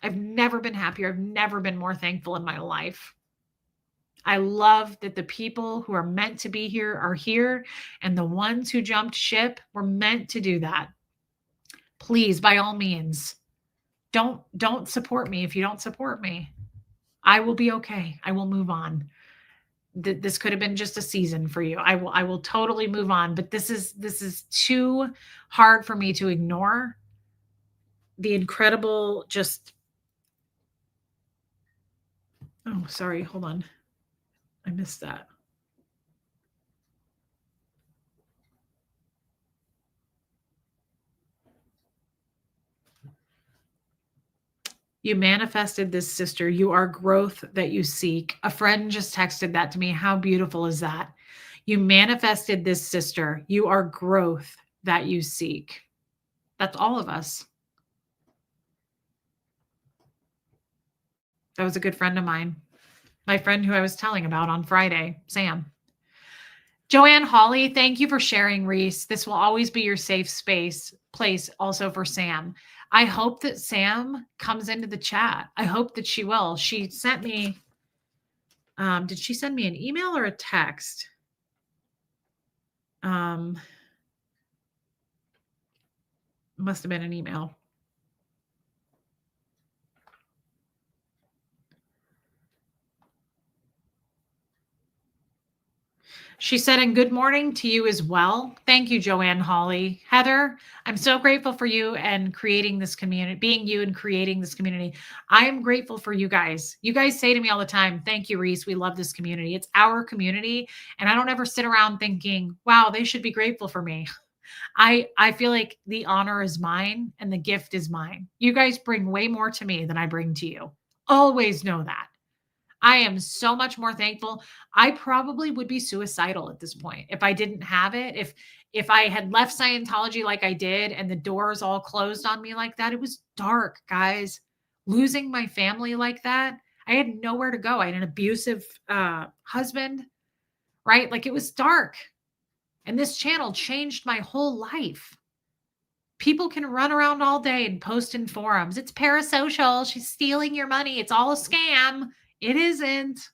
I've never been happier. I've never been more thankful in my life. I love that the people who are meant to be here are here, and the ones who jumped ship were meant to do that. Please, by all means, don't support me if you don't support me. I will be okay. I will move on. This could have been just a season for you. I will totally move on, but this is too hard for me to ignore. The incredible just Oh, sorry, hold on. I missed that. You manifested this, sister. You are growth that you seek. A friend just texted that to me. How beautiful is that? You manifested this, sister. You are growth that you seek. That's all of us. That was a good friend of mine. My friend who I was telling about on Friday, Sam. Joanne Hawley, thank you for sharing, Reese. This will always be your safe place also for Sam. I hope that Sam comes into the chat. I hope that she will. She sent me, did she send me an email or a text? Must have been an email. She said, and good morning to you as well. Thank you, Joanne Hawley. Heather, I'm so grateful for you and creating this community, being you and creating this community. I am grateful for you guys. You guys say to me all the time, thank you, Reese. We love this community. It's our community. And I don't ever sit around thinking, wow, they should be grateful for me. I feel like the honor is mine and the gift is mine. You guys bring way more to me than I bring to you. Always know that. I am so much more thankful. I probably would be suicidal at this point if I didn't have it. If I had left Scientology like I did and the doors all closed on me like that, it was dark, guys. Losing my family like that, I had nowhere to go. I had an abusive husband, right? Like it was dark. And this channel changed my whole life. People can run around all day and post in forums. It's parasocial. She's stealing your money. It's all a scam. It isn't.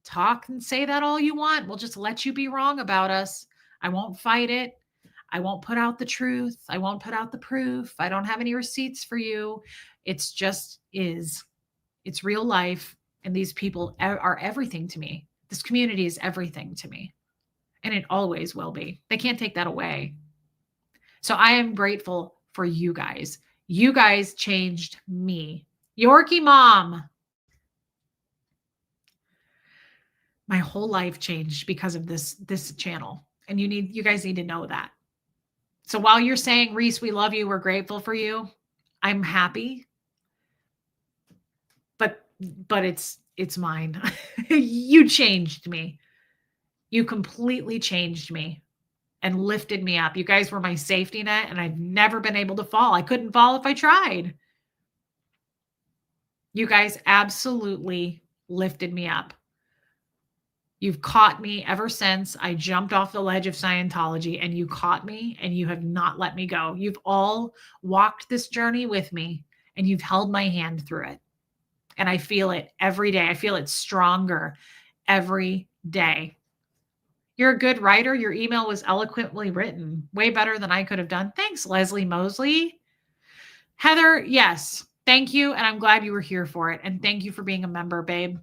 Talk and say that all you want. We'll just let you be wrong about us. I won't fight it. I won't put out the truth. I won't put out the proof. I don't have any receipts for you. It's just is. It's real life. And these people are everything to me. This community is everything to me. And it always will be. They can't take that away. So I am grateful for you guys. You guys changed me. Yorkie Mom. My whole life changed because of this channel. And you guys need to know that. So while you're saying, Reese, we love you, we're grateful for you, I'm happy. But it's mine. You changed me. You completely changed me and lifted me up. You guys were my safety net, and I've never been able to fall. I couldn't fall if I tried. You guys absolutely lifted me up. You've caught me ever since I jumped off the ledge of Scientology, and you caught me, and you have not let me go. You've all walked this journey with me, and you've held my hand through it. And I feel it every day. I feel it stronger every day. You're a good writer. Your email was eloquently written, way better than I could have done. Thanks, Leslie Mosley. Heather, yes. Thank you. And I'm glad you were here for it. And thank you for being a member, babe.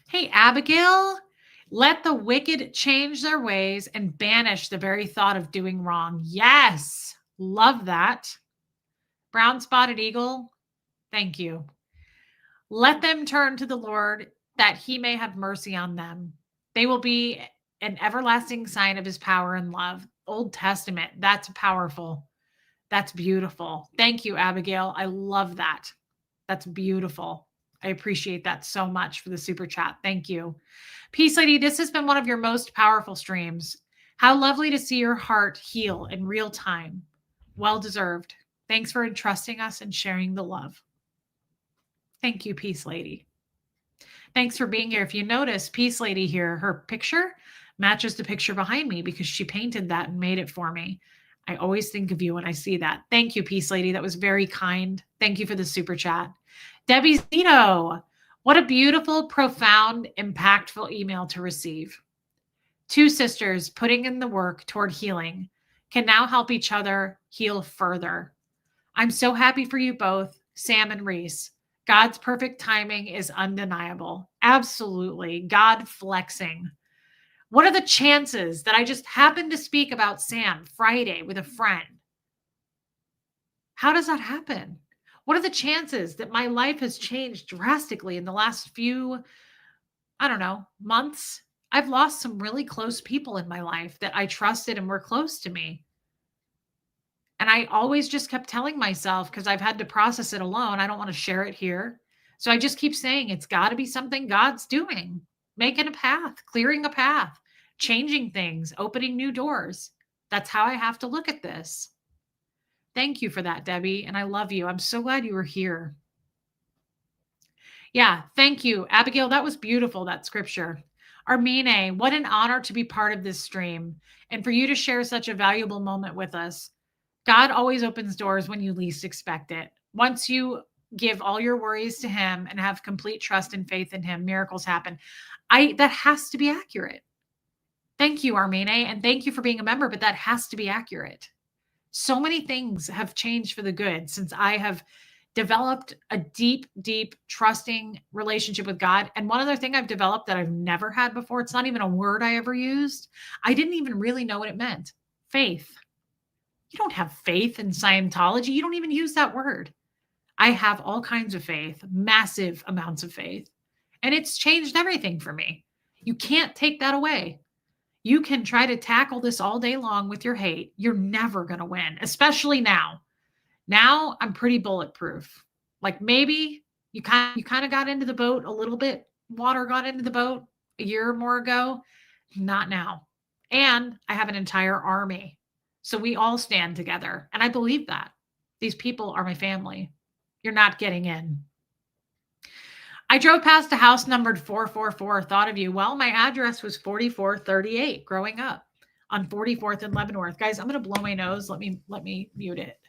Hey, Abigail, let the wicked change their ways and banish the very thought of doing wrong. Yes. Love that. Brown spotted eagle, thank you. Let them turn to the Lord that he may have mercy on them. They will be an everlasting sign of his power and love. Old Testament. That's powerful. That's beautiful. Thank you, Abigail. I love that. That's beautiful. I appreciate that so much for the super chat. Thank you. Peace Lady, this has been one of your most powerful streams. How lovely to see your heart heal in real time. Well deserved. Thanks for entrusting us and sharing the love. Thank you, Peace Lady. Thanks for being here. If you notice, Peace Lady here, her picture matches the picture behind me because she painted that and made it for me. I always think of you when I see that. Thank you, Peace Lady. That was very kind. Thank you for the super chat. Debbie Zito, what a beautiful, profound, impactful email to receive. Two sisters putting in the work toward healing can now help each other heal further. I'm so happy for you both, Sam and Reese. God's perfect timing is undeniable. Absolutely. God flexing. What are the chances that I just happened to speak about Sam Friday with a friend? How does that happen? What are the chances that my life has changed drastically in the last few, I don't know, months? I've lost some really close people in my life that I trusted and were close to me. And I always just kept telling myself, because I've had to process it alone, I don't want to share it here. So I just keep saying it's got to be something God's doing, making a path, clearing a path, changing things, opening new doors. That's how I have to look at this. Thank you for that, Debbie. And I love you. I'm so glad you were here. Yeah, thank you, Abigail. That was beautiful, that scripture. Armine, what an honor to be part of this stream and for you to share such a valuable moment with us. God always opens doors when you least expect it. Once you give all your worries to him and have complete trust and faith in him, miracles happen. That has to be accurate. Thank you, Armine, and thank you for being a member, but that has to be accurate. So many things have changed for the good since I have developed a deep, deep trusting relationship with God. And one other thing I've developed that I've never had before, it's not even a word I ever used. I didn't even really know what it meant. Faith. You don't have faith in Scientology. You don't even use that word. I have all kinds of faith, massive amounts of faith. And it's changed everything for me. You can't take that away. You can try to tackle this all day long with your hate. You're never going to win, especially now. Now I'm pretty bulletproof. Like maybe you kind of got into the boat a little bit. Water got into the boat a year or more ago. Not now. And I have an entire army. So we all stand together. And I believe that. These people are my family. You're not getting in. I drove past a house numbered 444. Thought of you. Well, my address was 4438 growing up on 44th and Leavenworth. Guys, I'm going to blow my nose. Let me mute it.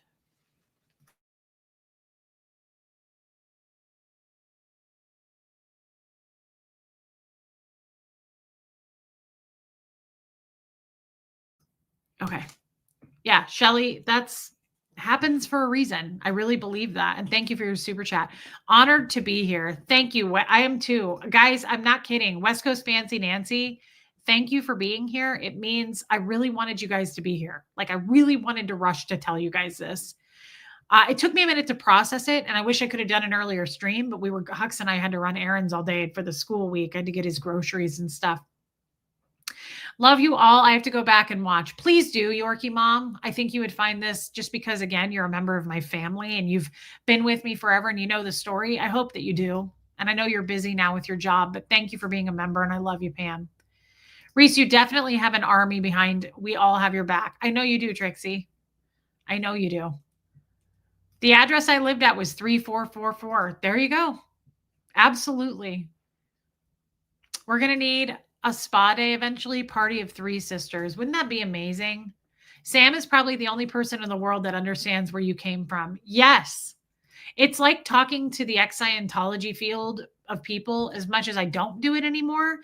Okay. Yeah, Shelly, that's happens for a reason. I really believe that. And thank you for your super chat. Honored to be here. Thank you. I am too. Guys, I'm not kidding. West Coast Fancy Nancy, thank you for being here. It means I really wanted you guys to be here. Like I really wanted to rush to tell you guys this. It took me a minute to process it, and I wish I could have done an earlier stream, but Hux and I had to run errands all day for the school week. I had to get his groceries and stuff. Love you all. I have to go back and watch. Please do, Yorkie Mom. I think you would find this, just because, again, you're a member of my family and you've been with me forever and you know the story. I hope that you do. And I know you're busy now with your job, but thank you for being a member, and I love you, Pam. Reese, you definitely have an army behind. We all have your back. I know you do, Trixie. I know you do. The address I lived at was 3444. There you go. Absolutely. We're going to need a spa day eventually, party of 3 sisters. Wouldn't that be amazing? Sam is probably the only person in the world that understands where you came from. Yes. It's like talking to the ex-Scientology field of people. As much as I don't do it anymore,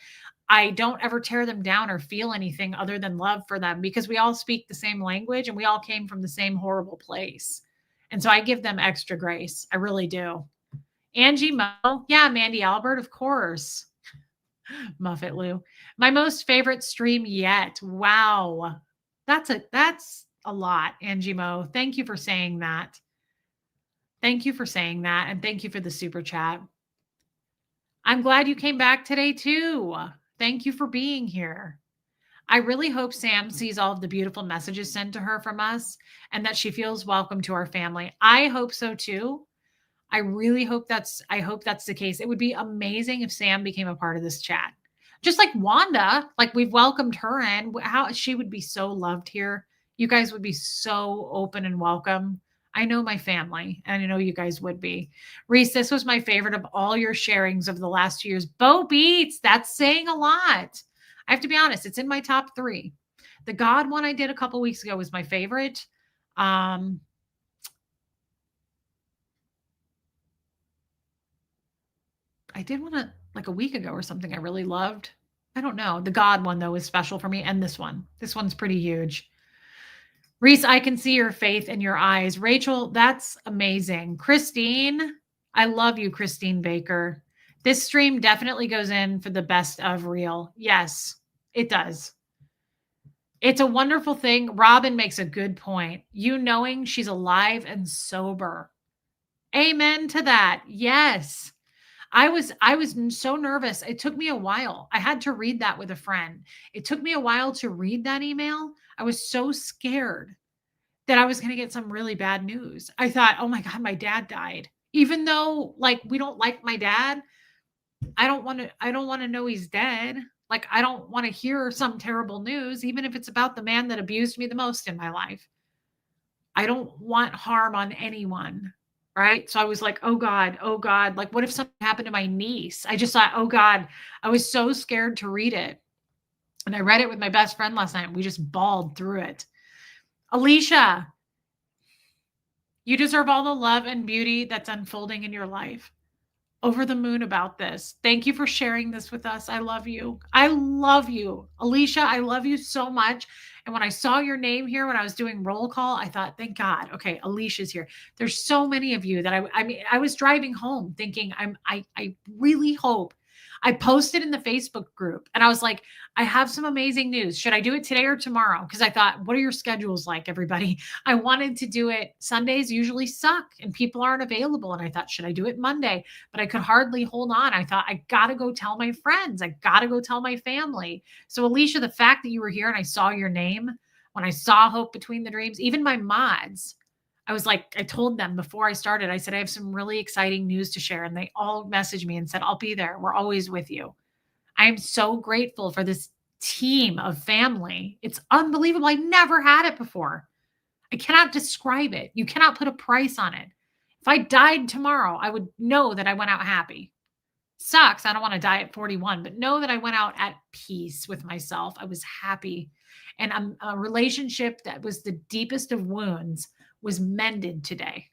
I don't ever tear them down or feel anything other than love for them, because we all speak the same language and we all came from the same horrible place. And so I give them extra grace. I really do. Angie Mo. Yeah, Mandy Albert, of course. Muffet Lou. My most favorite stream yet. Wow. That's a lot, Angie Mo. Thank you for saying that. Thank you for saying that. And thank you for the super chat. I'm glad you came back today too. Thank you for being here. I really hope Sam sees all of the beautiful messages sent to her from us and that she feels welcome to our family. I hope so too. I really hope that's the case. It would be amazing if Sam became a part of this chat. Just like Wanda, like we've welcomed her in. How she would be so loved here. You guys would be so open and welcome. I know my family, and I know you guys would be. Reese, this was my favorite of all your sharings of the last 2 years. Bo Beats, that's saying a lot. I have to be honest, it's in my top 3. The God one I did a couple weeks ago was my favorite. I did one like a week ago or something I really loved. I don't know. The God one, though, is special for me. And this one. This one's pretty huge. Reese, I can see your faith in your eyes. Rachel, that's amazing. Christine, I love you, Christine Baker. This stream definitely goes in for the best of real. Yes, it does. It's a wonderful thing. Robin makes a good point. You knowing she's alive and sober. Amen to that. Yes. I was so nervous. It took me a while. I had to read that with a friend. It took me a while to read that email. I was so scared that I was going to get some really bad news. I thought, "Oh my god, my dad died." Even though like we don't like my dad, I don't want to know he's dead. Like I don't want to hear some terrible news even if it's about the man that abused me the most in my life. I don't want harm on anyone. Right. So I was like, oh God, like what if something happened to my niece? I just thought, oh God, I was so scared to read it. And I read it with my best friend last night. And we just bawled through it. Alicia, you deserve all the love and beauty that's unfolding in your life. Over the moon about this. Thank you for sharing this with us. I love you. I love you. Alicia, I love you so much. And when I saw your name here, when I was doing roll call, I thought, thank God. Okay, Alicia's here. There's so many of you that I mean, I was driving home thinking I really hope. I posted in the Facebook group and I was like, I have some amazing news. Should I do it today or tomorrow? Because I thought, what are your schedules like, everybody? I wanted to do it. Sundays usually suck and people aren't available. And I thought, should I do it Monday? But I could hardly hold on. I thought, I got to go tell my friends. I got to go tell my family. So, Alicia, the fact that you were here and I saw your name, when I saw Hope Between the Dreams, even my mods, I was like, I told them before I started, I said, I have some really exciting news to share. And they all messaged me and said, I'll be there. We're always with you. I am so grateful for this team of family. It's unbelievable. I never had it before. I cannot describe it. You cannot put a price on it. If I died tomorrow, I would know that I went out happy. Sucks. I don't want to die at 41, but know that I went out at peace with myself. I was happy. And a relationship that was the deepest of wounds was mended today.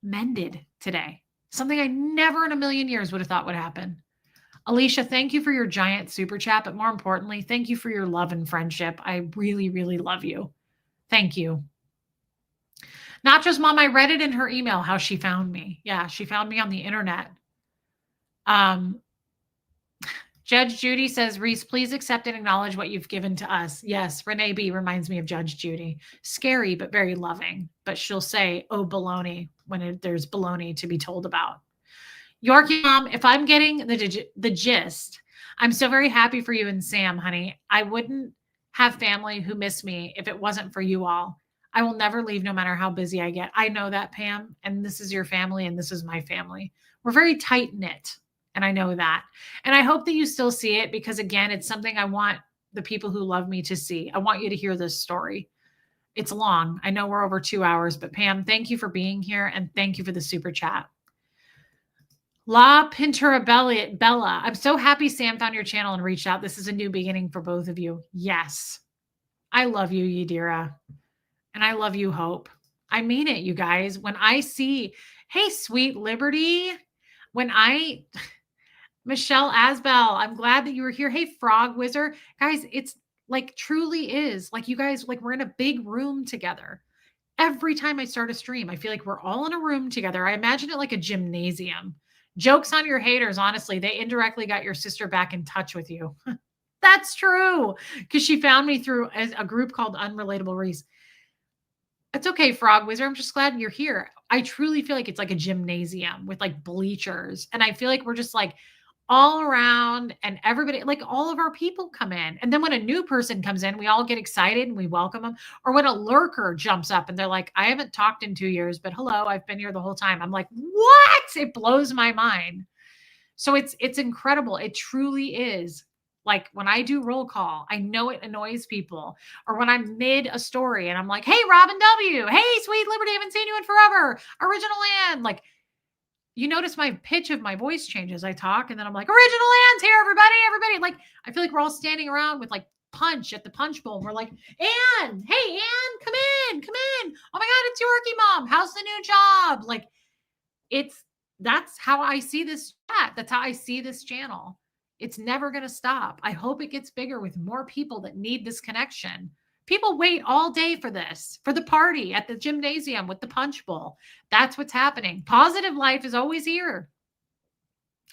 Mended today. Something I never in a million years would have thought would happen. Alicia, thank you for your giant super chat, but more importantly, thank you for your love and friendship. I really, really love you. Thank you. Not just Mom, I read it in her email how she found me. Yeah, she found me on the internet. Judge Judy says, Reese, please accept and acknowledge what you've given to us. Yes, Renee B reminds me of Judge Judy. Scary, but very loving. But she'll say, oh, baloney, when there's baloney to be told about. Yorkie Mom, if I'm getting the gist, I'm so very happy for you and Sam, honey. I wouldn't have family who miss me if it wasn't for you all. I will never leave no matter how busy I get. I know that, Pam, and this is your family and this is my family. We're very tight knit, and I know that. And I hope that you still see it because, again, it's something I want the people who love me to see. I want you to hear this story. It's long. I know we're over 2 hours, but Pam, thank you for being here and thank you for the super chat. La Pintura Bella. I'm so happy Sam found your channel and reached out. This is a new beginning for both of you. Yes. I love you, Yadira. And I love you, Hope. I mean it, you guys. When I see, hey, Sweet Liberty, Michelle Asbell, I'm glad that you were here. Hey, Frog Wizard. Guys, it's like truly is like you guys, like we're in a big room together. Every time I start a stream, I feel like we're all in a room together. I imagine it like a gymnasium. Jokes on your haters, honestly. They indirectly got your sister back in touch with you. That's true. Because she found me through a group called Unrelatable Reese. It's okay, Frog Wizard. I'm just glad you're here. I truly feel like it's like a gymnasium with like bleachers. And I feel like we're just like all around and everybody, like all of our people come in. And then when a new person comes in, we all get excited and we welcome them. Or when a lurker jumps up and they're like, I haven't talked in 2 years, but hello, I've been here the whole time. I'm like, what? It blows my mind. So it's incredible. It truly is. Like when I do roll call, I know it annoys people. Or when I'm mid a story and I'm like, hey, Robin W. Hey, Sweet Liberty, haven't seen you in forever. Original Land. Like, you notice my pitch of my voice changes. I talk and then I'm like, Original Land's here, everybody. Like, I feel like we're all standing around with like punch at the punch bowl. We're like, Ann, hey, Ann, come in. Oh my God, it's Yorkie Mom. How's the new job? Like, that's how I see this chat. That's how I see this channel. It's never going to stop. I hope it gets bigger with more people that need this connection. People wait all day for this, for the party at the gymnasium with the punch bowl. That's what's happening. Positive life is always here.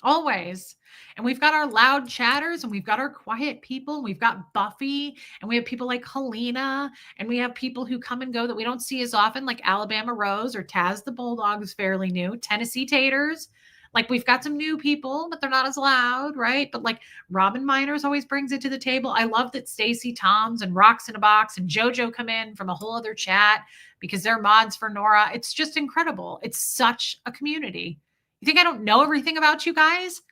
Always. And we've got our loud chatters and we've got our quiet people. We've got Buffy and we have people like Helena and we have people who come and go that we don't see as often, like Alabama Rose or Taz the Bulldog is fairly new. Tennessee Taters. Like we've got some new people, but they're not as loud, right? But like Robin Miners always brings it to the table. I love that Stacy Toms and Rocks in a Box and JoJo come in from a whole other chat because they're mods for Nora. It's just incredible. It's such a community. You think I don't know everything about you guys?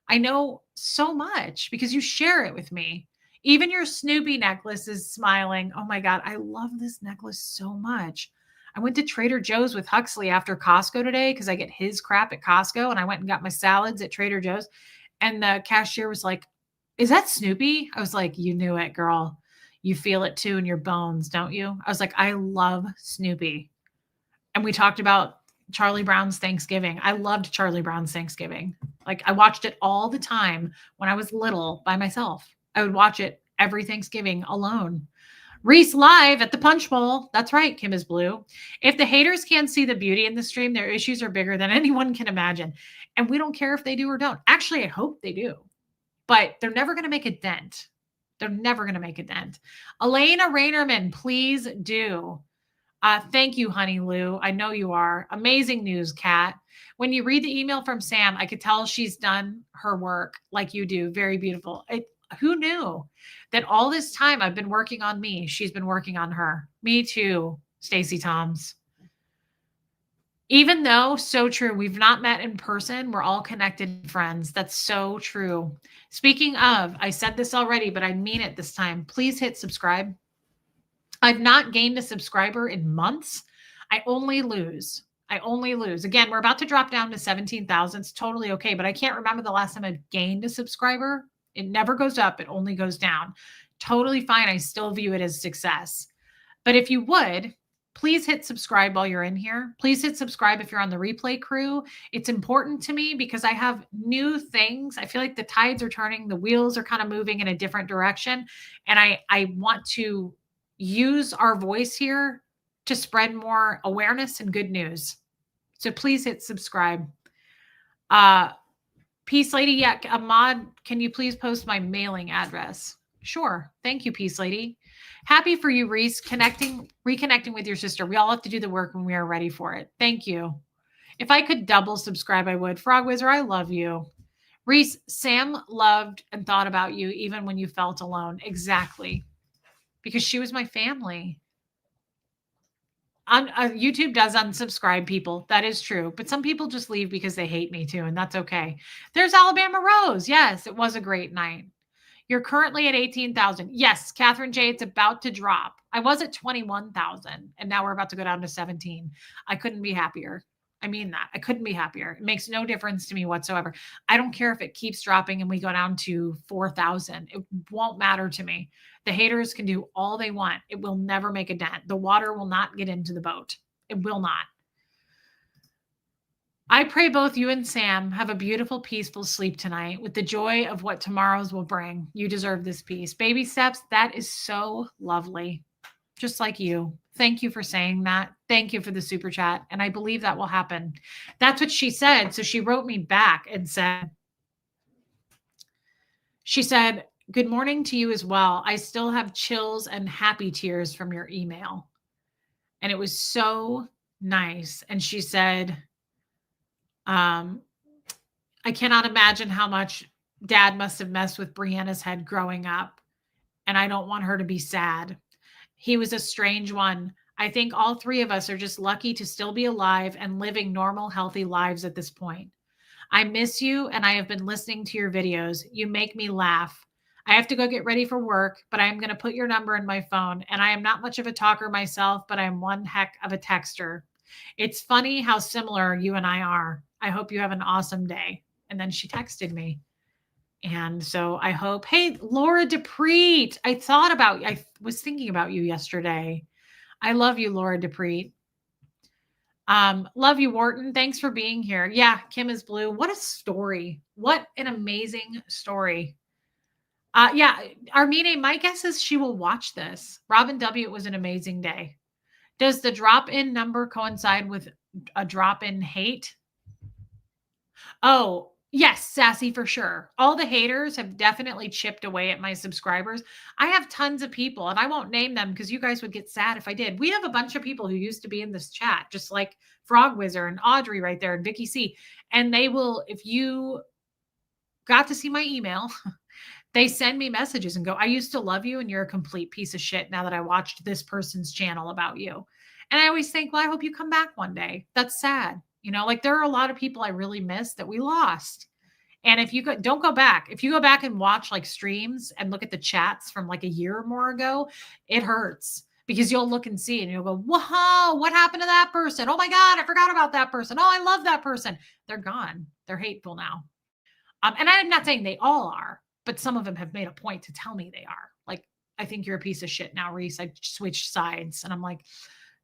I know so much because you share it with me. Even your Snoopy necklace is smiling. Oh my God, I love this necklace so much. I went to Trader Joe's with Huxley after Costco today because I get his crap at Costco and I went and got my salads at Trader Joe's. And the cashier was like, is that Snoopy? I was like, you knew it, girl. You feel it too in your bones, don't you? I was like, I love Snoopy. And we talked about Charlie Brown's Thanksgiving. I loved Charlie Brown's Thanksgiving. Like I watched it all the time when I was little by myself. I would watch it every Thanksgiving alone. Reese live at the Punch Bowl. That's right, Kim is blue. If the haters can't see the beauty in the stream, their issues are bigger than anyone can imagine. And we don't care if they do or don't. Actually, I hope they do. But they're never going to make a dent. They're never going to make a dent. Elena Rainerman, please do. Thank you, Honey Lou. I know you are. Amazing news, Kat. When you read the email from Sam, I could tell she's done her work like you do. Very beautiful. Who knew that all this time I've been working on me? She's been working on her. Me too, Stacy Toms. Even though, so true, we've not met in person, we're all connected friends. That's so true. Speaking of, I said this already, but I mean it this time. Please hit subscribe. I've not gained a subscriber in months. I only lose. Again, we're about to drop down to 17,000. It's totally okay, but I can't remember the last time I've gained a subscriber. It never goes up. It only goes down. Totally fine. I still view it as success. But if you would, please hit subscribe while you're in here. Please hit subscribe if you're on the replay crew. It's important to me because I have new things. I feel like the tides are turning. The wheels are kind of moving in a different direction. And I want to use our voice here to spread more awareness and good news. So please hit subscribe. Peace Lady, yeah, Ahmad, can you please post my mailing address? Sure. Thank you, Peace Lady. Happy for you, Reese, reconnecting with your sister. We all have to do the work when we are ready for it. Thank you. If I could double subscribe, I would. Frog Wizard, I love you. Reese, Sam loved and thought about you even when you felt alone. Exactly. Because she was my family. YouTube does unsubscribe people. That is true. But some people just leave because they hate me too, and that's okay. There's Alabama Rose. Yes, it was a great night. You're currently at 18,000. Yes, Catherine J, it's about to drop. I was at 21,000 and now we're about to go down to 17. I couldn't be happier. I mean that. I couldn't be happier. It makes no difference to me whatsoever. I don't care if it keeps dropping and we go down to 4,000. It won't matter to me. The haters can do all they want. It will never make a dent. The water will not get into the boat. It will not. I pray both you and Sam have a beautiful, peaceful sleep tonight with the joy of what tomorrow's will bring. You deserve this peace. Baby steps, that is so lovely. Just like you. Thank you for saying that. Thank you for the super chat. And I believe that will happen. That's what she said. So she wrote me back and said, good morning to you as well. I still have chills and happy tears from your email. And it was so nice. And she said, I cannot imagine how much Dad must have messed with Brianna's head growing up. And I don't want her to be sad. He was a strange one. I think all three of us are just lucky to still be alive and living normal, healthy lives at this point. I miss you, and I have been listening to your videos. You make me laugh. I have to go get ready for work, but I am going to put your number in my phone. And I am not much of a talker myself, but I am one heck of a texter. It's funny how similar you and I are. I hope you have an awesome day. And then she texted me. And so I hope, hey, Laura DePreet, I was thinking about you yesterday. I love you, Laura DePreet. Love you, Wharton. Thanks for being here. Yeah, Kim is blue. What a story. What an amazing story. Yeah, Armine, my guess is she will watch this. Robin W., it was an amazing day. Does the drop-in number coincide with a drop-in hate? Oh, yes, Sassy, for sure. All the haters have definitely chipped away at my subscribers. I have tons of people, and I won't name them because you guys would get sad if I did. We have a bunch of people who used to be in this chat, just like Frog Wizard and Audrey right there and Vicky C. And they will, if you got to see my email, they send me messages and go, I used to love you and you're a complete piece of shit now that I watched this person's channel about you. And I always think, well, I hope you come back one day. That's sad. You know, like there are a lot of people I really miss that we lost. And if you don't go back, if you go back and watch like streams and look at the chats from like a year or more ago, it hurts because you'll look and see and you'll go, whoa, what happened to that person? Oh my God, I forgot about that person. Oh, I love that person. They're gone. They're hateful now. And I'm not saying they all are, but some of them have made a point to tell me they are. Like, I think you're a piece of shit now, Reese. I switched sides. And I'm like,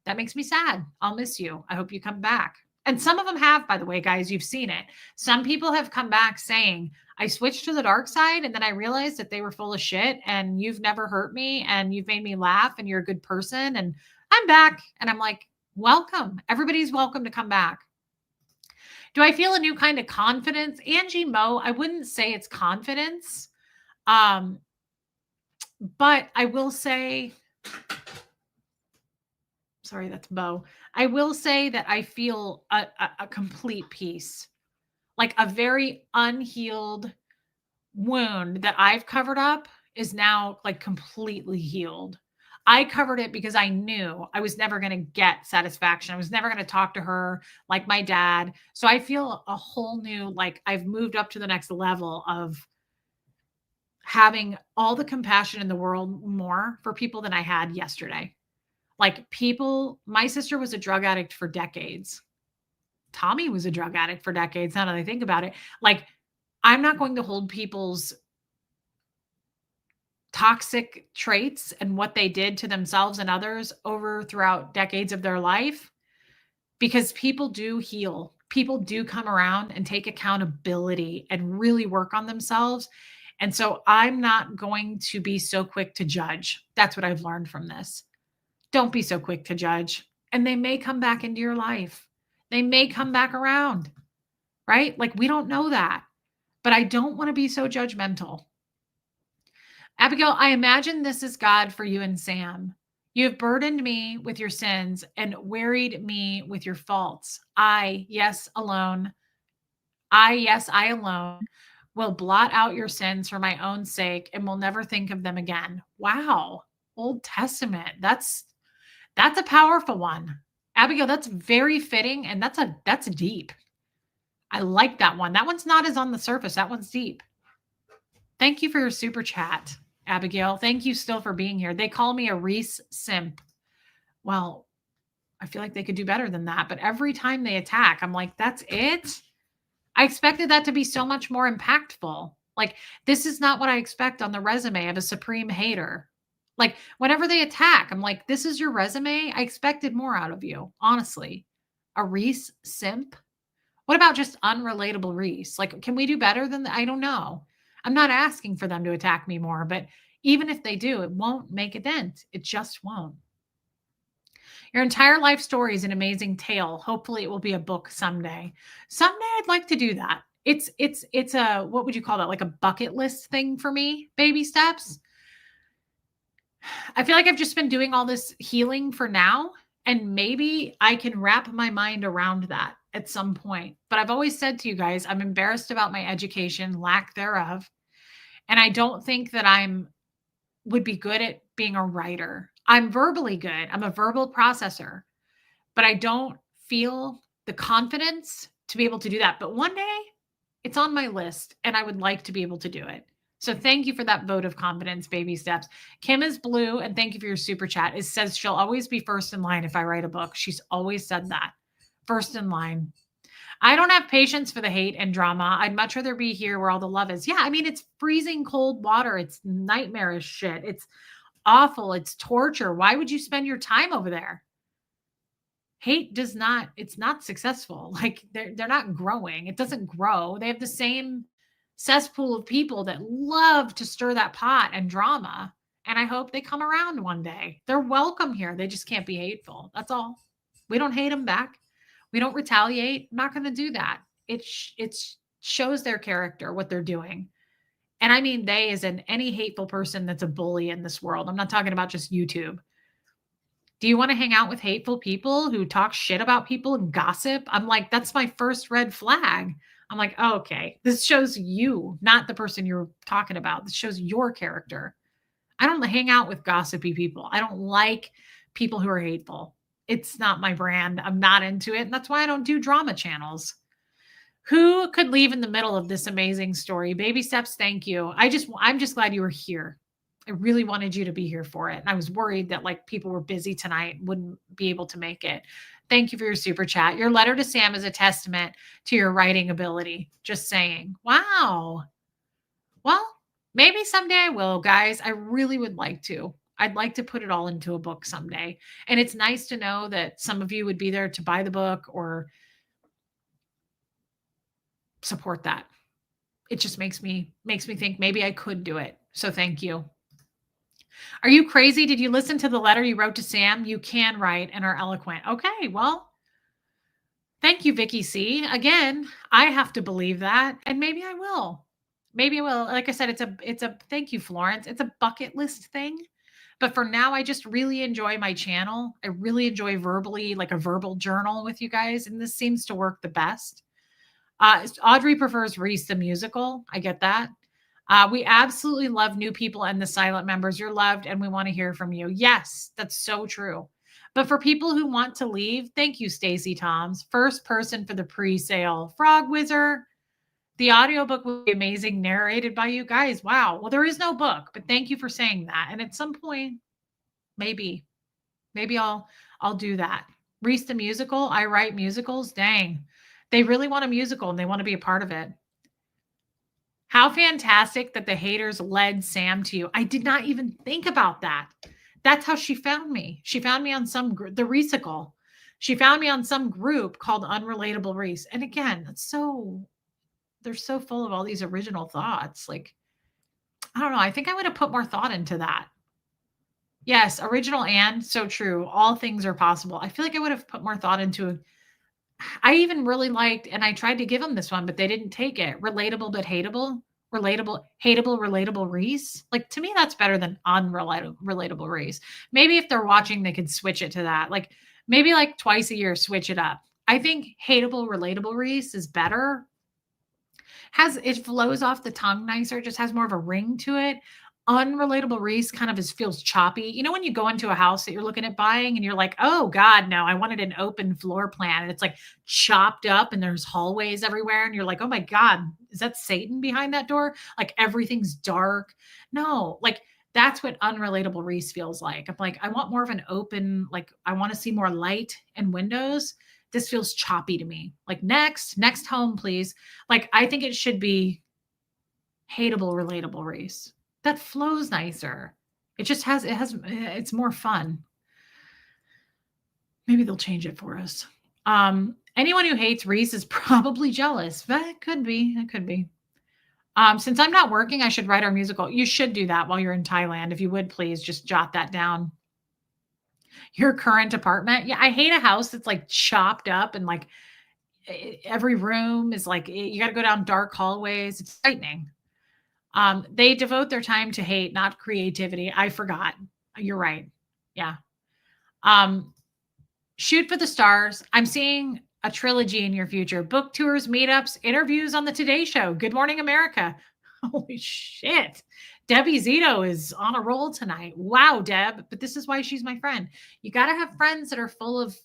that makes me sad. I'll miss you. I hope you come back. And some of them have, by the way, guys, you've seen it. Some people have come back saying, I switched to the dark side and then I realized that they were full of shit and you've never hurt me and you've made me laugh and you're a good person. And I'm back. And I'm like, welcome. Everybody's welcome to come back. Do I feel a new kind of confidence? Angie Mo, I wouldn't say it's confidence. But I will say, sorry, that's Bo. I will say that I feel a complete peace, like a very unhealed wound that I've covered up is now like completely healed. I covered it because I knew I was never going to get satisfaction. I was never going to talk to her like my dad. So I feel a whole new, like I've moved up to the next level of having all the compassion in the world more for people than I had yesterday. Like people, my sister was a drug addict for decades. Tommy was a drug addict for decades. Now that I think about it, like I'm not going to hold people's toxic traits and what they did to themselves and others over throughout decades of their life, because people do heal. People do come around and take accountability and really work on themselves. And so I'm not going to be so quick to judge. That's what I've learned from this. Don't be so quick to judge. And they may come back into your life. They may come back around, right? Like we don't know that. but I don't want to be so judgmental. Abigail, I imagine this is God for you and Sam. You have burdened me with your sins and wearied me with your faults. I alone will blot out your sins for my own sake and will never think of them again. Wow. Old Testament. That's a powerful one. Abigail, that's very fitting and that's deep. I like that one. That one's not as on the surface. That one's deep. Thank you for your super chat, Abigail. Thank you still for being here. They call me a Reese simp. Well, I feel like they could do better than that, but every time they attack, I'm like, that's it? I expected that to be so much more impactful. Like, this is not what I expect on the resume of a supreme hater. Like, whenever they attack, I'm like, this is your resume? I expected more out of you, honestly. A Reese simp? What about just unrelatable Reese? Like, can we do better than that? I don't know. I'm not asking for them to attack me more, but even if they do, it won't make a dent. It just won't. Your entire life story is an amazing tale. Hopefully it will be a book someday. Someday I'd like to do that. It's a, what would you call that? Like a bucket list thing for me, baby steps. I feel like I've just been doing all this healing for now, and maybe I can wrap my mind around that at some point. But I've always said to you guys, I'm embarrassed about my education, lack thereof, and I don't think that I'm would be good at being a writer. I'm verbally good. I'm a verbal processor, but I don't feel the confidence to be able to do that. But one day it's on my list and I would like to be able to do it. So thank you for that vote of confidence, baby steps. Kim is blue, and thank you for your super chat. It says she'll always be first in line if I write a book. She's always said that. First in line. I don't have patience for the hate and drama. I'd much rather be here where all the love is. Yeah, I mean, it's freezing cold water. It's nightmarish shit. It's awful. It's torture. Why would you spend your time over there? Hate does not, it's not successful. Like they're not growing. It doesn't grow. They have the same cesspool of people that love to stir that pot and drama. And I hope they come around one day. They're welcome here. They just can't be hateful. That's all. We don't hate them back. We don't retaliate. I'm not going to do that. It shows their character, what they're doing. And I mean they as in any hateful person that's a bully in this world. I'm not talking about just YouTube. Do you want to hang out with hateful people who talk shit about people and gossip? I'm like, that's my first red flag. I'm like, oh, okay, this shows you, not the person you're talking about. This shows your character. I don't hang out with gossipy people. I don't like people who are hateful. It's not my brand. I'm not into it. And that's why I don't do drama channels. Who could leave in the middle of this amazing story? Baby steps, thank you. I'm just glad you were here. I really wanted you to be here for it. And I was worried that like people were busy tonight, wouldn't be able to make it. Thank you for your super chat. Your letter to Sam is a testament to your writing ability. Just saying. Wow. Well, maybe someday I will, guys. I really would like to. I'd like to put it all into a book someday. And it's nice to know that some of you would be there to buy the book or support that. It just makes me think maybe I could do it. So thank you. Are you crazy? Did you listen to the letter you wrote to Sam? You can write and are eloquent. Okay, well, thank you, Vicky C. Again, I have to believe that, and maybe I will. Maybe I will. Like I said, it's a thank you, Florence. It's a bucket list thing. But for now, I just really enjoy my channel. I really enjoy verbally, like a verbal journal with you guys, and this seems to work the best. Audrey prefers Reese the musical. I get that. We absolutely love new people and the silent members. You're loved, and we want to hear from you. Yes, that's so true. But for people who want to leave, thank you, Stacy Toms. First person for the pre-sale. Frog Wizard. The audiobook will be amazing, narrated by you guys. Wow. Well, there is no book, but thank you for saying that. And at some point, maybe I'll do that. Reese the musical. I write musicals. Dang. They really want a musical and they want to be a part of it. How fantastic that the haters led Sam to you. I did not even think about that. That's how she found me. She found me on some the Reesicle. She found me on some group called Unrelatable Reese. And again, they're so full of all these original thoughts. Like, I don't know. I think I would have put more thought into that. Yes, original and so true. All things are possible. I feel like I would have put more thought into I even really liked, and I tried to give them this one, but they didn't take it. Relatable but hateable. Relatable Reese. Like to me, that's better than relatable Reese. Maybe if they're watching, they could switch it to that. Like maybe like twice a year, switch it up. I think relatable Reese is better. Has it flows off the tongue nicer, just has more of a ring to it. Unrelatable Reese kind of is feels choppy. You know, when you go into a house that you're looking at buying and you're like, oh God, no, I wanted an open floor plan. And it's like chopped up and there's hallways everywhere. And you're like, oh my God, is that Satan behind that door? Like everything's dark. No, like that's what unrelatable Reese feels like. I'm like, I want more of an open, like I want to see more light and windows. This feels choppy to me. Like next home, please. Like I think it should be relatable Reese. That flows nicer. It's more fun. Maybe they'll change it for us. Anyone who hates Reese is probably jealous. That could be. It could be. Since I'm not working, I should write our musical. You should do that while you're in Thailand. If you would please just jot that down. Your current apartment. Yeah, I hate a house that's like chopped up and like every room is like you got to go down dark hallways. It's frightening. They devote their time to hate, not creativity. I forgot. You're right. Yeah. Um, shoot for the stars. I'm seeing a trilogy in your future. Book tours, meetups, interviews on the Today Show. Good Morning America. Holy shit. Debbie Zito is on a roll tonight. Wow, Deb. But this is why she's my friend. You got to have friends that are full of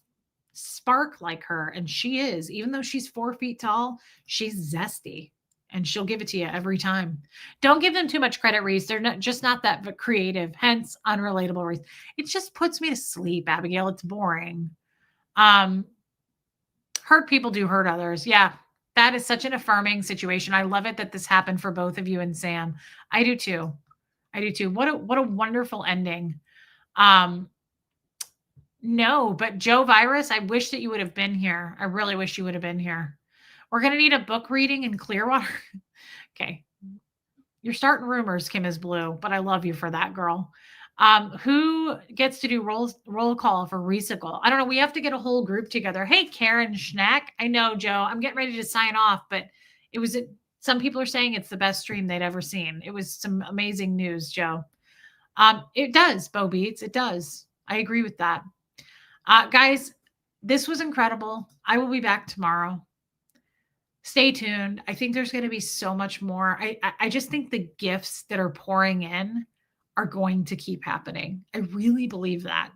spark like her. And she is. Even though she's 4 feet tall, she's zesty and she'll give it to you every time. Don't give them too much credit, Reese. They're not that creative, hence unrelatable, Reese. It just puts me to sleep, Abigail. It's boring. Hurt people do hurt others. Yeah, that is such an affirming situation. I love it that this happened for both of you and Sam. I do too. I do too. What a wonderful ending. Um, no, but Joe Virus, I wish that you would have been here. I really wish you would have been here. We're gonna need a book reading in Clearwater. Okay. You're starting rumors, Kim is blue, but I love you for that, girl. Who gets to do roll call for Resicle? I don't know. We have to get a whole group together. Hey, Karen Schnack. I know, Joe. I'm getting ready to sign off, but it was some people are saying it's the best stream they'd ever seen. It was some amazing news, Joe. It does, Bo Beats. It does. I agree with that. Guys, this was incredible. I will be back tomorrow. Stay tuned. I think there's going to be so much more. I just think the gifts that are pouring in are going to keep happening. I really believe that.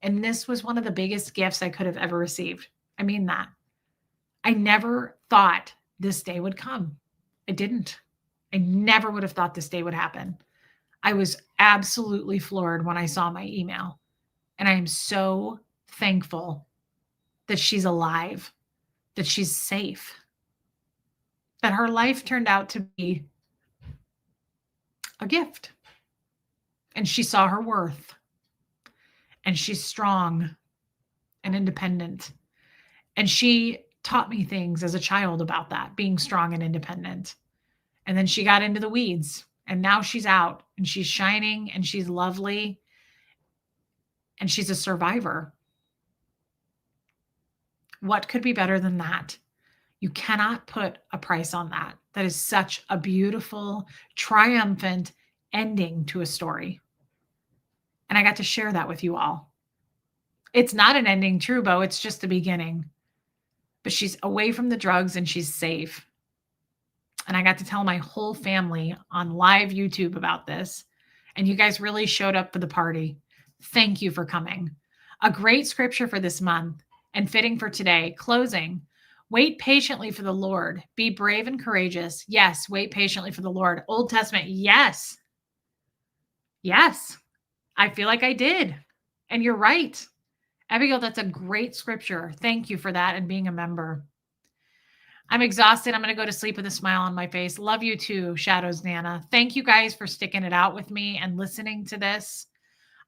And this was one of the biggest gifts I could have ever received. I mean that. I never thought this day would come. I didn't. I never would have thought this day would happen. I was absolutely floored when I saw my email. And I am so thankful that she's alive, that she's safe, that her life turned out to be a gift. And she saw her worth. And she's strong and independent. And she taught me things as a child about that, being strong and independent. And then she got into the weeds. And now she's out and she's shining and she's lovely. And she's a survivor. What could be better than that? You cannot put a price on that. That is such a beautiful, triumphant ending to a story. And I got to share that with you all. It's not an ending, Trubo. It's just the beginning. But she's away from the drugs and she's safe. And I got to tell my whole family on live YouTube about this. And you guys really showed up for the party. Thank you for coming. A great scripture for this month and fitting for today. Closing. Wait patiently for the Lord. Be brave and courageous. Yes, wait patiently for the Lord. Old Testament. Yes. Yes. I feel like I did. And you're right. Abigail, that's a great scripture. Thank you for that and being a member. I'm exhausted. I'm going to go to sleep with a smile on my face. Love you too, Shadows Nana. Thank you guys for sticking it out with me and listening to this.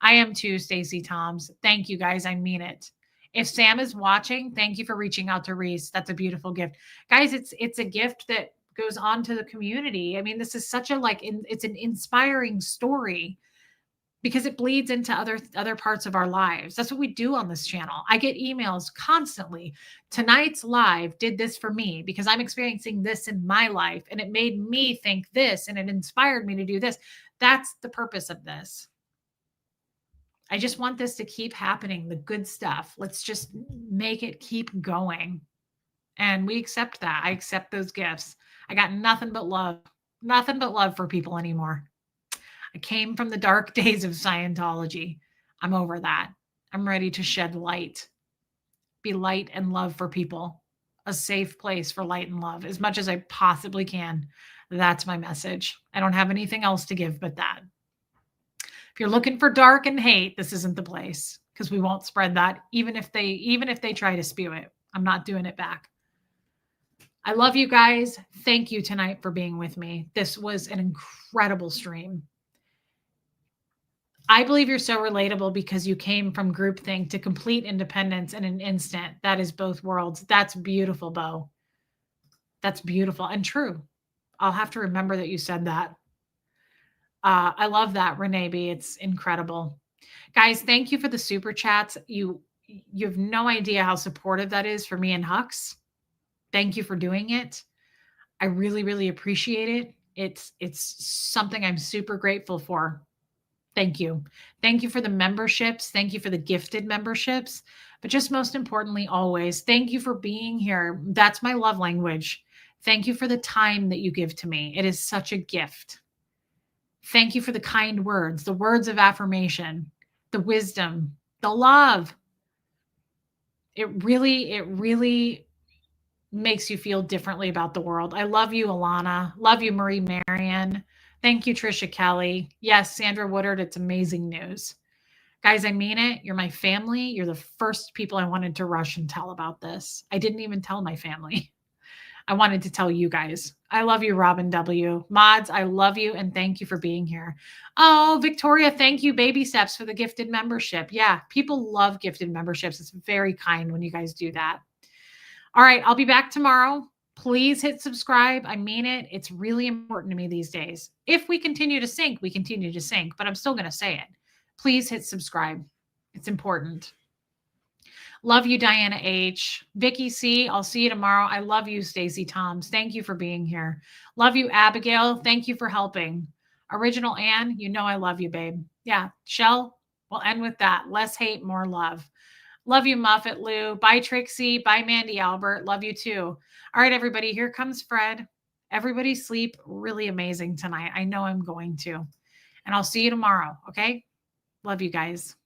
I am too, Stacy Toms. Thank you guys. I mean it. If Sam is watching, thank you for reaching out to Reese. That's a beautiful gift. Guys, it's a gift that goes on to the community. I mean, this is such a it's an inspiring story. because it bleeds into other parts of our lives. That's what we do on this channel. I get emails constantly. Tonight's live did this for me because I'm experiencing this in my life and it made me think this and it inspired me to do this. That's the purpose of this. I just want this to keep happening, the good stuff. Let's just make it keep going. And we accept that. I accept those gifts. I got nothing but love for people anymore. I came from the dark days of Scientology. I'm over that. I'm ready to shed light, be light and love for people, a safe place for light and love as much as I possibly can. That's my message. I don't have anything else to give but that. If you're looking for dark and hate, this isn't the place because we won't spread that even if they try to spew it. I'm not doing it back. I love you guys. Thank you tonight for being with me. This was an incredible stream. I believe you're so relatable because you came from groupthink to complete independence in an instant. That is both worlds. That's beautiful, Bo. That's beautiful and true. I'll have to remember that you said that. I love that, Renee B. It's incredible. Guys, thank you for the super chats. You have no idea how supportive that is for me and Hux. Thank you for doing it. I really, really appreciate it. It's something I'm super grateful for. Thank you. Thank you for the memberships. Thank you for the gifted memberships. But just most importantly, always, thank you for being here. That's my love language. Thank you for the time that you give to me. It is such a gift. Thank you for the kind words, the words of affirmation, the wisdom, the love. It really makes you feel differently about the world. I love you, Alana. Love you, Marie Marion. Thank you, Trisha Kelly. Yes, Sandra Woodard, it's amazing news. Guys, I mean it. You're my family. You're the first people I wanted to rush and tell about this. I didn't even tell my family. I wanted to tell you guys. I love you, Robin W. Mods, I love you and thank you for being here. Oh, Victoria, thank you, Baby Steps, for the gifted membership. Yeah, people love gifted memberships. It's very kind when you guys do that. All right, I'll be back tomorrow. Please hit subscribe. I mean it. It's really important to me these days. If we continue to sync, we continue to sync, but I'm still going to say it. Please hit subscribe. It's important. Love you, Diana H. Vicky C. I'll see you tomorrow. I love you, Stacy Toms. Thank you for being here. Love you, Abigail. Thank you for helping. Original Ann, you know I love you, babe. Yeah, Shell, we'll end with that. Less hate, more love. Love you, Muffet Lou. Bye, Trixie. Bye, Mandy Albert. Love you too. All right, everybody, here comes Fred. Everybody sleep really amazing tonight. I know I'm going to. And I'll see you tomorrow, okay? Love you guys.